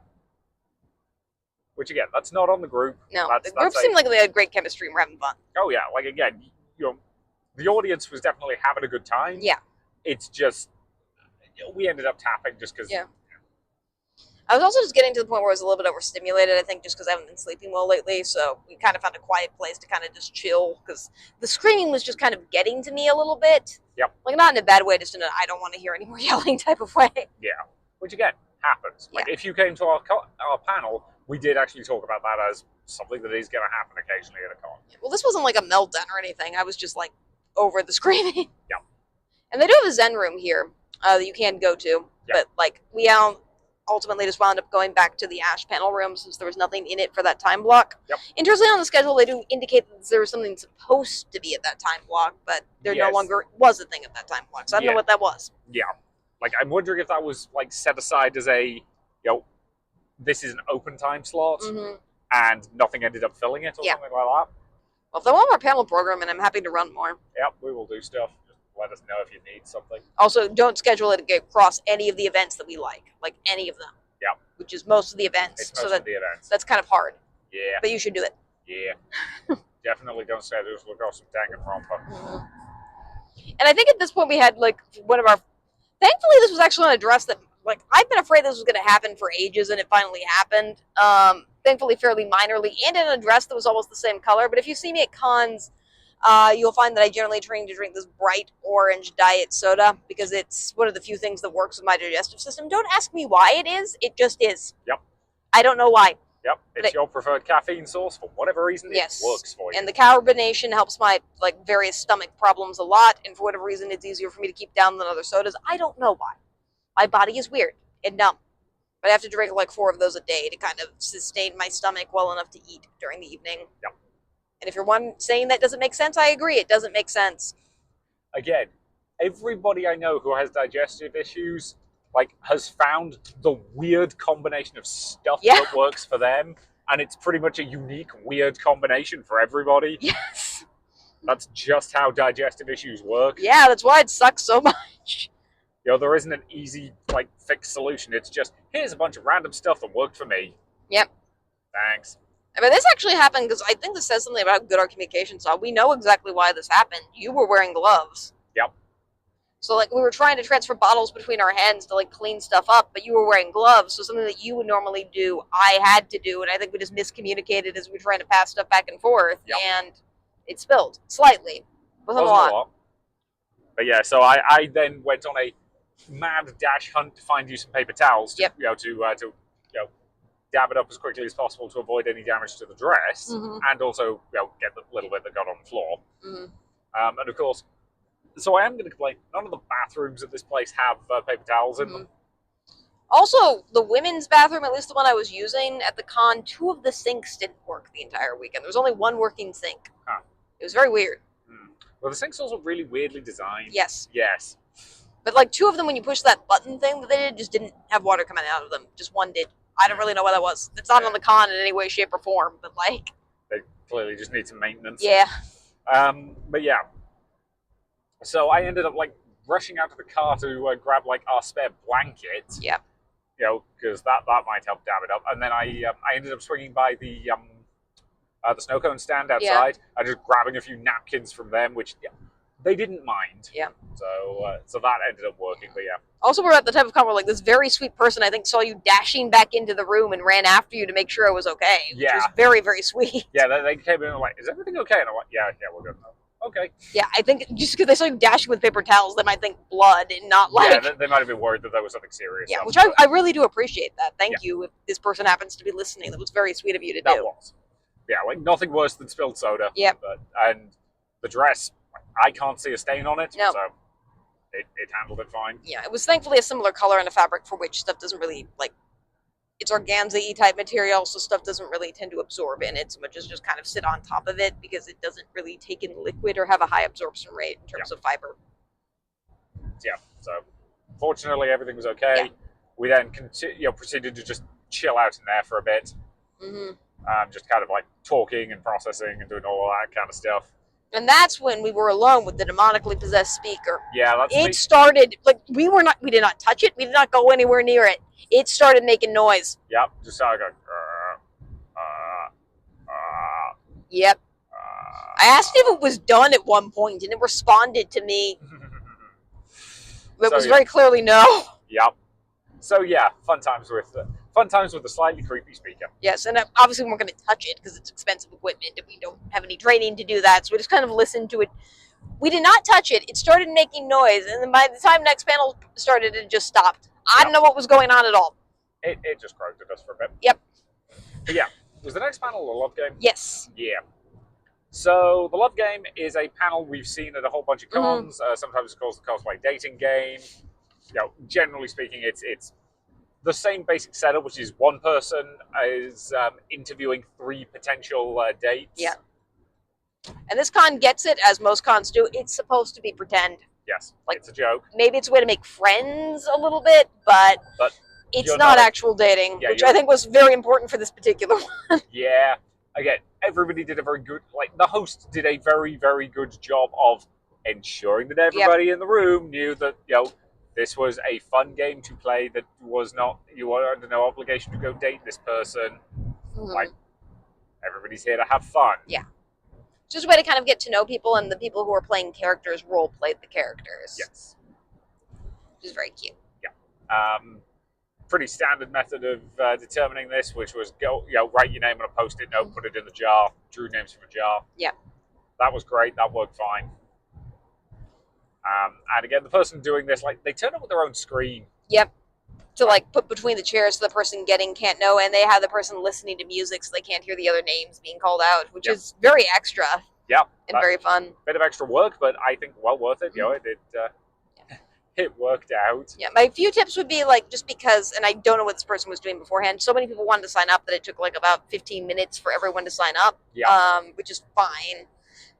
Which, again, that's not on the group. No, the group seemed like they had great chemistry and were having fun. Oh, yeah. Like, again, the audience was definitely having a good time. Yeah. It's just, we ended up tapping just because. Yeah. I was also just getting to the point where I was a little bit overstimulated, I think, just because I haven't been sleeping well lately. So we kind of found a quiet place to kind of just chill because the screaming was just kind of getting to me a little bit. Yep. Like, not in a bad way, just in a I don't want to hear any more yelling type of way. Yeah. Which, again, happens. Like, if you came to our panel, we did actually talk about that as something that is going to happen occasionally at a con. Well, this wasn't like a meltdown or anything. I was just, like, over the screaming. Yep. And they do have a Zen room here that you can go to. Yep. But, like, we ultimately just wound up going back to the Ash panel room since there was nothing in it for that time block. Yep. Interestingly, on the schedule, they do indicate that there was something supposed to be at that time block, but there no longer was a thing at that time block. So I don't know what that was. Yeah. Like, I'm wondering if that was, like, set aside as a, this is an open time slot, and nothing ended up filling it or something like that. Well, if they want more panel programming, I'm happy to run more. Yep, we will do stuff. Let us know if you need something. Also, don't schedule it across any of the events that we like any of them. Yeah. Which is most of the events. It's most of the events. That's kind of hard. Yeah. But you should do it. Yeah. Definitely don't schedule us across some Danganronpa. And I think at this point we had, like, one of our... Thankfully, this was actually an address that, like, I've been afraid this was going to happen for ages, and it finally happened. Thankfully, fairly minorly, and in an address that was almost the same color. But if you see me at cons... you'll find that I generally train to drink this bright orange diet soda because it's one of the few things that works with my digestive system. Don't ask me why it is. It just is. Yep. I don't know why. Yep. It's your preferred caffeine source for whatever reason. Yes. It works for you. And the carbonation helps my various stomach problems a lot. And for whatever reason, it's easier for me to keep down than other sodas. I don't know why. My body is weird and numb. But I have to drink like 4 of those a day to kind of sustain my stomach well enough to eat during the evening. Yep. And if you're one saying that doesn't make sense, I agree. It doesn't make sense. Again, everybody I know who has digestive issues, has found the weird combination of stuff that works for them. And it's pretty much a unique, weird combination for everybody. Yes. That's just how digestive issues work. Yeah, that's why it sucks so much. There isn't an easy, fixed solution. It's just, here's a bunch of random stuff that worked for me. Yep. Thanks. I mean, this actually happened because I think this says something about how good our communications are. We know exactly why this happened. You were wearing gloves. Yep. So, we were trying to transfer bottles between our hands to, clean stuff up, but you were wearing gloves, so something that you would normally do, I had to do, and I think we just miscommunicated as we were trying to pass stuff back and forth, and it spilled. Slightly. Wasn't a lot. But yeah, so I then went on a mad dash hunt to find you some paper towels to dab it up as quickly as possible to avoid any damage to the dress, and also get the little bit that got on the floor. And of course, so I am going to complain, none of the bathrooms at this place have paper towels in them. Also, the women's bathroom, at least the one I was using at the con, 2 of the sinks didn't work the entire weekend. There was only 1 working sink. Huh. It was very weird. Well, the sink's also really weirdly designed. Yes. Yes. But 2 of them, when you push that button thing that they did, just didn't have water coming out of them. Just 1 did. I don't really know what that was. It's not on the con in any way, shape, or form, but they clearly just need some maintenance. Yeah. But yeah. So I ended up rushing out to the car to grab our spare blanket. Yep. Because that might help dab it up. And then I ended up swinging by the snow cone stand outside and just grabbing a few napkins from them, which they didn't mind. Yeah. So that ended up working. But yeah. Also, we're at the type of con where this very sweet person I think saw you dashing back into the room and ran after you to make sure it was okay. Yeah. Which was very, very sweet. Yeah, they came in and were is everything okay? And I'm yeah, we're good now. Okay. Yeah, I think just because they saw you dashing with paper towels, they might think blood and not Yeah, they might have been worried that there was something serious. Yeah, which I really do appreciate that. Thank you if this person happens to be listening. That was very sweet of you to do. That was. Yeah, nothing worse than spilled soda. Yep. And the dress, I can't see a stain on it. No. So. it handled it fine. Yeah, it was thankfully a similar color and a fabric for which stuff doesn't really, like, it's organza-y type material, so stuff doesn't really tend to absorb in it so much as just kind of sit on top of it because it doesn't really take in liquid or have a high absorption rate in terms of fiber. Yeah, so fortunately everything was okay. Yeah. We then proceeded to just chill out in there for a bit, just kind of like talking and processing and doing all of that kind of stuff. And that's when we were alone with the demonically possessed speaker. Yeah, that's it. Started like we did not touch it. We did not go anywhere near it. It started making noise. Yep, just started going. Yep. I asked if it was done at one point, and it responded to me. It was very clearly no. Yep. So yeah, fun times with the slightly creepy speaker. Yes, and obviously we weren't going to touch it because it's expensive equipment, and we don't have any training to do that. So we just kind of listened to it. We did not touch it. It started making noise, and then by the time next panel started, it just stopped. I don't know what was going on at all. It just croaked at us for a bit. Yep. But yeah, was the next panel a love game? Yes. Yeah. So the love game is a panel we've seen at a whole bunch of cons. Sometimes it's called the cosplay dating game. Generally speaking, it's the same basic setup, which is one person is interviewing 3 potential dates. Yeah. And this con gets it, as most cons do. It's supposed to be pretend. Yes, like it's a joke. Maybe it's a way to make friends a little bit, but it's not actual dating, which I think was very important for this particular one. Yeah. Again, everybody did a very good, the host did a very, very good job of ensuring that everybody in the room knew that, this was a fun game to play, that was not, you were under no obligation to go date this person. Like, everybody's here to have fun. Yeah. Just a way to kind of get to know people, and the people who are playing characters role played the characters. Yes. Which is very cute. Yeah. Pretty standard method of determining this, which was write your name on a post-it note, put it in the jar, drew names from a jar. Yeah. That was great. That worked fine. And again, the person doing this, they turn up with their own screen. Yep. To put between the chairs so the person getting can't know, and they have the person listening to music so they can't hear the other names being called out, which is very extra. Yeah. And very fun. Bit of extra work, but I think well worth it. It worked out. Yeah, my few tips would be just because, and I don't know what this person was doing beforehand, so many people wanted to sign up that it took about 15 minutes for everyone to sign up. Yeah. Which is fine.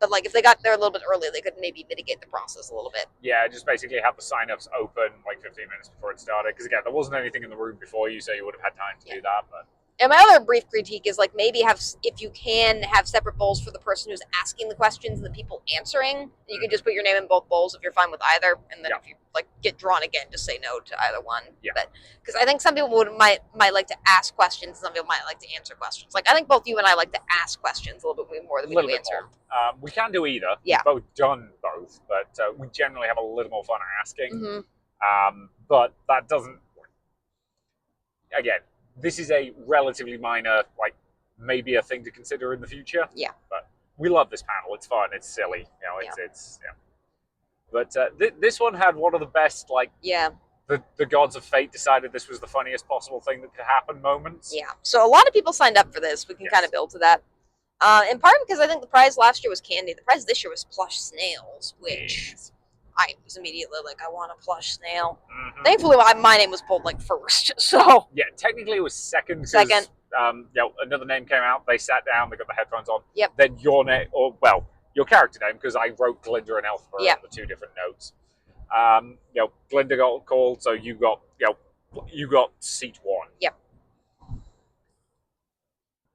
But if they got there a little bit early, they could maybe mitigate the process a little bit. Yeah, just basically have the sign-ups open 15 minutes before it started. Because again, there wasn't anything in the room before you, so you would have had time to do that. But and my other brief critique is maybe if you can have separate bowls for the person who's asking the questions and the people answering. You can just put your name in both bowls if you're fine with either, and then if you get drawn again, just say no to either one. Yeah. But because I think some people might like to ask questions, some people might like to answer questions. I think both you and I like to ask questions a little bit more than we do answer. We can do either. Yeah. We've both done both, but we generally have a little more fun asking. Mm-hmm. But that doesn't. Again, this is a relatively minor, maybe a thing to consider in the future. Yeah. But we love this panel. It's fun. It's silly. It's. But this one had one of the best, the gods of fate decided this was the funniest possible thing that could happen moments. Yeah. So a lot of people signed up for this. We can kind of build to that. In part because I think the prize last year was candy. The prize this year was plush snails, which I was immediately I want a plush snail. Mm-hmm. Thankfully, my name was pulled first. So yeah, technically it was second. Second. Another name came out. They sat down. They got the headphones on. Yep. Then your name, your character name, because I wrote Glinda and Elphaba on the 2 different notes. Glinda got called, so you got seat 1. Yep.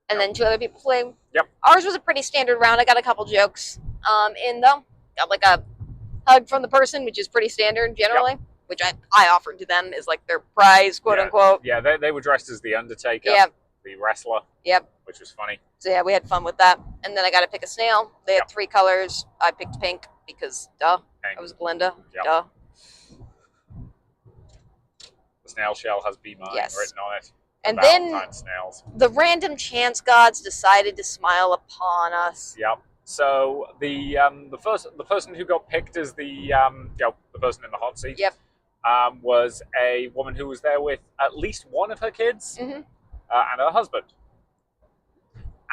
And then 2 other people played. Yep. Ours was a pretty standard round. I got a couple jokes in though. Got a hug from the person, which is pretty standard generally, which I offered to them as their prize, quote unquote. Yeah, they were dressed as the Undertaker, the wrestler. Yep. Which was funny. So yeah, we had fun with that. And then I got to pick a snail. They had 3 colors. I picked pink because duh. Pink. I was Glinda. Yep. Duh. The snail shell has "Be Mine" written on it. And then snails. The random chance gods decided to smile upon us. Yep. So the person who got picked as the person in the hot seat was a woman who was there with at least one of her kids and her husband.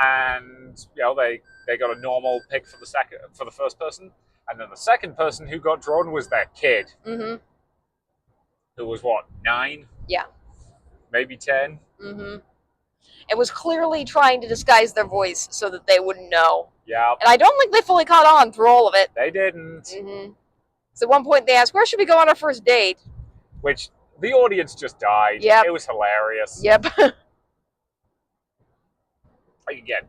And they got a normal pick for the first person, And then the second person who got drawn was their kid, Mm-hmm. who was what, 9? Yeah. Maybe 10? Mm-hmm. It was clearly trying to disguise their voice so that they wouldn't know. Yeah. And I don't think they fully caught on through all of it. They didn't. Mm-hmm. So at one point they asked, where should we go on our first date? Which the audience just died. Yep. It was hilarious. Yep. Again,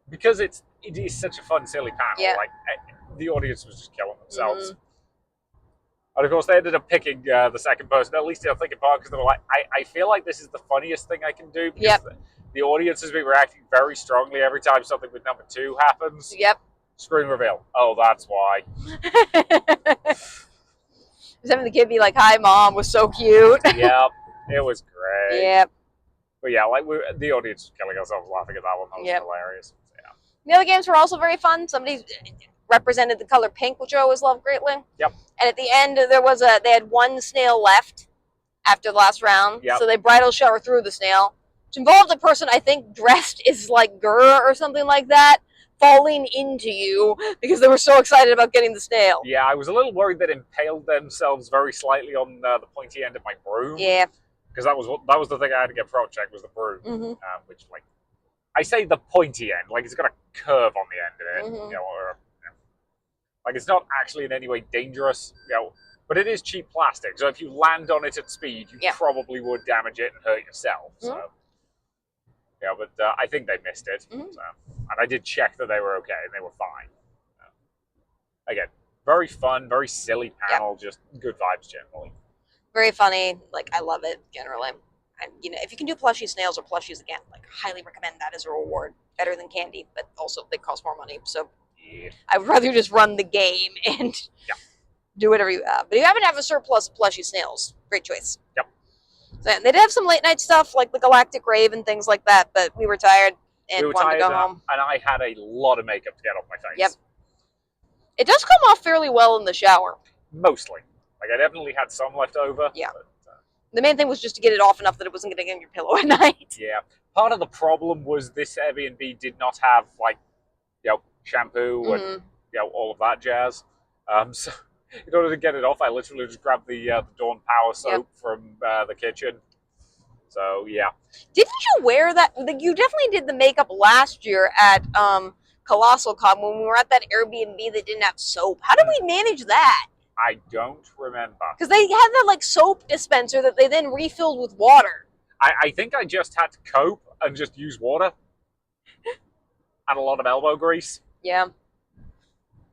because it is such a fun, silly panel. Yeah. Like the audience was just killing themselves. Mm-hmm. And of course, they ended up picking the second person, at least in the thinking part, because they were like, I feel like this is the funniest thing I can do. Because Yep. the audience has been reacting very strongly every time something with number 2 happens. Yep. Screen reveal. Oh, that's why. Just having the kid be like, hi, Mom, was so cute. Yep. It was great. Yep. But yeah, like the audience was killing ourselves laughing at that one. That was Yep. hilarious. Yeah. The other games were also very fun. Somebody represented the color pink, which I always love greatly. Yep. And at the end, they had one snail left after the last round. Yep. So they bridal shower through the snail, which involved a person, I think, dressed as like Gur or something like that, falling into you because they were so excited about getting the snail. Yeah, I was a little worried that impaled themselves very slightly on the pointy end of my broom. Yeah. Because that was the thing I had to get pro check was the broom, Mm-hmm. which like I say the pointy end, like it's got a curve on the end of it, Mm-hmm. you know, or like it's not actually in any way dangerous, you know, but it is cheap plastic. So if you land on it at speed, you Yeah. probably would damage it and hurt yourself. So Mm-hmm. yeah, but I think they missed it. Mm-hmm. So, and I did check that they were okay and they were fine. Again, very fun, very silly panel, just good vibes generally. Very funny. Like, I love it generally. And, you know, if you can do plushy snails or plushies again, like, highly recommend that as a reward. Better than candy, but also they cost more money. So Yeah. I would rather just run the game and do whatever you have. But if you happen to have a surplus of plushy snails, great choice. Yep. So, they did have some late night stuff like the Galactic Rave and things like that, but we were tired and wanted to go home. And I had a lot of makeup to get off my face. Yep. It does come off fairly well in the shower. Mostly. Like, I definitely had some left over. Yeah. But, The main thing was just to get it off enough that it wasn't going to get on your pillow at night. yeah. Part of the problem was this Airbnb did not have, like, you know, shampoo and, you know, all of that jazz. So, in order to get it off, I literally just grabbed the Dawn Power soap from the kitchen. So, yeah. Didn't you wear that? You definitely did the makeup last year at Causeacon when we were at that Airbnb that didn't have soap. How did we manage that? I don't remember. Because they had that like soap dispenser that they then refilled with water. I think I just had to cope and just use water. And a lot of elbow grease. Yeah.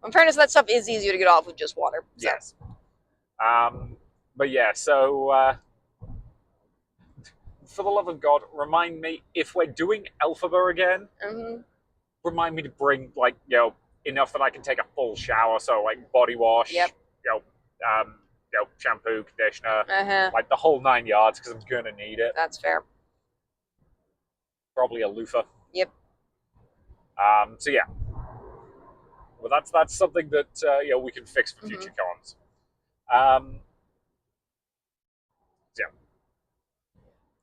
In fairness, that stuff is easier to get off with just water. So. Yes. But yeah, so for the love of God, remind me, if we're doing Elphaba again, remind me to bring, like, you know, enough that I can take a full shower. So, like, body wash, Yep. you know, shampoo, conditioner, Uh-huh. like the whole 9 yards, because I'm going to need it. That's fair. Probably a loofah. Yep. So, yeah. Well, that's something that, you know, we can fix for future cons. Yeah.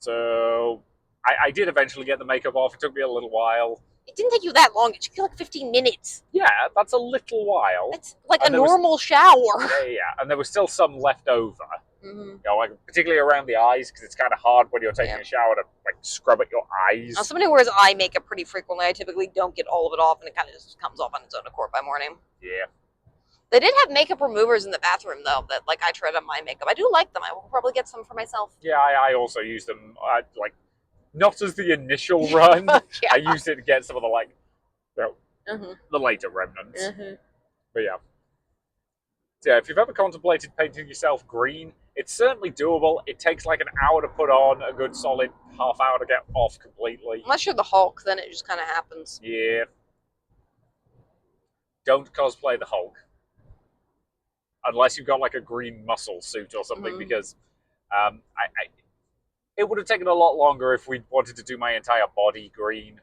So, I did eventually get the makeup off. It took me a little while. It didn't take you that long. It took you like 15 minutes. Yeah, that's a little while. That's like And a there was- normal shower. Yeah, and there was still some left over. Mm-hmm. You know, like particularly around the eyes, because it's kind of hard when you're taking a shower to like scrub at your eyes. Now, somebody who wears eye makeup pretty frequently, I typically don't get all of it off, and it kind of just comes off on its own accord by morning. Yeah. They did have makeup removers in the bathroom, though, that like I tried on my makeup. I do like them. I will probably get some for myself. Yeah, I also use them, like, not as the initial run. Yeah. I used it to get some of the, like, you know, the later remnants. But yeah. So yeah, if you've ever contemplated painting yourself green, it's certainly doable. It takes like an hour to put on, a good solid half hour to get off completely. Unless you're the Hulk, then it just kind of happens. Yeah. Don't cosplay the Hulk. Unless you've got like a green muscle suit or something, because it would have taken a lot longer if we wanted to do my entire body green.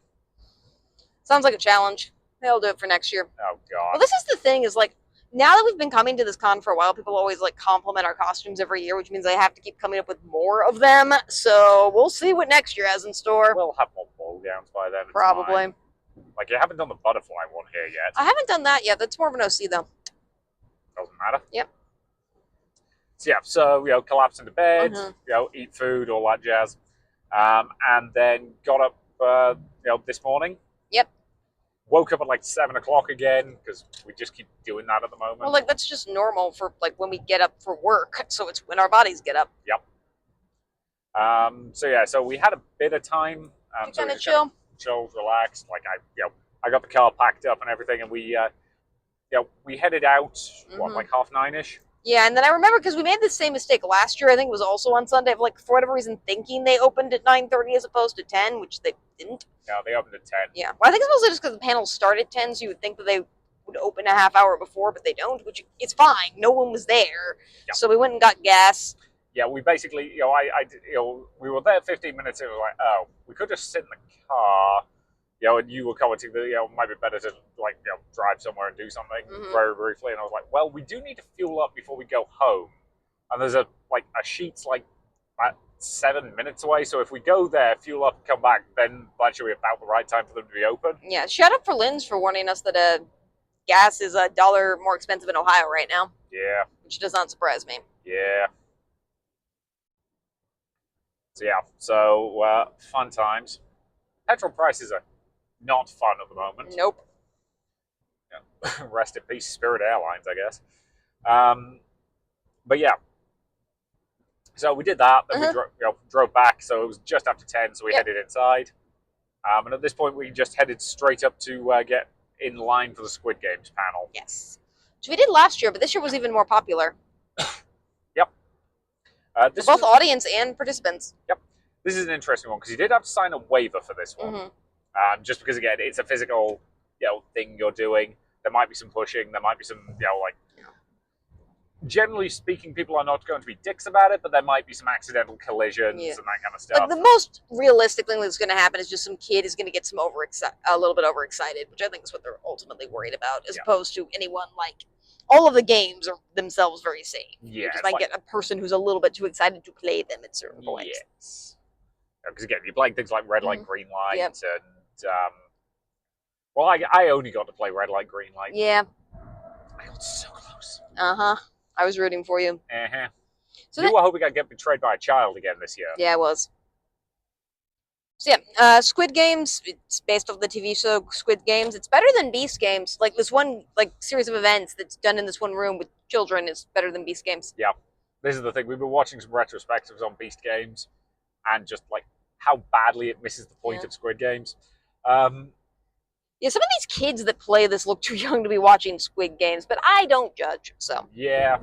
Sounds like a challenge. They'll do it for next year. Oh, God. Well, this is the thing, is like, now that we've been coming to this con for a while, people always like compliment our costumes every year, which means I have to keep coming up with more of them. So we'll see what next year has in store. We'll have more ball gowns by then. It's Probably. fine. Like, you haven't done the butterfly one here yet. I haven't done that yet. That's more of an OC, though. matter. Yep. So yeah, so collapse into bed, Mhm. eat food, all that jazz, and then got up, this morning. Yep. Woke up at like 7 o'clock again because we just keep doing that at the moment. Well, like that's just normal for like when we get up for work. So it's when our bodies get up. Yep. So we had a bit of time To so we kind of just chill. chilled, relaxed. Like I got the car packed up and everything, and we headed out Mhm. like 9:30ish. Yeah, and then I remember because we made the same mistake last year. I think it was also on Sunday. Of like for whatever reason, thinking they opened at 9:30 as opposed to 10, which they didn't. No, they opened at 10. Yeah, well, I think it's mostly just because the panels start at 10, so you would think that they would open a half hour before, but they don't. Which it's fine. No one was there, Yeah. so we went and got gas. Yeah, we basically, we were there 15 minutes. It was like, oh, we could just sit in the car. And you were commenting that it might be better to drive somewhere and do something very briefly. And I was like, well, we do need to fuel up before we go home. And there's a Sheet's like 7 minutes away. So if we go there, fuel up, and come back, then that should be about the right time for them to be open. Yeah, shout out for Lynn's for warning us that gas is $1 more expensive in Ohio right now. Yeah. Which does not surprise me. Yeah. So fun times. Petrol prices are not fun at the moment. Nope. Yeah. Rest in peace, Spirit Airlines, I guess. But yeah. So we did that. Then we drove back. So it was just after 10. So we headed inside. And at this point, we just headed straight up to get in line for the Squid Games panel. Yes. Which we did last year, but this year was even more popular. Yep. For both audience and participants. Yep. This is an interesting one because you did have to sign a waiver for this one. Just because, again, it's a physical thing you're doing. There might be some pushing. There might be some, generally speaking, people are not going to be dicks about it, but there might be some accidental collisions and that kind of stuff. Like the most realistic thing that's going to happen is just some kid is going to get a little bit overexcited, which I think is what they're ultimately worried about, as opposed to anyone all of the games are themselves very safe. Yeah, you just might get a person who's a little bit too excited to play them at certain points. Yes. Because again, you're playing things like red light, green light, and I only got to play red light, green light. Yeah. I got so close. I was rooting for you. So you were hoping I'd get betrayed by a child again this year. Yeah, I was. So yeah, Squid Games, it's based off the TV show Squid Games. It's better than Beast Games. Like this one series of events that's done in this one room with children is better than Beast Games. Yeah. This is the thing. We've been watching some retrospectives on Beast Games and just how badly it misses the point of Squid Games. Yeah, some of these kids that play this look too young to be watching Squid Games, but I don't judge, so. Yeah.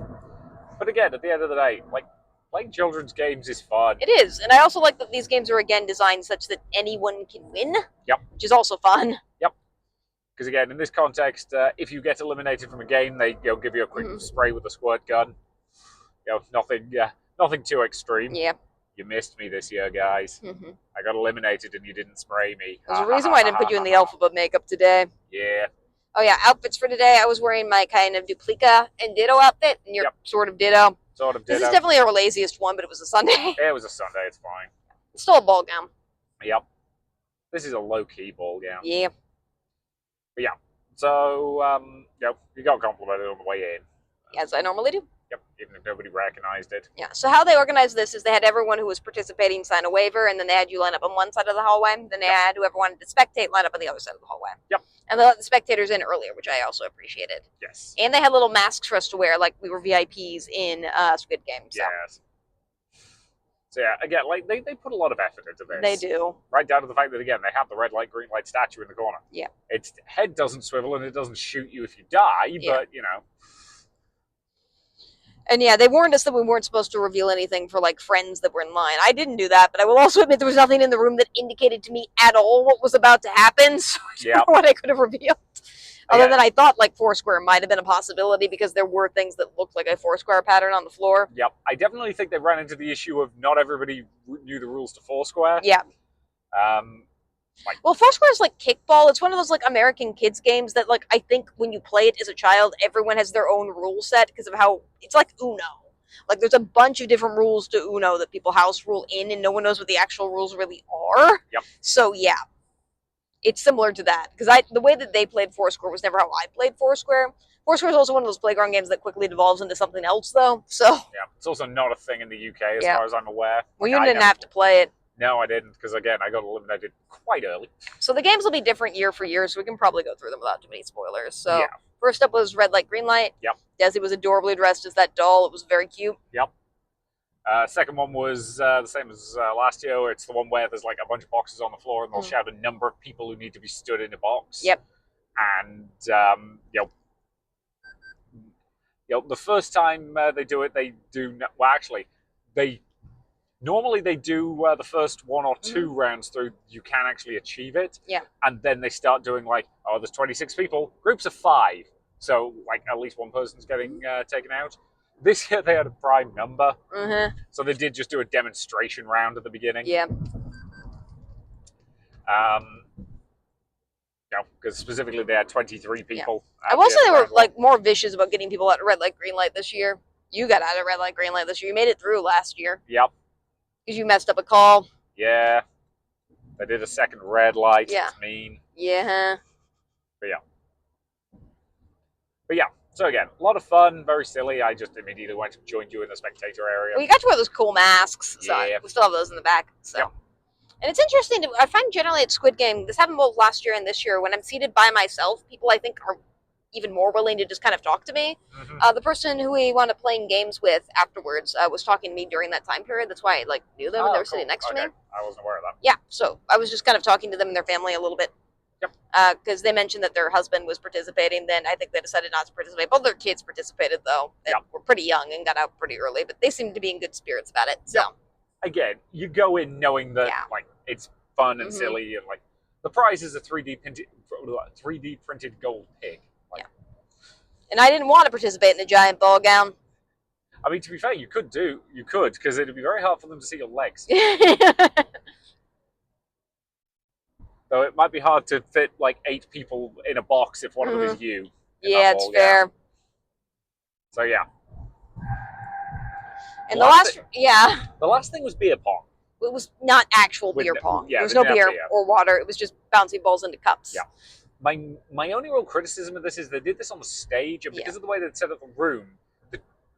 But again, at the end of the day, playing children's games is fun. It is, and I also like that these games are, again, designed such that anyone can win. Yep. Which is also fun. Yep. Because again, in this context, if you get eliminated from a game, they give you a quick spray with a squirt gun. Nothing too extreme. Yeah. You missed me this year, guys. I got eliminated and you didn't spray me. There's a reason why I didn't put you in the alphabet makeup today. Yeah. Oh yeah, outfits for today. I was wearing my kind of duplica and ditto outfit, and you're sort of ditto. Sort of ditto. This is definitely our laziest one, but it was a Sunday. It was a Sunday, it's fine. It's still a ball gown. Yep. This is a low-key ball gown. Yeah. But yeah. So, you got complimented on the way in. As I normally do. Yep, even if nobody recognized it. Yeah, so how they organized this is they had everyone who was participating sign a waiver, and then they had you line up on one side of the hallway, then they had whoever wanted to spectate line up on the other side of the hallway. Yep. And they let the spectators in earlier, which I also appreciated. Yes. And they had little masks for us to wear, like we were VIPs in Squid Game. So. Yes. So yeah, again, they put a lot of effort into this. They do. Right down to the fact that, again, they have the red light, green light statue in the corner. Yeah. Its head doesn't swivel and it doesn't shoot you if you die, but, And yeah, they warned us that we weren't supposed to reveal anything for friends that were in line. I didn't do that, but I will also admit there was nothing in the room that indicated to me at all what was about to happen. So I don't know what I could have revealed. Other than I thought Foursquare might have been a possibility because there were things that looked like a Foursquare pattern on the floor. Yep. I definitely think they ran into the issue of not everybody knew the rules to Foursquare. Yeah. Well, Foursquare is like kickball. It's one of those American kids games that I think when you play it as a child, everyone has their own rule set because of how it's like Uno. There's a bunch of different rules to Uno that people house rule in, and no one knows what the actual rules really are. Yep. So yeah. it's similar to that because the way that they played Foursquare was never how I played Foursquare. Foursquare is also one of those playground games that quickly devolves into something else, though. So Yeah, it's also not a thing in the UK as Yeah. far as I'm aware. well, Like, you I didn't never- have to play it. No, I didn't, because again, I got eliminated quite early. So the games will be different year for year, so we can probably go through them without too many spoilers. So Yeah. first up was Red Light, Green Light. Yep. Desi was adorably dressed as that doll. It was very cute. Yep. Second one was the same as last year. It's the one where there's like a bunch of boxes on the floor, and they'll shout a number of people who need to be stood in a box. Yep. And the first time they do it, they do well. Actually, normally they do the first one or two rounds through. You can actually achieve it. Yeah. And then they start doing like, oh, there's 26 people, groups of 5, so like at least one person's getting taken out. This year they had a prime number, so they did just do a demonstration round at the beginning. Yeah. Because specifically they had 23 people. I will say they were like more vicious about getting people out of Red Light, Green Light this year. You got out of Red Light, Green Light this year. You made it through last year. Yep. Because you messed up a call. Yeah. They did a second red light. Yeah. It's mean. Yeah. But yeah. So again, a lot of fun, very silly. I just immediately went and joined you in the spectator area. Well, you got to wear those cool masks. So Yeah. we still have those in the back. So. Yep. And it's interesting. I find generally at Squid Game, this happened both last year and this year, when I'm seated by myself, people I think are even more willing to just kind of talk to me. The person who we wound up playing games with afterwards was talking to me during that time period. That's why I knew them and they were sitting next to me. I wasn't aware of that. Yeah, so I was just kind of talking to them and their family a little bit. Yep. Because they mentioned that their husband was participating. Then I think they decided not to participate. Both their kids participated, though. And were pretty young and got out pretty early. But they seemed to be in good spirits about it. So. Yep. Again, you go in knowing that like it's fun and silly, and like the prize is a 3D printed gold pig. Like, and I didn't want to participate in the giant ball gown. I mean, to be fair, you could, because it'd be very hard for them to see your legs. Though it might be hard to fit like 8 people in a box if one of them is you. Yeah, it's fair. So yeah. And the last thing was beer pong. It was not actual beer pong. Yeah, there was no beer or water. It was just bouncing balls into cups. Yeah. My only real criticism of this is they did this on the stage, and because of the way they set up the room,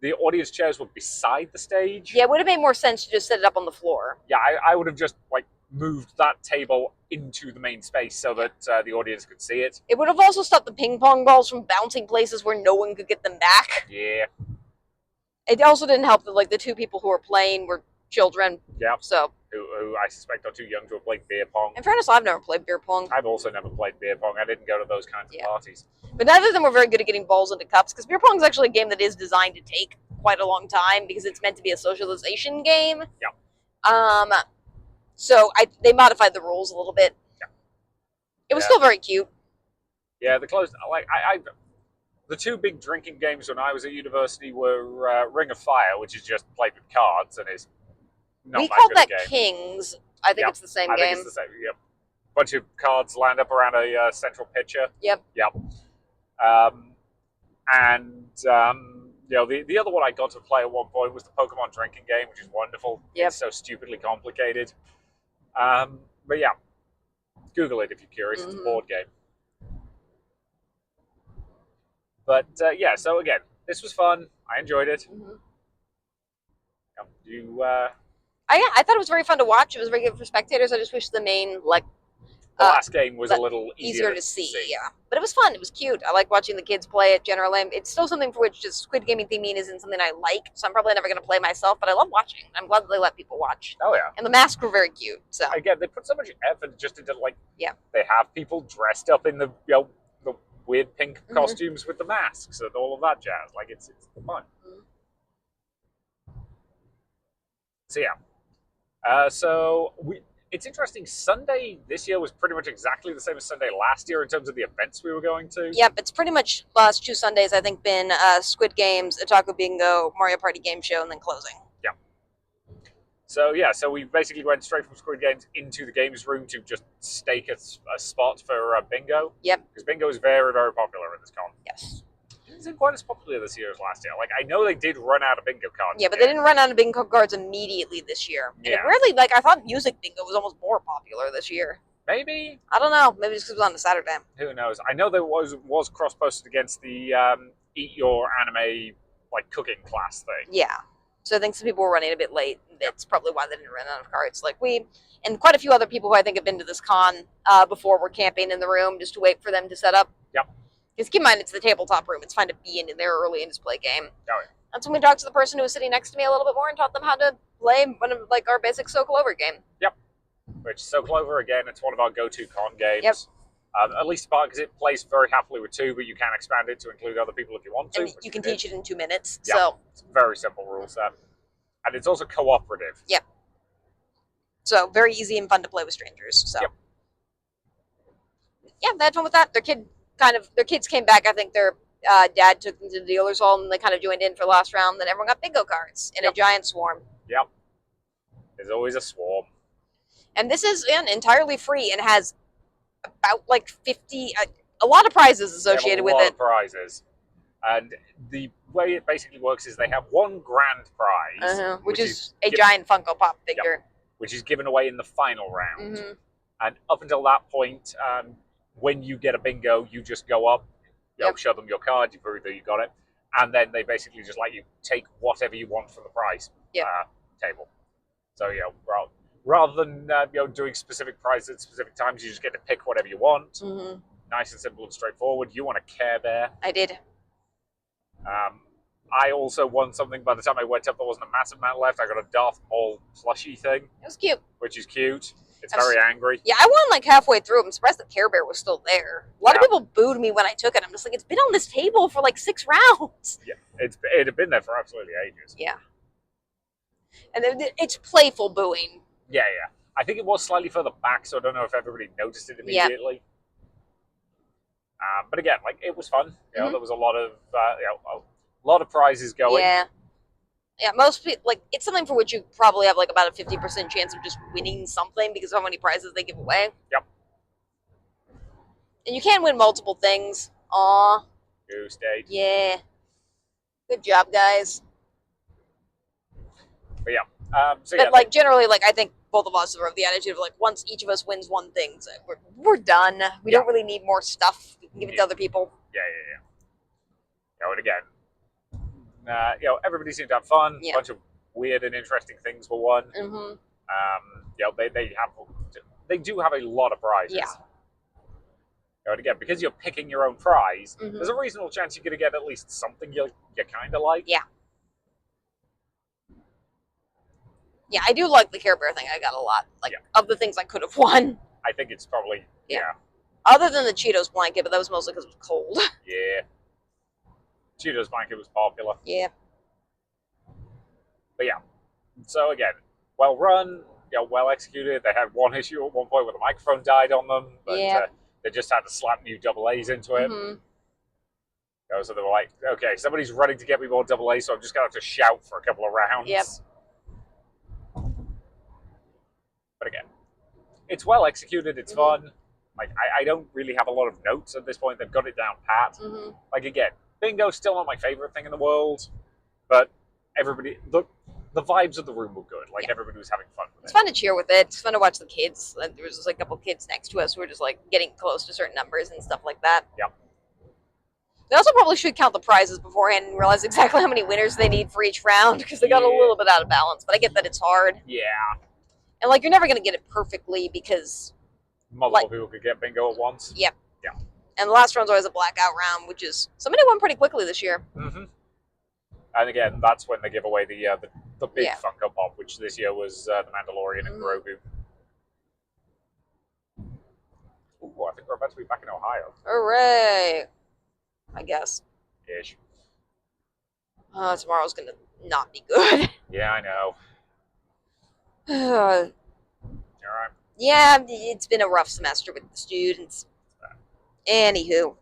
the audience chairs were beside the stage. Yeah, it would have made more sense to just set it up on the floor. Yeah, I would have just like moved that table into the main space so that the audience could see it. It would have also stopped the ping pong balls from bouncing places where no one could get them back. Yeah. It also didn't help that like the 2 people who were playing were children. Yeah. So. Who I suspect are too young to have played beer pong. In fairness, I've never played beer pong. I've also never played beer pong. I didn't go to those kinds of parties. But neither of them were very good at getting balls into cups, because beer pong is actually a game that is designed to take quite a long time, because it's meant to be a socialization game. Yeah. So they modified the rules a little bit. Yeah. It was still very cute. Yeah, the the 2 big drinking games when I was at university were Ring of Fire, which is just played with cards and is not we that called good that Kings. I think it's the same game. I think it's the same. Yep. Bunch of cards lined up around a central pitcher. Yep. Yep. The other one I got to play at one point was the Pokemon drinking game, which is wonderful. Yep. It's so stupidly complicated. But yeah, Google it if you're curious. It's a board game. But yeah, so again, this was fun. I enjoyed it. I thought it was very fun to watch. It was very good for spectators. I just wish the main the last game was a little easier to see. Yeah, but it was fun. It was cute. I like watching the kids play it. Generally, it's still something for which just Squid Gaming theming isn't something I like. So I'm probably never going to play myself. But I love watching. I'm glad that they let people watch. Oh yeah. And the masks were very cute. So again, they put so much effort just into they have people dressed up in the the weird pink costumes with the masks and all of that jazz. Like it's fun. So yeah. It's interesting. Sunday this year was pretty much exactly the same as Sunday last year in terms of the events we were going to. Yep, it's pretty much last 2 Sundays, I think, been Squid Games, Otaku Bingo, Mario Party Game Show, and then closing. Yeah. So we basically went straight from Squid Games into the games room to just stake a spot for bingo. Yep. Because bingo is very, very popular in this con. Yes. It isn't quite as popular this year as last year. Like, I know they did run out of bingo cards. Yeah, but they didn't run out of bingo cards immediately this year. And Yeah. it really, I thought music bingo was almost more popular this year. Maybe. I don't know. Maybe just because it was on a Saturday. Who knows? I know there was cross-posted against the Eat Your Anime like cooking class thing. Yeah. So I think some people were running a bit late. That's probably why they didn't run out of cards. Like we and quite a few other people who I think have been to this con before were camping in the room just to wait for them to set up. Yep. Because keep in mind, it's the tabletop room. It's fine to be in there early and just play a game. Oh, yeah. That's when we talked to the person who was sitting next to me a little bit more and taught them how to play one of like our basic So Clover game. Yep. Which So Clover, again, it's one of our go-to con games. Yep. At least part because it plays very happily with two, but you can expand it to include other people if you want to. And you can teach it in 2 minutes. Yeah. So it's a very simple rule set. And it's also cooperative. Yep. So very easy and fun to play with strangers. So yep. Yeah, they had fun with that. Their kids came back. I think their dad took them to the dealer's hall and they kind of joined in for the last round. Then everyone got bingo cards in a giant swarm. Yep. There's always a swarm. And this is entirely free and has about like 50, a lot of prizes associated with it. A lot of prizes. And the way it basically works is they have one grand prize, which is a giant Funko Pop figure, which is given away in the final round. Mm-hmm. And up until that point, when you get a bingo, you just go up, show them your card, you prove that you got it, and then they basically just let you take whatever you want from the prize table. So rather than doing specific prizes at specific times, you just get to pick whatever you want. Mm-hmm. Nice and simple and straightforward. You want a Care Bear? I did. I also won something. By the time I went up, there wasn't a massive amount left. I got a Darth Maul plushie thing. It was cute. Which is cute. It's very angry. Yeah, I won like halfway through. I'm surprised the Care Bear was still there. A lot of people booed me when I took it. I'm just like, it's been on this table for like 6 rounds. Yeah, it had been there for absolutely ages. Yeah. And it's playful booing. Yeah. I think it was slightly further back, so I don't know if everybody noticed it immediately. Yep. But again, like it was fun. There was a lot of a lot of prizes going. Yeah. Yeah, most people, like, it's something for which you probably have, like, about a 50% chance of just winning something because of how many prizes they give away. Yep. And you can win multiple things. Aw. Goose date. Yeah. Good job, guys. But yeah. But, like, generally, like, I think both of us are of the attitude of, like, once each of us wins one thing, so we're done. We don't really need more stuff. We can give it to other people. Yeah. And again, everybody seemed to have fun. A bunch of weird and interesting things were won. Mm-hmm. They do have a lot of prizes. Yeah. And again, because you're picking your own prize, there's a reasonable chance you're going to get at least something you kind of like. Yeah. Yeah, I do like the Care Bear thing. I got a lot. Like, of the things I could have won. I think it's probably, Other than the Cheetos blanket, but that was mostly because it was cold. Yeah. Cheetos blanket was popular. Yeah. But yeah. So again, well run, well executed. They had one issue at one point where the microphone died on them, but they just had to slap new AA into it. Mm-hmm. So they were like, okay, somebody's running to get me more AA, so I'm just going to have to shout for a couple of rounds. Yep. But again, it's well executed, it's fun. Like, I don't really have a lot of notes at this point. They've got it down pat. Mm-hmm. Like, again, bingo's still not my favorite thing in the world, but everybody, the vibes of the room were good. Like, everybody was having fun with it. It's fun to cheer with it. It's fun to watch the kids. Like, there was just, like, a couple kids next to us who were just, like, getting close to certain numbers and stuff like that. Yep. They also probably should count the prizes beforehand and realize exactly how many winners they need for each round, because they got a little bit out of balance. But I get that it's hard. Yeah. And, like, you're never going to get it perfectly because... multiple people could get bingo at once. Yep. Yeah. And the last round's always a blackout round, which is... somebody won pretty quickly this year. Mm-hmm. And again, that's when they give away the big Funko Pop, which this year was the Mandalorian and Grogu. Ooh, I think we're about to be back in Ohio. Hooray! I guess. Ish. Tomorrow's gonna not be good. Yeah, I know. Alright. Yeah, it's been a rough semester with the students. Anywho.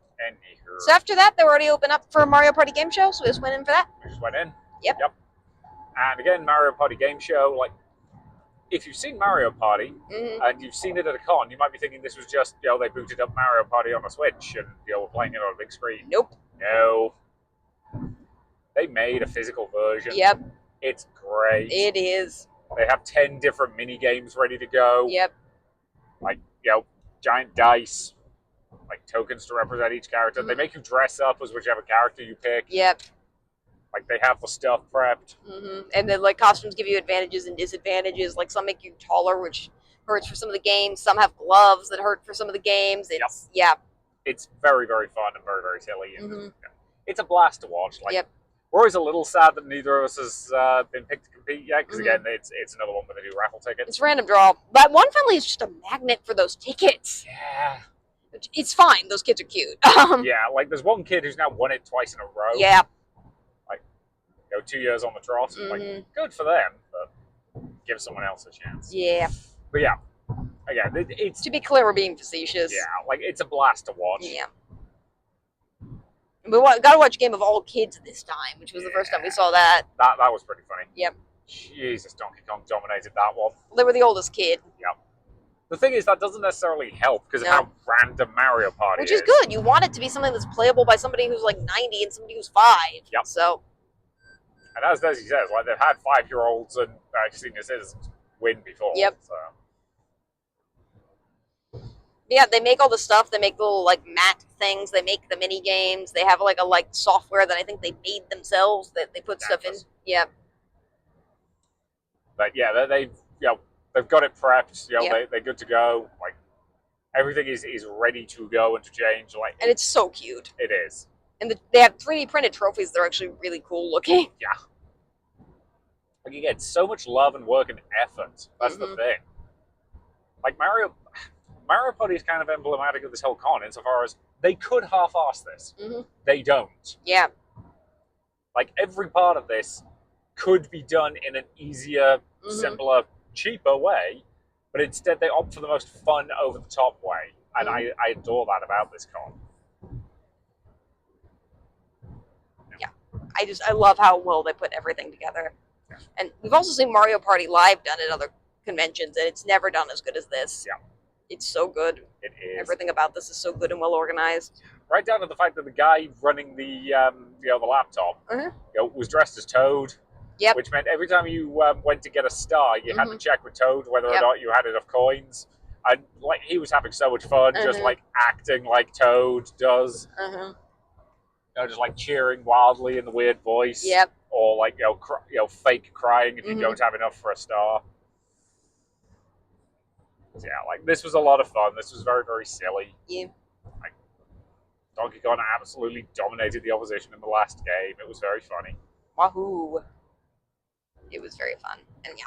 So after that, they were already open up for a Mario Party game show, so we just went in for that. We just went in. Yep. And again, Mario Party game show, like, if you've seen Mario Party, and you've seen it at a con, you might be thinking this was just, they booted up Mario Party on a Switch, and, we're playing it on a big screen. Nope. No. They made a physical version. Yep. It's great. It is. They have 10 different mini games ready to go. Yep. Like, giant dice, like tokens to represent each character. They make you dress up as whichever character you pick. Yep. Like they have the stuff prepped. And then like costumes give you advantages and disadvantages. Like some make you taller, which hurts for some of the games. Some have gloves that hurt for some of the games. It's It's very, very fun and very, very silly. And it's a blast to watch. Like we're always a little sad that neither of us has been picked to compete yet, because again, it's another one where they do raffle tickets. It's random draw. That one family is just a magnet for those tickets. Yeah. It's fine. Those kids are cute. Yeah, like there's one kid who's now won it twice in a row. Yeah. Like, 2 years on the trot. Like, good for them, but give someone else a chance. Yeah. But yeah, again, it's... To be clear, we're being facetious. Yeah, like, it's a blast to watch. Yeah. We got to watch Game of All Kids this time, which was the first time we saw that. That was pretty funny. Yep. Jesus, Donkey Kong dominated that one. They were the oldest kid. Yep. The thing is, that doesn't necessarily help because of how random Mario Party is. Which is good. You want it to be something that's playable by somebody who's like 90 and somebody who's 5. Yep. So. And as Desi says, like they've had 5-year-olds and senior citizens win before. Yep. So. Yeah, they make all the stuff. They make little like mat things. They make the mini games. They have like a software that I think they made themselves that they put stuff in. Yeah. But yeah, they've got it prepped. They're good to go. Like everything is ready to go and to change. Like, and it's so cute. It is. And they have 3D printed trophies. They're actually really cool looking. Yeah. Like you get so much love and work and effort. That's the thing. Like Mario Party is kind of emblematic of this whole con insofar as they could half-ass this. They don't. Yeah. Like every part of this could be done in an easier, simpler, cheaper way, but instead they opt for the most fun, over-the-top way. And I adore that about this con. Yeah. I love how well they put everything together. Yeah. And we've also seen Mario Party Live done at other conventions, and it's never done as good as this. Yeah. It's so good. It is. Everything about this is so good and well organized. Right down to the fact that the guy running the laptop was dressed as Toad. Yep. Which meant every time you went to get a star, you had to check with Toad whether or not you had enough coins. And like he was having so much fun, just like acting like Toad does. Just like cheering wildly in the weird voice. Yep. Or like fake crying if you don't have enough for a star. Yeah, like this was a lot of fun. This was very, very silly. Yeah. Like Donkey Kong absolutely dominated the opposition in the last game. It was very funny. Wahoo! It was very fun, and yeah.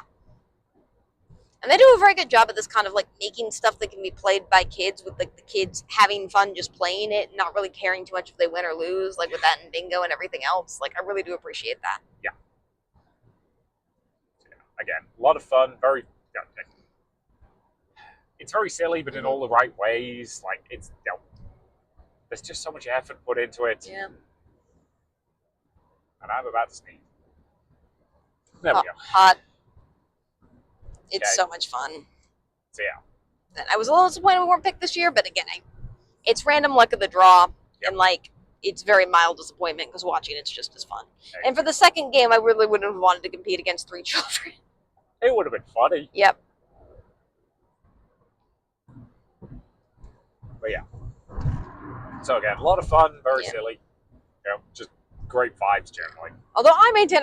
And they do a very good job at this kind of like making stuff that can be played by kids, with like the kids having fun just playing it, and not really caring too much if they win or lose, like with that and bingo and everything else. Like I really do appreciate that. Yeah. Again, a lot of fun. Very. It's very silly, but in all the right ways. Like it's, there's just so much effort put into it. Yeah. And I'm about to sneeze. There we go. Hot. It's so much fun. So yeah. And I was a little disappointed we weren't picked this year, but again, it's random luck of the draw, and like it's very mild disappointment because watching it's just as fun. Okay. And for the second game, I really wouldn't have wanted to compete against 3 children. It would have been funny. Yep. But yeah. So again, a lot of fun, very silly. Just great vibes generally. Although I maintain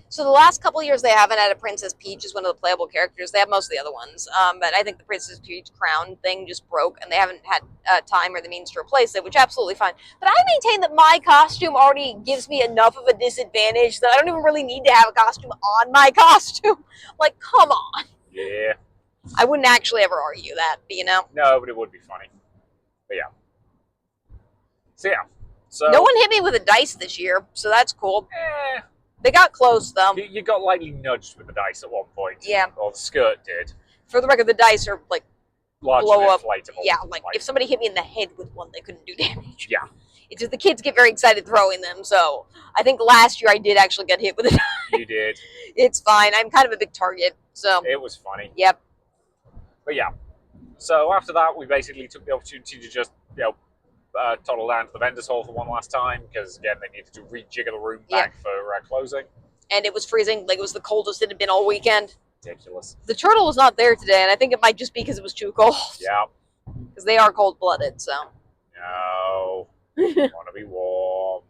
so the last couple of years they haven't had a Princess Peach as one of the playable characters. They have most of the other ones. But I think the Princess Peach crown thing just broke, and they haven't had time or the means to replace it, which is absolutely fine. But I maintain that my costume already gives me enough of a disadvantage that I don't even really need to have a costume on my costume. Like, come on. Yeah. I wouldn't actually ever argue that, but No, but it would be funny. But yeah. So yeah. So no one hit me with a dice this year, so that's cool. They got close though. You got lightly nudged with the dice at one point. Yeah. Or the skirt did. For the record, the dice are like large blow up. Inflatable. Yeah, like if somebody hit me in the head with one, they couldn't do damage. Yeah. It's just the kids get very excited throwing them, so I think last year I did actually get hit with it. You did. It's fine. I'm kind of a big target, so. It was funny. Yep. But yeah. So after that, we basically took the opportunity to just, toddle down to the vendor's hall for one last time, because again, they needed to rejigger the room back for closing. And it was freezing. Like, it was the coldest it had been all weekend. Ridiculous. The turtle was not there today, and I think it might just be because it was too cold. Yeah. because they are cold-blooded. So No. Want to be warm.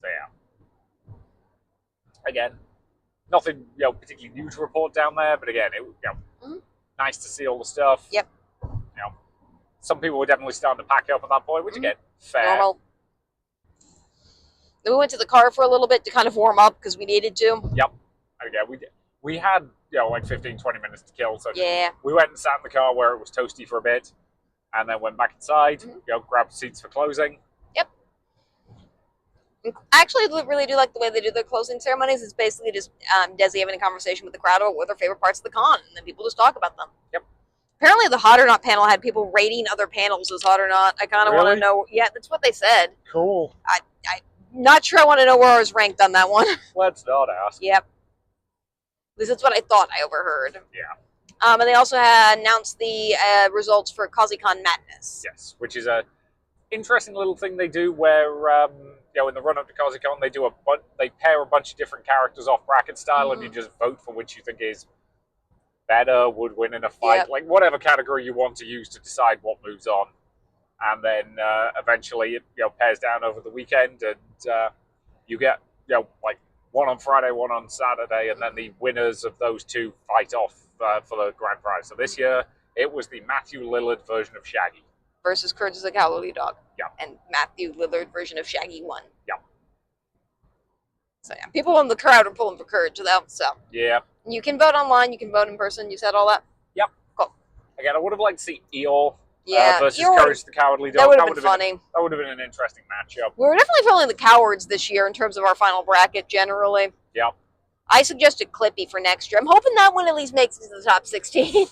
So yeah. Again, nothing particularly new to report down there, but again, it nice to see all the stuff. Yep. Some people were definitely starting to pack up at that point, which again, fair. Normal. Then we went to the car for a little bit to kind of warm up because we needed to. Yep. And again, we had like 15, 20 minutes to kill, so Yeah. we went and sat in the car where it was toasty for a bit, and then went back inside. Grabbed seats for closing. Yep. I actually really do like the way they do their closing ceremonies. It's basically just Desi having a conversation with the crowd about what their favorite parts of the con, and then people just talk about them. Yep. Apparently, the Hot or Not panel had people rating other panels as Hot or Not. I kind of want to know. Yeah, that's what they said. Cool. I'm not sure I want to know where I was ranked on that one. Let's not ask. Yep. At least that's what I thought I overheard. Yeah. And they also had announced the results for Causeacon Madness. Yes, which is a interesting little thing they do where in the run up to Causeacon they pair a bunch of different characters off bracket style, and you just vote for which you think is better, would win in a fight, like whatever category you want to use to decide what moves on, and then eventually it pairs down over the weekend, and you get like one on Friday, one on Saturday, and then the winners of those two fight off for the grand prize. So this year it was the Matthew Lillard version of Shaggy versus Courage is a Cowardly Dog. Yeah. And Matthew Lillard version of Shaggy won. Yeah. So yeah, people in the crowd are pulling for Courage though. So yeah. You can vote online, you can vote in person. You said all that? Yep. Cool. Again, I would have liked to see Eeyore versus Eeyore, Courage the Cowardly Dog. That would have been funny. That would have been an interesting matchup. We were definitely feeling the cowards this year in terms of our final bracket generally. Yep. I suggested Clippy for next year. I'm hoping that one at least makes it to the top 16.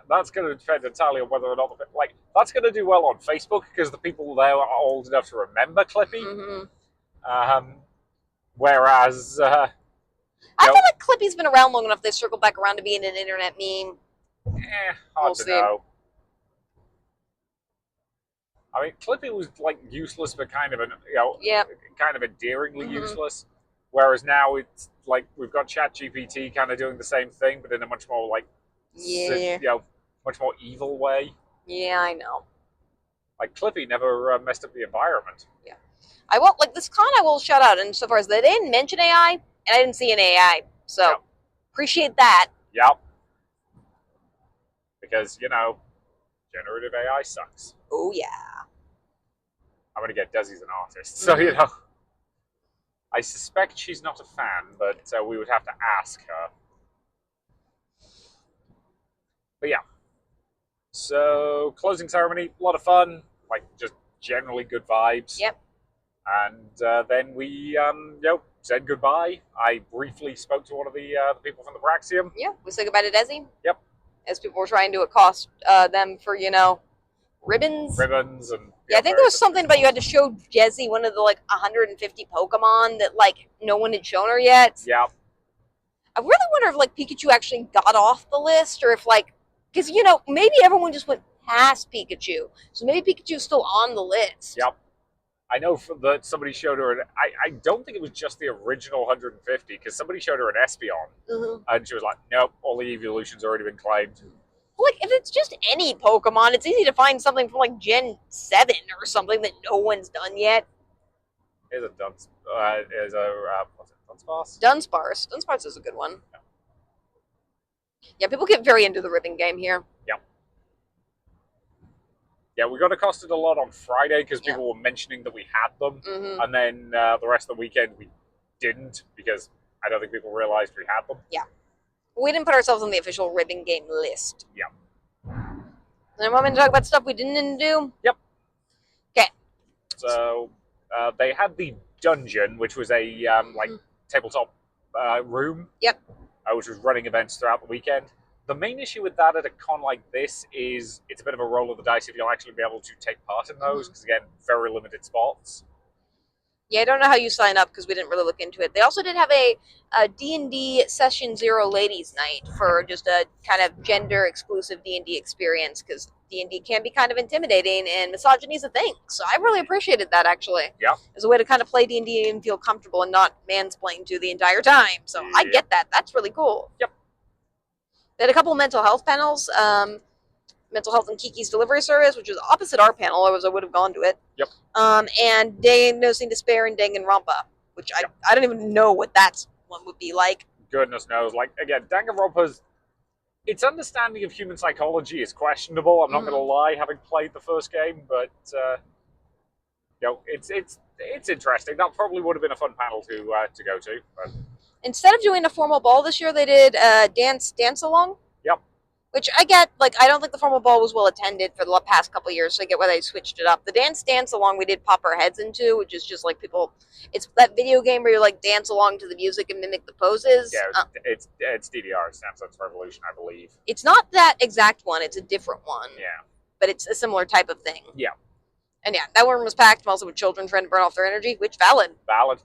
That's going to depend entirely on whether or not that's going to do well on Facebook because the people there are old enough to remember Clippy. Whereas I feel like Clippy's been around long enough. They circled back around to being an internet meme. Hard to know. I mean, Clippy was useless, but kind of kind of endearingly useless. Whereas now it's like we've got ChatGPT kind of doing the same thing, but in a much more much more evil way. Yeah, I know. Like Clippy never messed up the environment. Yeah, I will this con. I will shout out insofar as they didn't mention AI, and I didn't see an AI, so appreciate that. Yep. Because generative AI sucks. Oh yeah. I'm gonna get Desi's an artist, so I suspect she's not a fan, but we would have to ask her. But yeah. So closing ceremony, a lot of fun, just generally good vibes. Yep. And then we said goodbye. I briefly spoke to one of the people from the Braxium. Yeah, we said goodbye to Desi. Yep. As people were trying to accost them for ribbons. Ribbons and I think there was something about you had to show Desi one of the 150 Pokemon that no one had shown her yet. Yeah. I really wonder if Pikachu actually got off the list, or if because maybe everyone just went past Pikachu, so maybe Pikachu's still on the list. Yep. I know that somebody showed her. I don't think it was just the original 150 because somebody showed her an Espeon, and she was like, "Nope, all the evolutions already been claimed." If it's just any Pokemon, it's easy to find something from Gen 7 or something that no one's done yet. What's it, Dunsparce? Dunsparce. Dunsparce is a good one. Yeah, people get very into the ribbon game here. Yeah. Yeah, we got accosted a lot on Friday because people were mentioning that we had them, and then the rest of the weekend we didn't because I don't think people realized we had them. Yeah. We didn't put ourselves on the official ribbon game list. Yeah. And I'm going to talk about stuff we didn't do? Yep. Okay. So they had the dungeon, which was a tabletop room. Yep. Which was running events throughout the weekend. The main issue with that at a con like this is it's a bit of a roll of the dice if you'll actually be able to take part in those, because again, very limited spots. Yeah, I don't know how you sign up because we didn't really look into it. They also did have a D&D Session 0 Ladies Night for just a kind of gender-exclusive D&D experience, because D&D can be kind of intimidating and misogyny is a thing. So I really appreciated that, actually. Yeah. As a way to kind of play D&D and feel comfortable and not mansplain to the entire time. So I get that. That's really cool. Yep. They had a couple of mental health panels. Mental Health and Kiki's Delivery Service, which was opposite our panel. I would have gone to it. Yep. And Diagnosing Despair and Danganronpa, which I don't even know what that one would be like. Goodness knows. Like, again, Danganronpa's its understanding of human psychology is questionable. I'm not going to lie, having played the first game, but it's interesting. That probably would have been a fun panel to go to. But instead of doing a formal ball this year, they did dance along. Yep. Which I get. Like, I don't think the formal ball was well attended for the past couple of years, so I get why they switched it up. The dance along we did pop our heads into, which is just like people. It's that video game where you like dance along to the music and mimic the poses. Yeah, it's DDR. It's Dance Dance Revolution, I believe. It's not that exact one. It's a different one. Yeah. But it's a similar type of thing. Yeah. And yeah, that one was packed also with children trying to burn off their energy, which valid. Valid.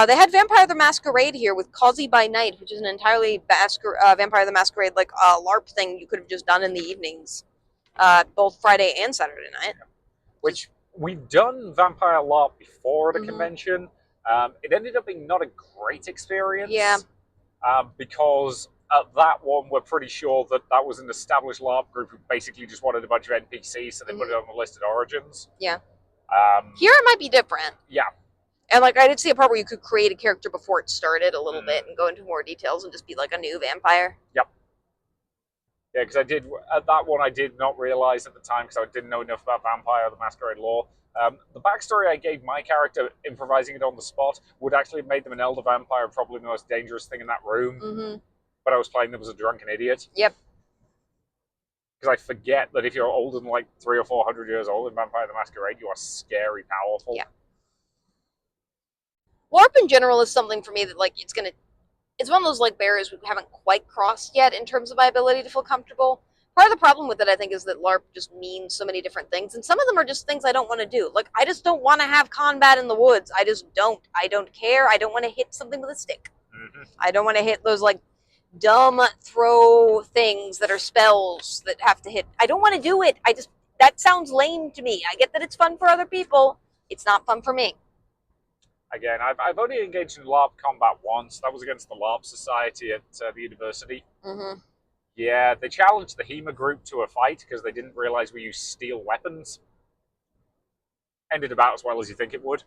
They had Vampire the Masquerade here with Causey by Night, which is an entirely Vampire the Masquerade like LARP thing you could have just done in the evenings, both Friday and Saturday night. Which we've done Vampire LARP before at a convention. It ended up being not a great experience. Yeah. Because at that one, we're pretty sure that was an established LARP group who basically just wanted a bunch of NPCs, so they put it on the listed origins. Yeah. Here it might be different. Yeah. And like I did see a part where you could create a character before it started a little bit and go into more details and just be like a new vampire. Yep. Yeah, because at that one I did not realize at the time because I didn't know enough about Vampire the Masquerade lore. The backstory I gave my character, improvising it on the spot, would actually have made them an elder vampire, probably the most dangerous thing in that room. But I was playing them as a drunken idiot. Yep. Because I forget that if you're older than like 300 or 400 years old in Vampire the Masquerade, you are scary powerful. Yeah. LARP in general is something for me that like it's one of those like barriers we haven't quite crossed yet in terms of my ability to feel comfortable. Part of the problem with it, I think, is that LARP just means so many different things, and some of them are just things I don't want to do. Like, I just don't want to have combat in the woods. I just don't. I don't care. I don't want to hit something with a stick. I don't want to hit those like dumb throw things that are spells that have to hit. I don't want to do it. That sounds lame to me. I get that it's fun for other people. It's not fun for me. Again, I've only engaged in LARP combat once. That was against the LARP Society at the university. Yeah, they challenged the HEMA group to a fight because they didn't realize we use steel weapons. Ended about as well as you think it would.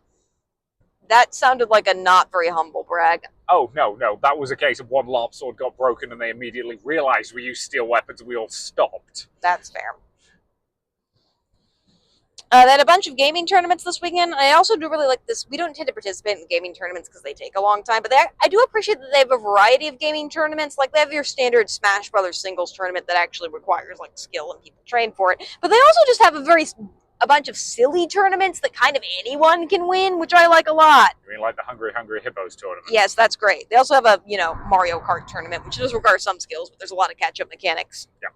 That sounded like a not very humble brag. Oh, no. That was a case of one LARP sword got broken and they immediately realized we used steel weapons and we all stopped. That's fair. They had a bunch of gaming tournaments this weekend. I also do really like this. We don't tend to participate in gaming tournaments because they take a long time, but I do appreciate that they have a variety of gaming tournaments. Like, they have your standard Smash Brothers singles tournament that actually requires like skill and people train for it. But they also just have a bunch of silly tournaments that kind of anyone can win, which I like a lot. You mean like the Hungry Hippos tournament? Yes, that's great. They also have a Mario Kart tournament, which does require some skills, but there's a lot of catch-up mechanics. Yeah.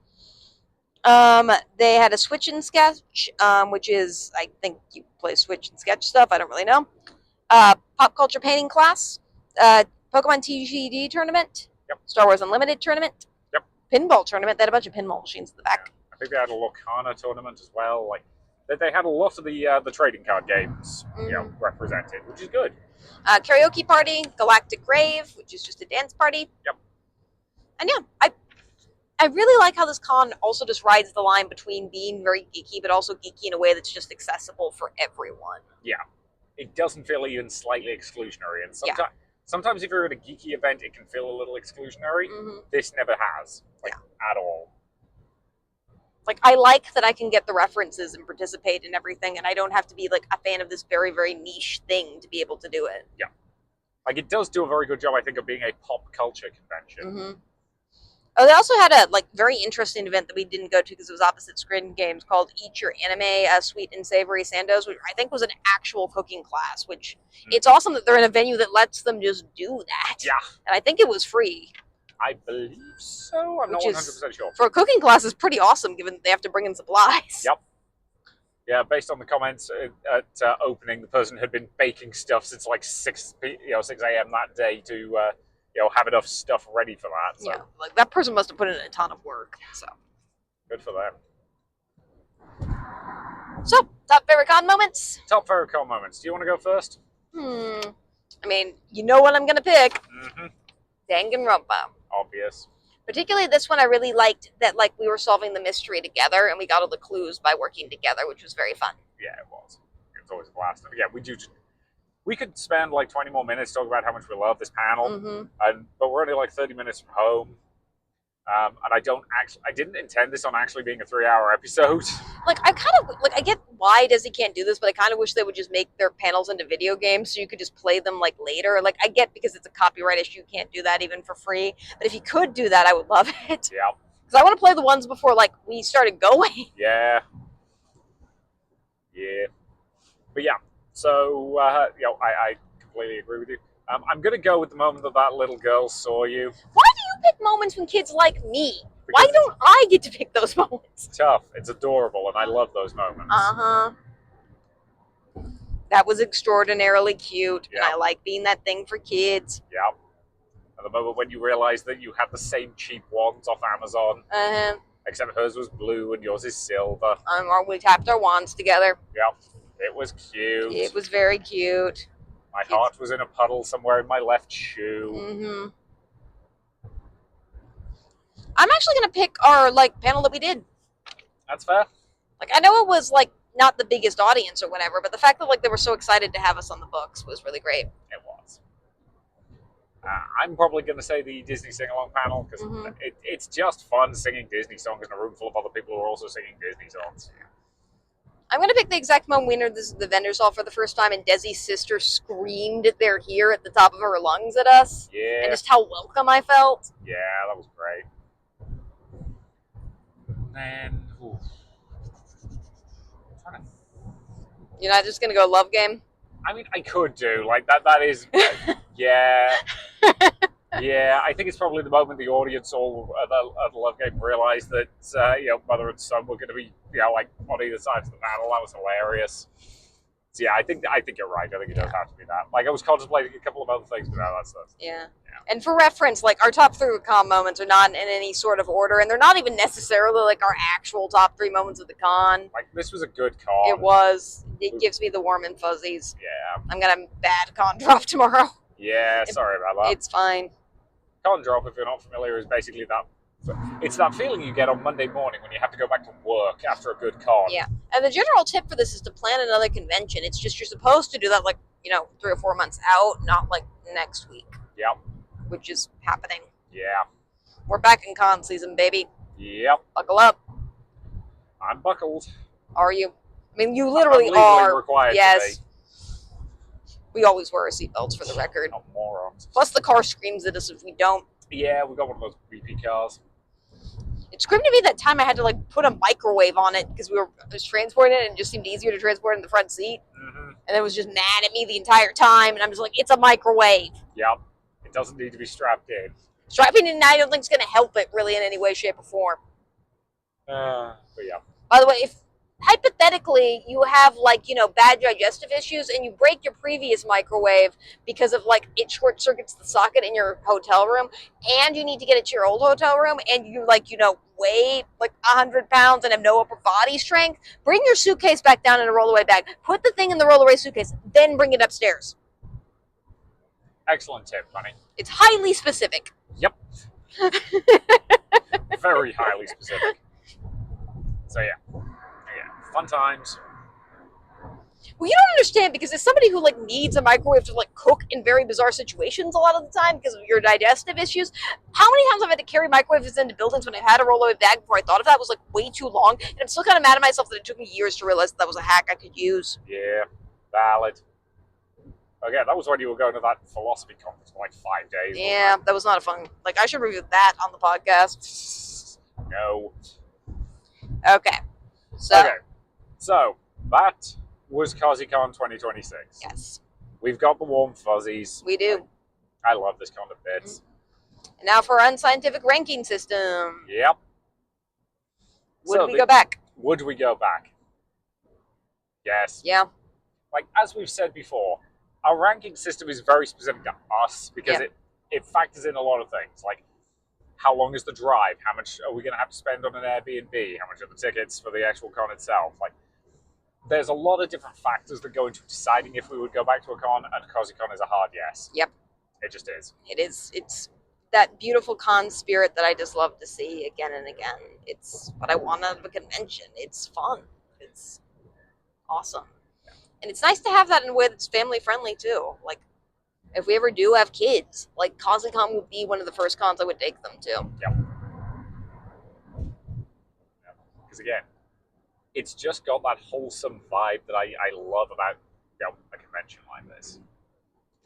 They had a Switch and Sketch, which is, I think you play Switch and Sketch stuff. I don't really know. Pop culture painting class. Pokemon TGD tournament. Yep. Star Wars Unlimited tournament. Yep. Pinball tournament. They had a bunch of pinball machines in the back. Yeah. I think they had a Lorcana tournament as well. Like, they had a lot of the trading card games, represented, which is good. Karaoke party, Galactic Rave, which is just a dance party. Yep. And yeah, I really like how this con also just rides the line between being very geeky, but also geeky in a way that's just accessible for everyone. Yeah. It doesn't feel even slightly exclusionary. And sometimes if you're at a geeky event, it can feel a little exclusionary. This never has, at all. Like, I like that I can get the references and participate in everything, and I don't have to be like a fan of this very, very niche thing to be able to do it. Yeah. Like, it does do a very good job, I think, of being a pop culture convention. Oh, they also had a very interesting event that we didn't go to because it was opposite Screen Games called Eat Your Anime Sweet and Savory Sandos, which I think was an actual cooking class, which it's awesome that they're in a venue that lets them just do that. Yeah. And I think it was free. I believe so. I'm not 100% sure. For a cooking class is pretty awesome given that they have to bring in supplies. Yep. Yeah, based on the comments at opening, the person had been baking stuff since like 6 a.m. that day to have enough stuff ready for that. So. Yeah, like that person must have put in a ton of work. So good for them. So, top favorite con moments? Top favorite con moments. Do you want to go first? I mean, you know what I'm gonna pick. Danganronpa. Obvious. Particularly this one, I really liked that like we were solving the mystery together and we got all the clues by working together, which was very fun. Yeah, it was. It's always a blast. And yeah, we could spend like 20 more minutes talking about how much we love this panel, but we're only like 30 minutes from home. And I didn't intend this on actually being a 3-hour episode. Like I get why Disney can't do this, but I kind of wish they would just make their panels into video games so you could just play them like later. Like I get because it's a copyright issue, you can't do that even for free. But if you could do that, I would love it. Yeah. Because I want to play the ones before like we started going. Yeah. But yeah, so I completely agree with you. I'm gonna go with the moment that little girl saw you. Why do you pick moments when kids like me? Why don't I get to pick those moments? It's tough. It's adorable, and I love those moments. That was extraordinarily cute, Yeah. and I like being that thing for kids. Yeah. And the moment when you realize that you had the same cheap wands off Amazon, except hers was blue and yours is silver. We tapped our wands together. Yeah. It was cute. It was very cute. My heart was in a puddle somewhere in my left shoe. I'm actually gonna pick our panel that we did. That's fair. Like I know it was not the biggest audience or whatever, but the fact that they were so excited to have us on the books was really great. It was. I'm probably going to say the Disney sing-along panel because it's just fun singing Disney songs in a room full of other people who are also singing Disney songs. I'm going to pick the exact moment we entered the vendors hall for the first time and Desi's sister screamed "They're here" at the top of her lungs at us. Yeah. And just how welcome I felt. Yeah, that was great. And you're not just going to go love game? I mean, I could do. That is... yeah. Yeah, I think it's probably the moment the audience all at the Love Game realised that mother and son were going to be on either side of the panel. That was hilarious. So yeah, I think you're right. I think it does have to be that. I was contemplating a couple of other things, but no, that's yeah. And for reference, our top 3 con moments are not in any sort of order, and they're not even necessarily our actual top 3 moments of the con. This was a good con. It was. It gives me the warm and fuzzies. Yeah. I'm gonna have bad con drop tomorrow. Yeah, sorry about that. It's fine. Con drop, if you're not familiar, is basically that. It's that feeling you get on Monday morning when you have to go back to work after a good con. Yeah, and the general tip for this is to plan another convention. It's just you're supposed to do that 3 or 4 months out, not next week. Yep. Which is happening. Yeah. We're back in con season, baby. Yep. Buckle up. I'm buckled. Are you? I mean, you literally I'm are. Required yes. Today. We always wear our seatbelts for the record. Not morons. Plus, the car screams at us if we don't. Yeah, we got one of those BP cars. It screamed at me that time I had to put a microwave on it because I was transporting it and it just seemed easier to transport in the front seat. And it was just mad at me the entire time. And I'm just like, it's a microwave. Yep. It doesn't need to be strapped in. Strapping it in, I don't think it's going to help it really in any way, shape, or form. But yeah. By the way, if hypothetically you have bad digestive issues and you break your previous microwave because of it short circuits the socket in your hotel room and you need to get it to your old hotel room and you weigh 100 pounds and have no upper body strength, bring your suitcase back down in a rollaway bag, put the thing in the rollaway suitcase, then bring it upstairs. Excellent tip, honey. It's highly specific. Yep. Very highly specific. So yeah. Fun times. Well, you don't understand because as somebody who needs a microwave to cook in very bizarre situations a lot of the time because of your digestive issues, how many times I've had to carry microwaves into buildings when I've had a rollaway bag before I thought of that was way too long, and I'm still kind of mad at myself that it took me years to realize that was a hack I could use. Yeah, valid. Again, that was when you were going to that philosophy conference for 5 days. Yeah, that was not a fun. I should review that on the podcast. No. Okay. So that was Causeacon 2026. Yes. We've got the warm fuzzies. We do. I love this kind of bits. And now for our unscientific ranking system. Yep. Would we go back? Would we go back? Yes. Yeah. As we've said before, our ranking system is very specific to us because it factors in a lot of things. How long is the drive? How much are we going to have to spend on an Airbnb? How much are the tickets for the actual con itself? There's a lot of different factors that go into deciding if we would go back to a con, and Causeacon is a hard yes. Yep. It just is. It is. It's that beautiful con spirit that I just love to see again and again. It's what I want out of a convention. It's fun. It's awesome. And it's nice to have that in a way that's family friendly too. Like, if we ever do have kids, like Causeacon would be one of the first cons I would take them to. Yep. Because again, it's just got that wholesome vibe that I love about a convention like this.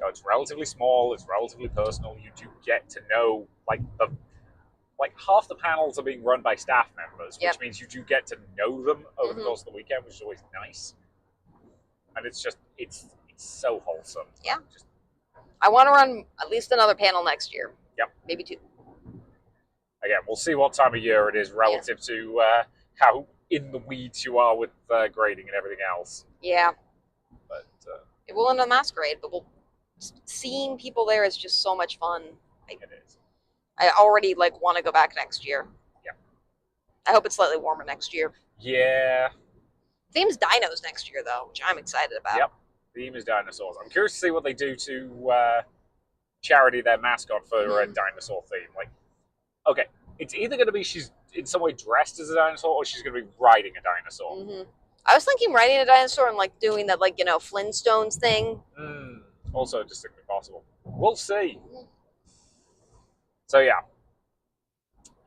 It's relatively small, it's relatively personal. You do get to know half the panels are being run by staff members, which means you do get to know them over the course of the weekend, which is always nice. And it's so wholesome. Yeah. I want to run at least another panel next year. Yep. Maybe 2. Again, we'll see what time of year it is relative to how in the weeds you are with grading and everything else. Yeah. But it will end on Masquerade, but seeing people there is just so much fun. It is. I already want to go back next year. Yeah. I hope it's slightly warmer next year. Yeah. Theme's dinos next year though, which I'm excited about. Yep. Theme is dinosaurs. I'm curious to see what they do to Charity, their mascot, for a dinosaur theme. Okay, it's either going to be she's in some way dressed as a dinosaur, or she's going to be riding a dinosaur. Mm-hmm. I was thinking riding a dinosaur and doing that Flintstones thing. Also distinctly possible. We'll see. So yeah,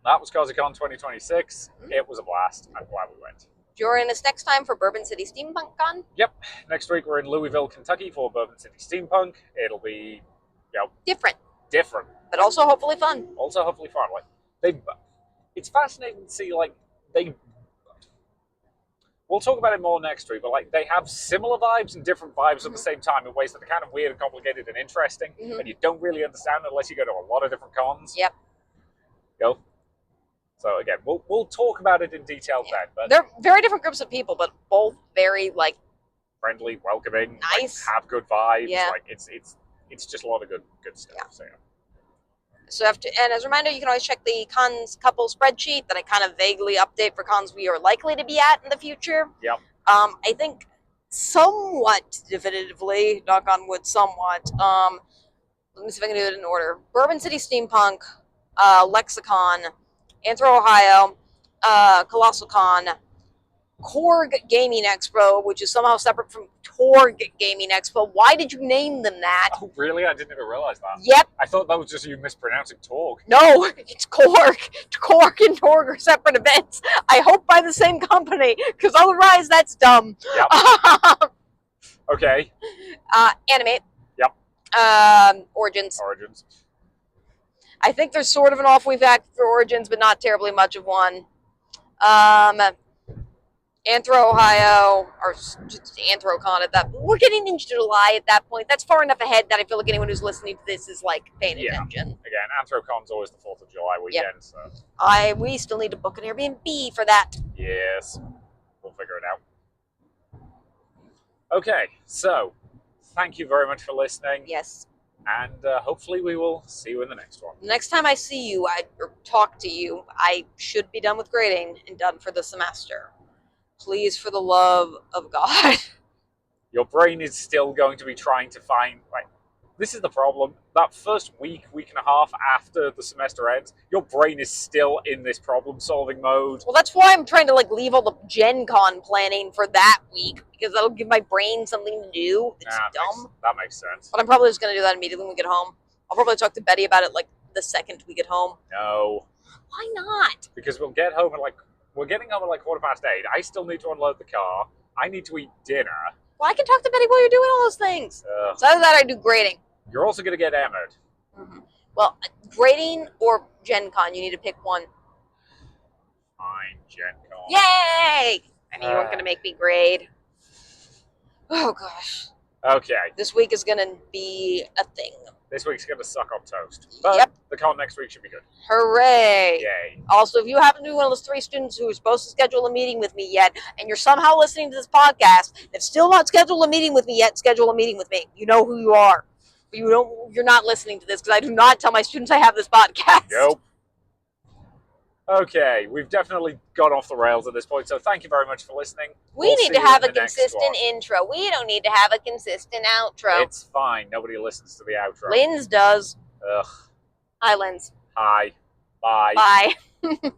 that was Causeacon 2026. It was a blast. I'm glad we went. Join us next time for Bourbon City Steampunk Con. Yep. Next week we're in Louisville, Kentucky for Bourbon City Steampunk. It'll be, different, but also hopefully fun. It's fascinating to see we'll talk about it more next week, but they have similar vibes and different vibes at the same time in ways that are kind of weird and complicated and interesting, and you don't really understand unless you go to a lot of different cons. Yep. So again, we'll talk about it in detail then. But they're very different groups of people, but both very friendly, welcoming, nice, have good vibes. Yeah. It's just a lot of good stuff. Yeah. So and as a reminder, you can always check the cons couple spreadsheet that I kind of vaguely update for cons we are likely to be at in the future. Yep. I think somewhat definitively, knock on wood, somewhat. Let me see if I can do it in order. Bourbon City Steampunk, Lexicon, Anthro Ohio, Causeacon, Korg Gaming Expo, which is somehow separate from Torg Gaming Expo. Why did you name them that? Oh, really? I didn't even realize that. Yep. I thought that was just you mispronouncing Torg. No, it's Korg. Korg and Torg are separate events. I hope by the same company, because otherwise that's dumb. Yep. Okay. Animate. Yep. Origins. Origins. I think there's sort of an off-week act for Origins, but not terribly much of one. Anthro Ohio, or just AnthroCon at that point. We're getting into July at that point. That's far enough ahead that I feel like anyone who's listening to this is paying attention. Again, AnthroCon's always the 4th of July weekend. Yep. So we still need to book an Airbnb for that. yes, we'll figure it out. Okay, so thank you very much for listening. Yes. And hopefully we will see you in the next one. The next time I see you or talk to you, I should be done with grading and done for the semester. Please, for the love of God. Your brain is still going to be trying to find, this is the problem. That first week and a half after the semester ends, your brain is still in this problem-solving mode. Well, that's why I'm trying to leave all the Gen Con planning for that week, because that'll give my brain something to do. It's dumb. That makes sense. But I'm probably just going to do that immediately when we get home. I'll probably talk to Betty about it the second we get home. No. Why not? Because we'll get home at we're getting home at 8:15. I still need to unload the car. I need to eat dinner. Well, I can talk to Betty while you're doing all those things. So either that, I do grading. You're also going to get hammered. Mm-hmm. Well, grading or Gen Con, you need to pick one. Fine, Gen Con. Yay! I mean, you weren't going to make me grade. Oh, gosh. Okay. This week is going to be a thing. This week's going to suck on toast. But the con next week should be good. Hooray! Yay. Also, if you happen to be one of those 3 students who are supposed to schedule a meeting with me yet, and you're somehow listening to this podcast, and have still not scheduled a meeting with me yet, schedule a meeting with me. You know who you are. You're not listening to this, because I do not tell my students I have this podcast. Nope. Okay, we've definitely got off the rails at this point, so thank you very much for listening. We need to have a consistent intro. We don't need to have a consistent outro. It's fine. Nobody listens to the outro. Linz does. Ugh. Islands. Hi. Bye. Bye.